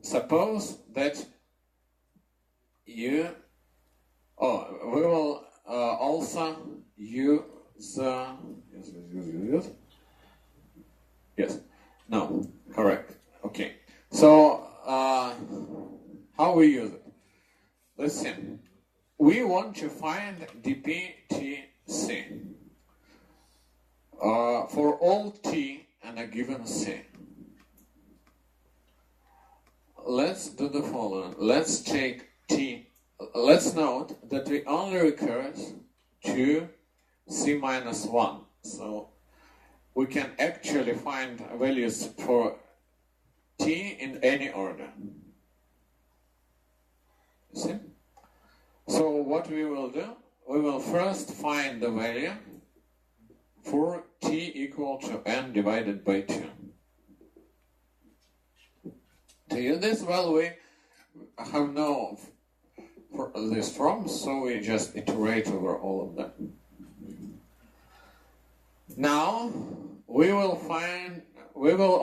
suppose that we will also use correct. Okay. So, how we use it? Let's see. We want to find dptc for all t and a given c. Let's do the following. Let's take t. Let's note that we only recurs to c minus 1. So we can actually find values for t in any order. See? So what we will do, we will first find the value for t equal to n divided by 2. To use this, well, we have no for this from, so we just iterate over all of them. Now we will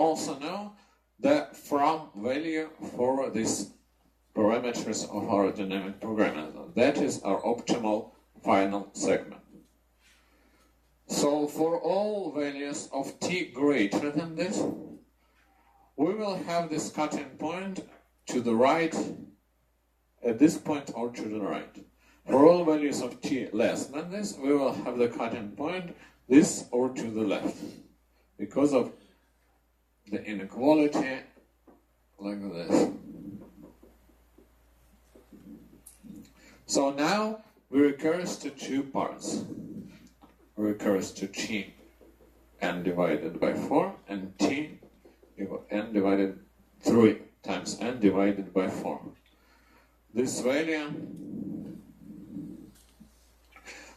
also know the from value for these parameters of our dynamic programming. That is our optimal final segment. So for all values of t greater than this, we will have this cutting point to the right at this point or to the right. For all values of t less than this, we will have the cutting point this or to the left because of the inequality like this. So now we recurse to two parts. We recurse to t n divided by 4 and t n divided 3 times n divided by 4. This value,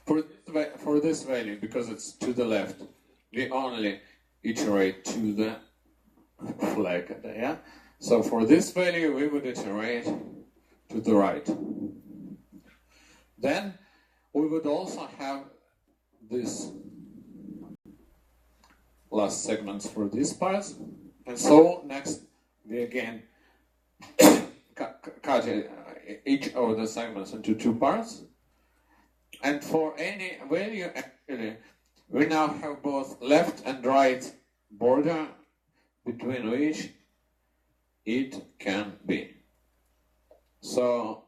for this value, because it's to the left, we only iterate to the flag, yeah? So for this value, we would iterate to the right. Then we would also have this last segments for these parts, and so next we again cut each of the segments into two parts, and for any value actually we now have both left and right border between which it can be. So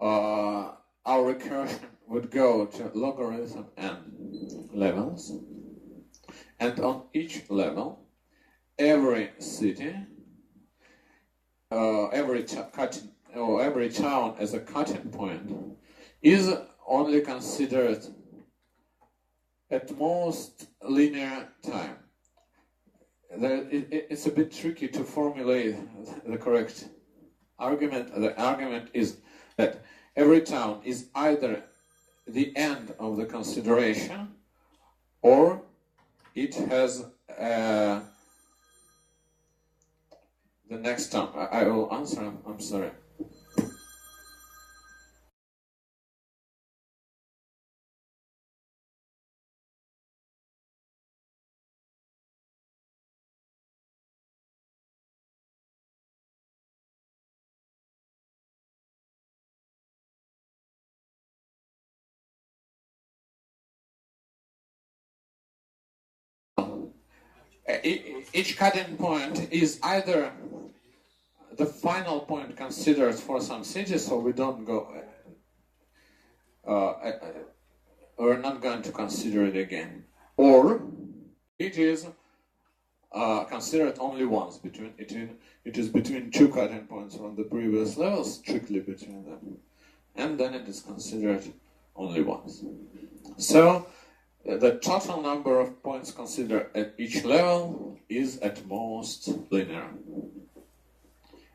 our recursion would go to logarithm n levels, and on each level every city, every town as a cutting point is only considered at most linear time. It's a bit tricky to formulate the correct argument. The argument is that every town is either the end of the consideration or it has the next term. I will answer, I'm sorry. Each cutting point is either the final point considered for some city, so we don't go, we're not going to consider it again, or it is considered only once. It is between two cutting points from the previous level, strictly between them, and then it is considered only once. So the total number of points considered at each level is at most linear.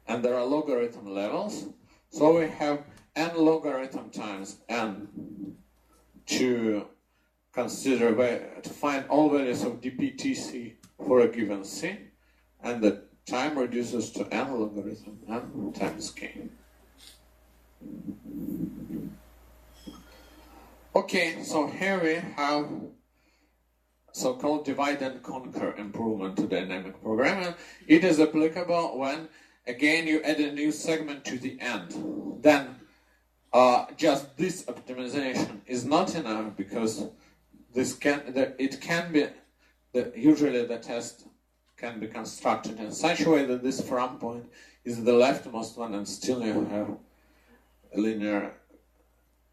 And there are logarithm levels, so we have n logarithm times n to consider, to find all values of dptc for a given c, and the time reduces to n logarithm n times k. Okay, so here we have so-called divide and conquer improvement to dynamic programming. It is applicable when, again, you add a new segment to the end. Then just this optimization is not enough, because usually the test can be constructed in such a way that this from point is the leftmost one, and still you have a linear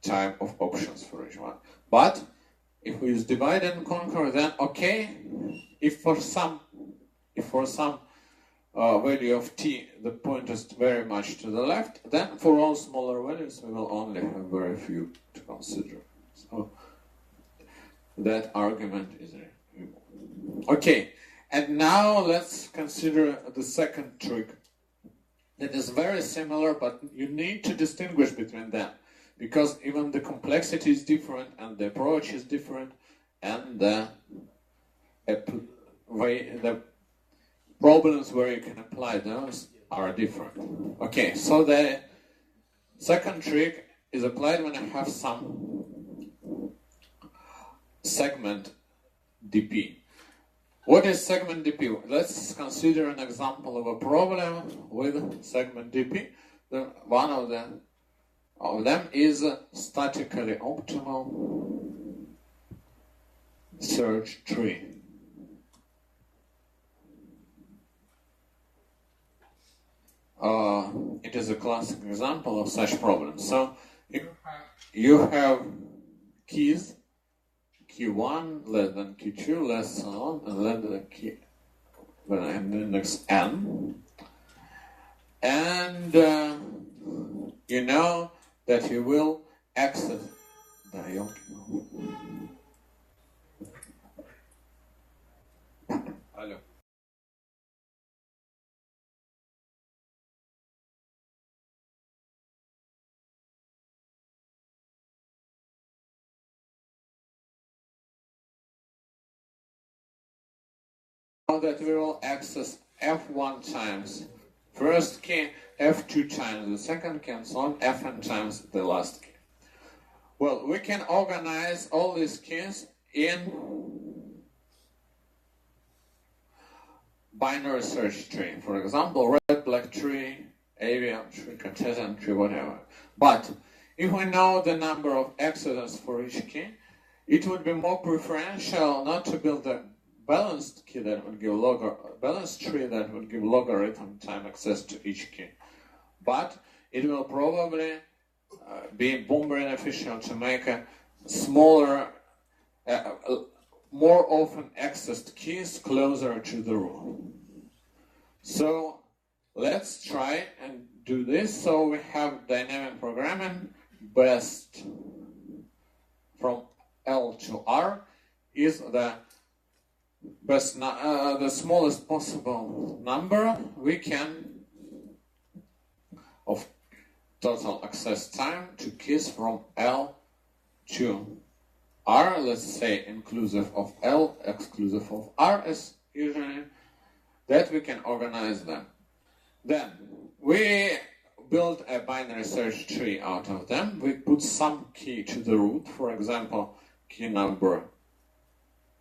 time of options for each one. But if we use divide and conquer, then okay, if for some value of t the point is very much to the left, then for all smaller values we will only have very few to consider. So that argument is Okay, and now let's consider the second trick. That is very similar, but you need to distinguish between them, because even the complexity is different, and the approach is different, and the problems where you can apply those are different. Okay, so the second trick is applied when I have some segment dp. What is segment dp? Let's consider an example of a problem with segment dp. One of them is a statically optimal search tree. It is a classic example of such problems. So you have keys, Q1 less than Q2 less than on, and less than Q and index n, and you know that you will access the Hello. That we will access F1 times first key, F2 times the second key, and so on, Fn times the last key. Well, we can organize all these keys in binary search tree. For example, red-black tree, AVM tree, Cartesian tree, whatever. But if we know the number of accesses for each key, it would be more preferential not to build a balanced key that would give balanced tree that would give logarithm time access to each key, but it will probably be more beneficial to make a smaller, more often accessed keys closer to the root. So let's try and do this. So we have dynamic programming best from L to R is the best, the smallest possible number we can of total access time to keys from L to R, let's say inclusive of L, exclusive of R as usually, that we can organize them. Then we build a binary search tree out of them. We put some key to the root, for example, key number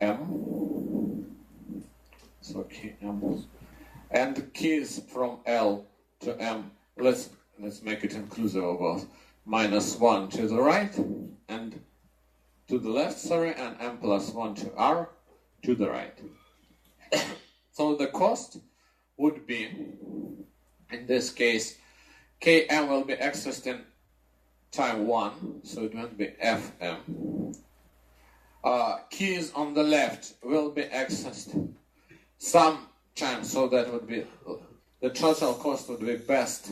M, so key M, and keys from L to M, let's make it inclusive of both, -1 to the right and to the left, and M plus 1 to R to the right. So the cost would be, in this case, Km will be accessed in time 1, so it won't be Fm. Keys on the left will be accessed some time, so that would be the total cost would be best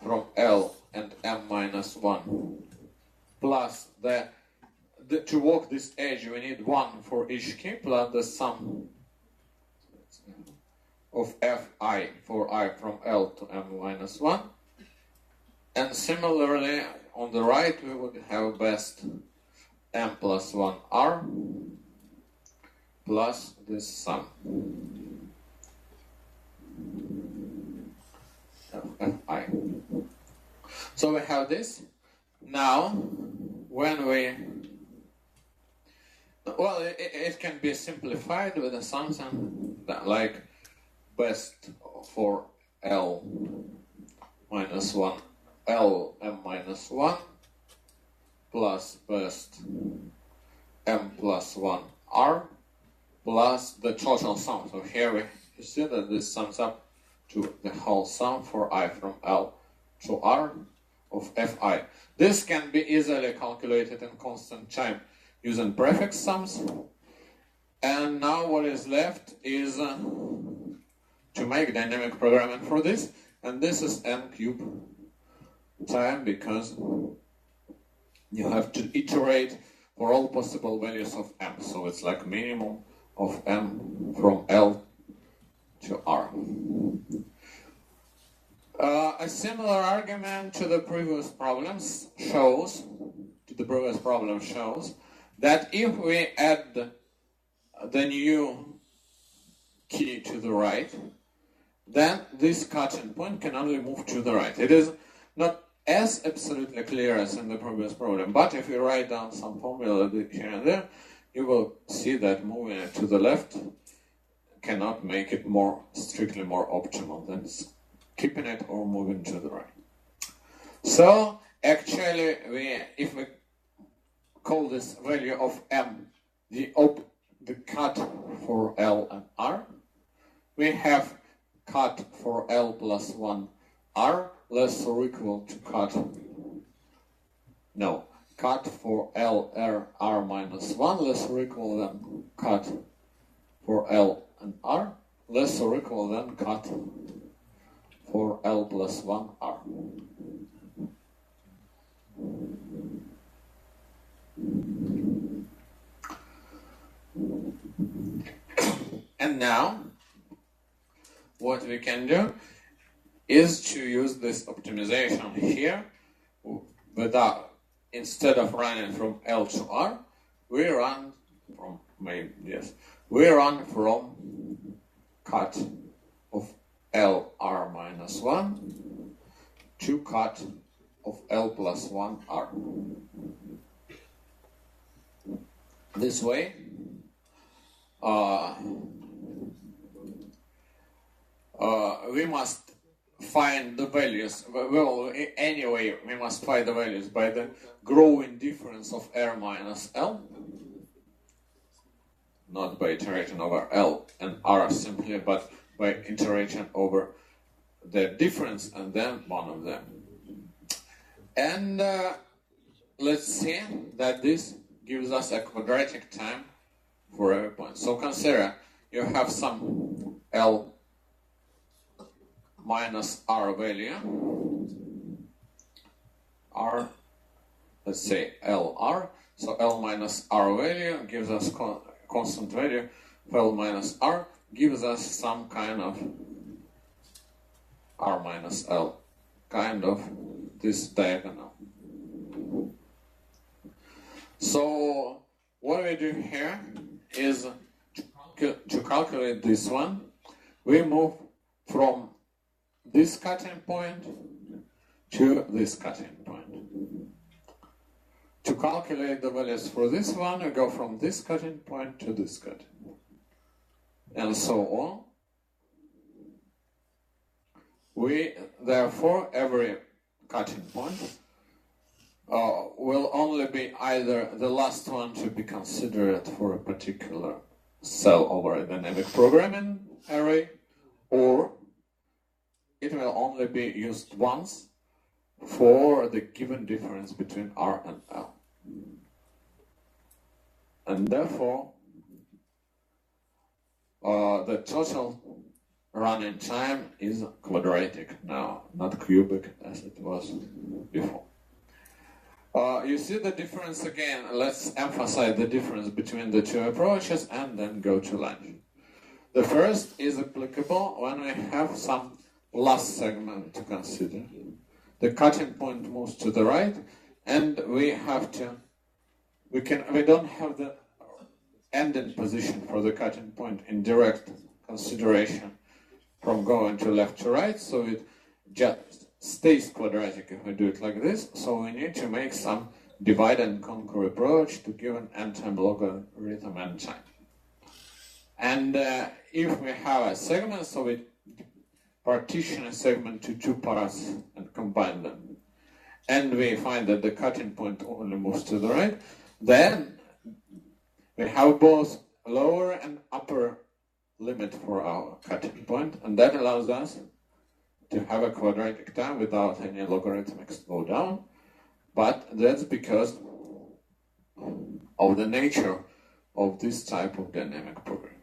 from L and M minus 1 plus to walk this edge we need 1 for each key plus the sum of Fi for I from L to M minus 1, and similarly on the right we would have best M plus 1 R plus this sum of Fi. So we have this. Now when it can be simplified with something like best for L minus 1 L M minus 1 plus best M plus 1 R plus the total sum. So here you see that this sums up to the whole sum for I from L to R of Fi. This can be easily calculated in constant time using prefix sums. And now what is left is to make dynamic programming for this, and this is n cube time because you have to iterate for all possible values of m, so it's like minimum of m from L to R. A similar argument to the previous problems shows that if we add the new key to the right, then this cutting point can only move to the right. It is not as absolutely clear as in the previous problem, but if you write down some formula here and there, you will see that moving it to the left cannot make it strictly more optimal than keeping it or moving to the right. So actually, if we call this value of m the cut for L and R, we have cut for L plus 1 R less or equal to cut for L R minus 1 less or equal than cut for L and R less or equal than cut for L plus 1 R. And now, what we can do is to use this optimization here instead of running from L to R, we run from cut of L R minus 1 to cut of L plus 1 R. This way, we must find the values. Well, anyway, we must find the values by the growing difference of R minus L, not by iterating over L and R simply, but by iterating over the difference and then one of them. And let's see that this gives us a quadratic time for every point. So consider you have some L minus R value, R, let's say LR, so L minus R value gives us constant value, L minus R gives us some kind of R minus L, kind of this diagonal. So what we do here is to calculate this one, we move from this cutting point to this cutting point. To calculate the values for this one, we go from this cutting point to this cutting point, and so on. Therefore, every cutting point will only be either the last one to be considered for a particular cell over a dynamic programming array, or it will only be used once for the given difference between R and L. And therefore, the total running time is quadratic now, not cubic as it was before. You see the difference again. Let's emphasize the difference between the two approaches and then go to lunch. The first is applicable when we have some last segment to consider. The cutting point moves to the right, and we don't have the ending position for the cutting point in direct consideration from going to left to right, so it just stays quadratic if we do it like this. So we need to make some divide and conquer approach to give an n-time logarithm n time. And if we have a segment, so we partition a segment to two parts and combine them, and we find that the cutting point only moves to the right, then we have both lower and upper limit for our cutting point, and that allows us to have a quadratic time without any logarithmic slowdown, but that's because of the nature of this type of dynamic program.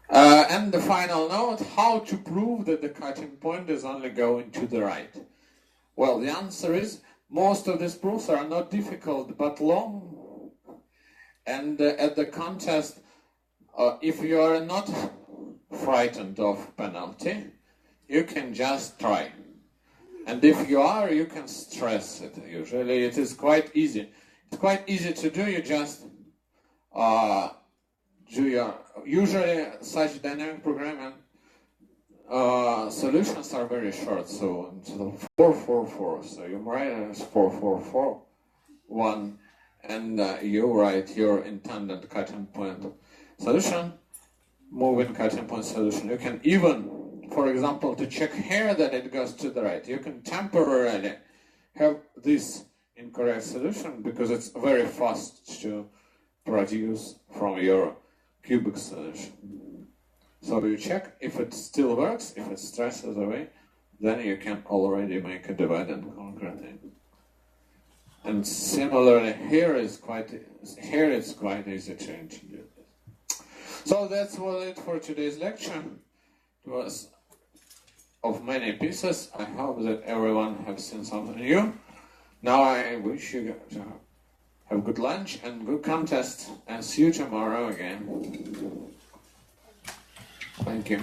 And the final note, how to prove that the cutting point is only going to the right? Well, the answer is most of these proofs are not difficult but long, and at the contest if you are not frightened of penalty, you can just try. And if you are, you can stress it. Usually it is quite easy. It's quite easy to do. You just do your... Usually such dynamic programming solutions are very short. So 444. So you write it as 444-1, and you write your intended cutting point solution, moving cutting point solution. You can even, for example, to check here that it goes to the right, you can temporarily have this incorrect solution because it's very fast to produce from your cubic solution. So you check if it still works, if it stresses away, then you can already make a divide and conquer thing. And similarly, here it's quite easy to introduce this. So that's it for today's lecture. It was of many pieces. I hope that everyone has seen something new. Now I wish you to have good lunch and good contest, and see you tomorrow again. Thank you.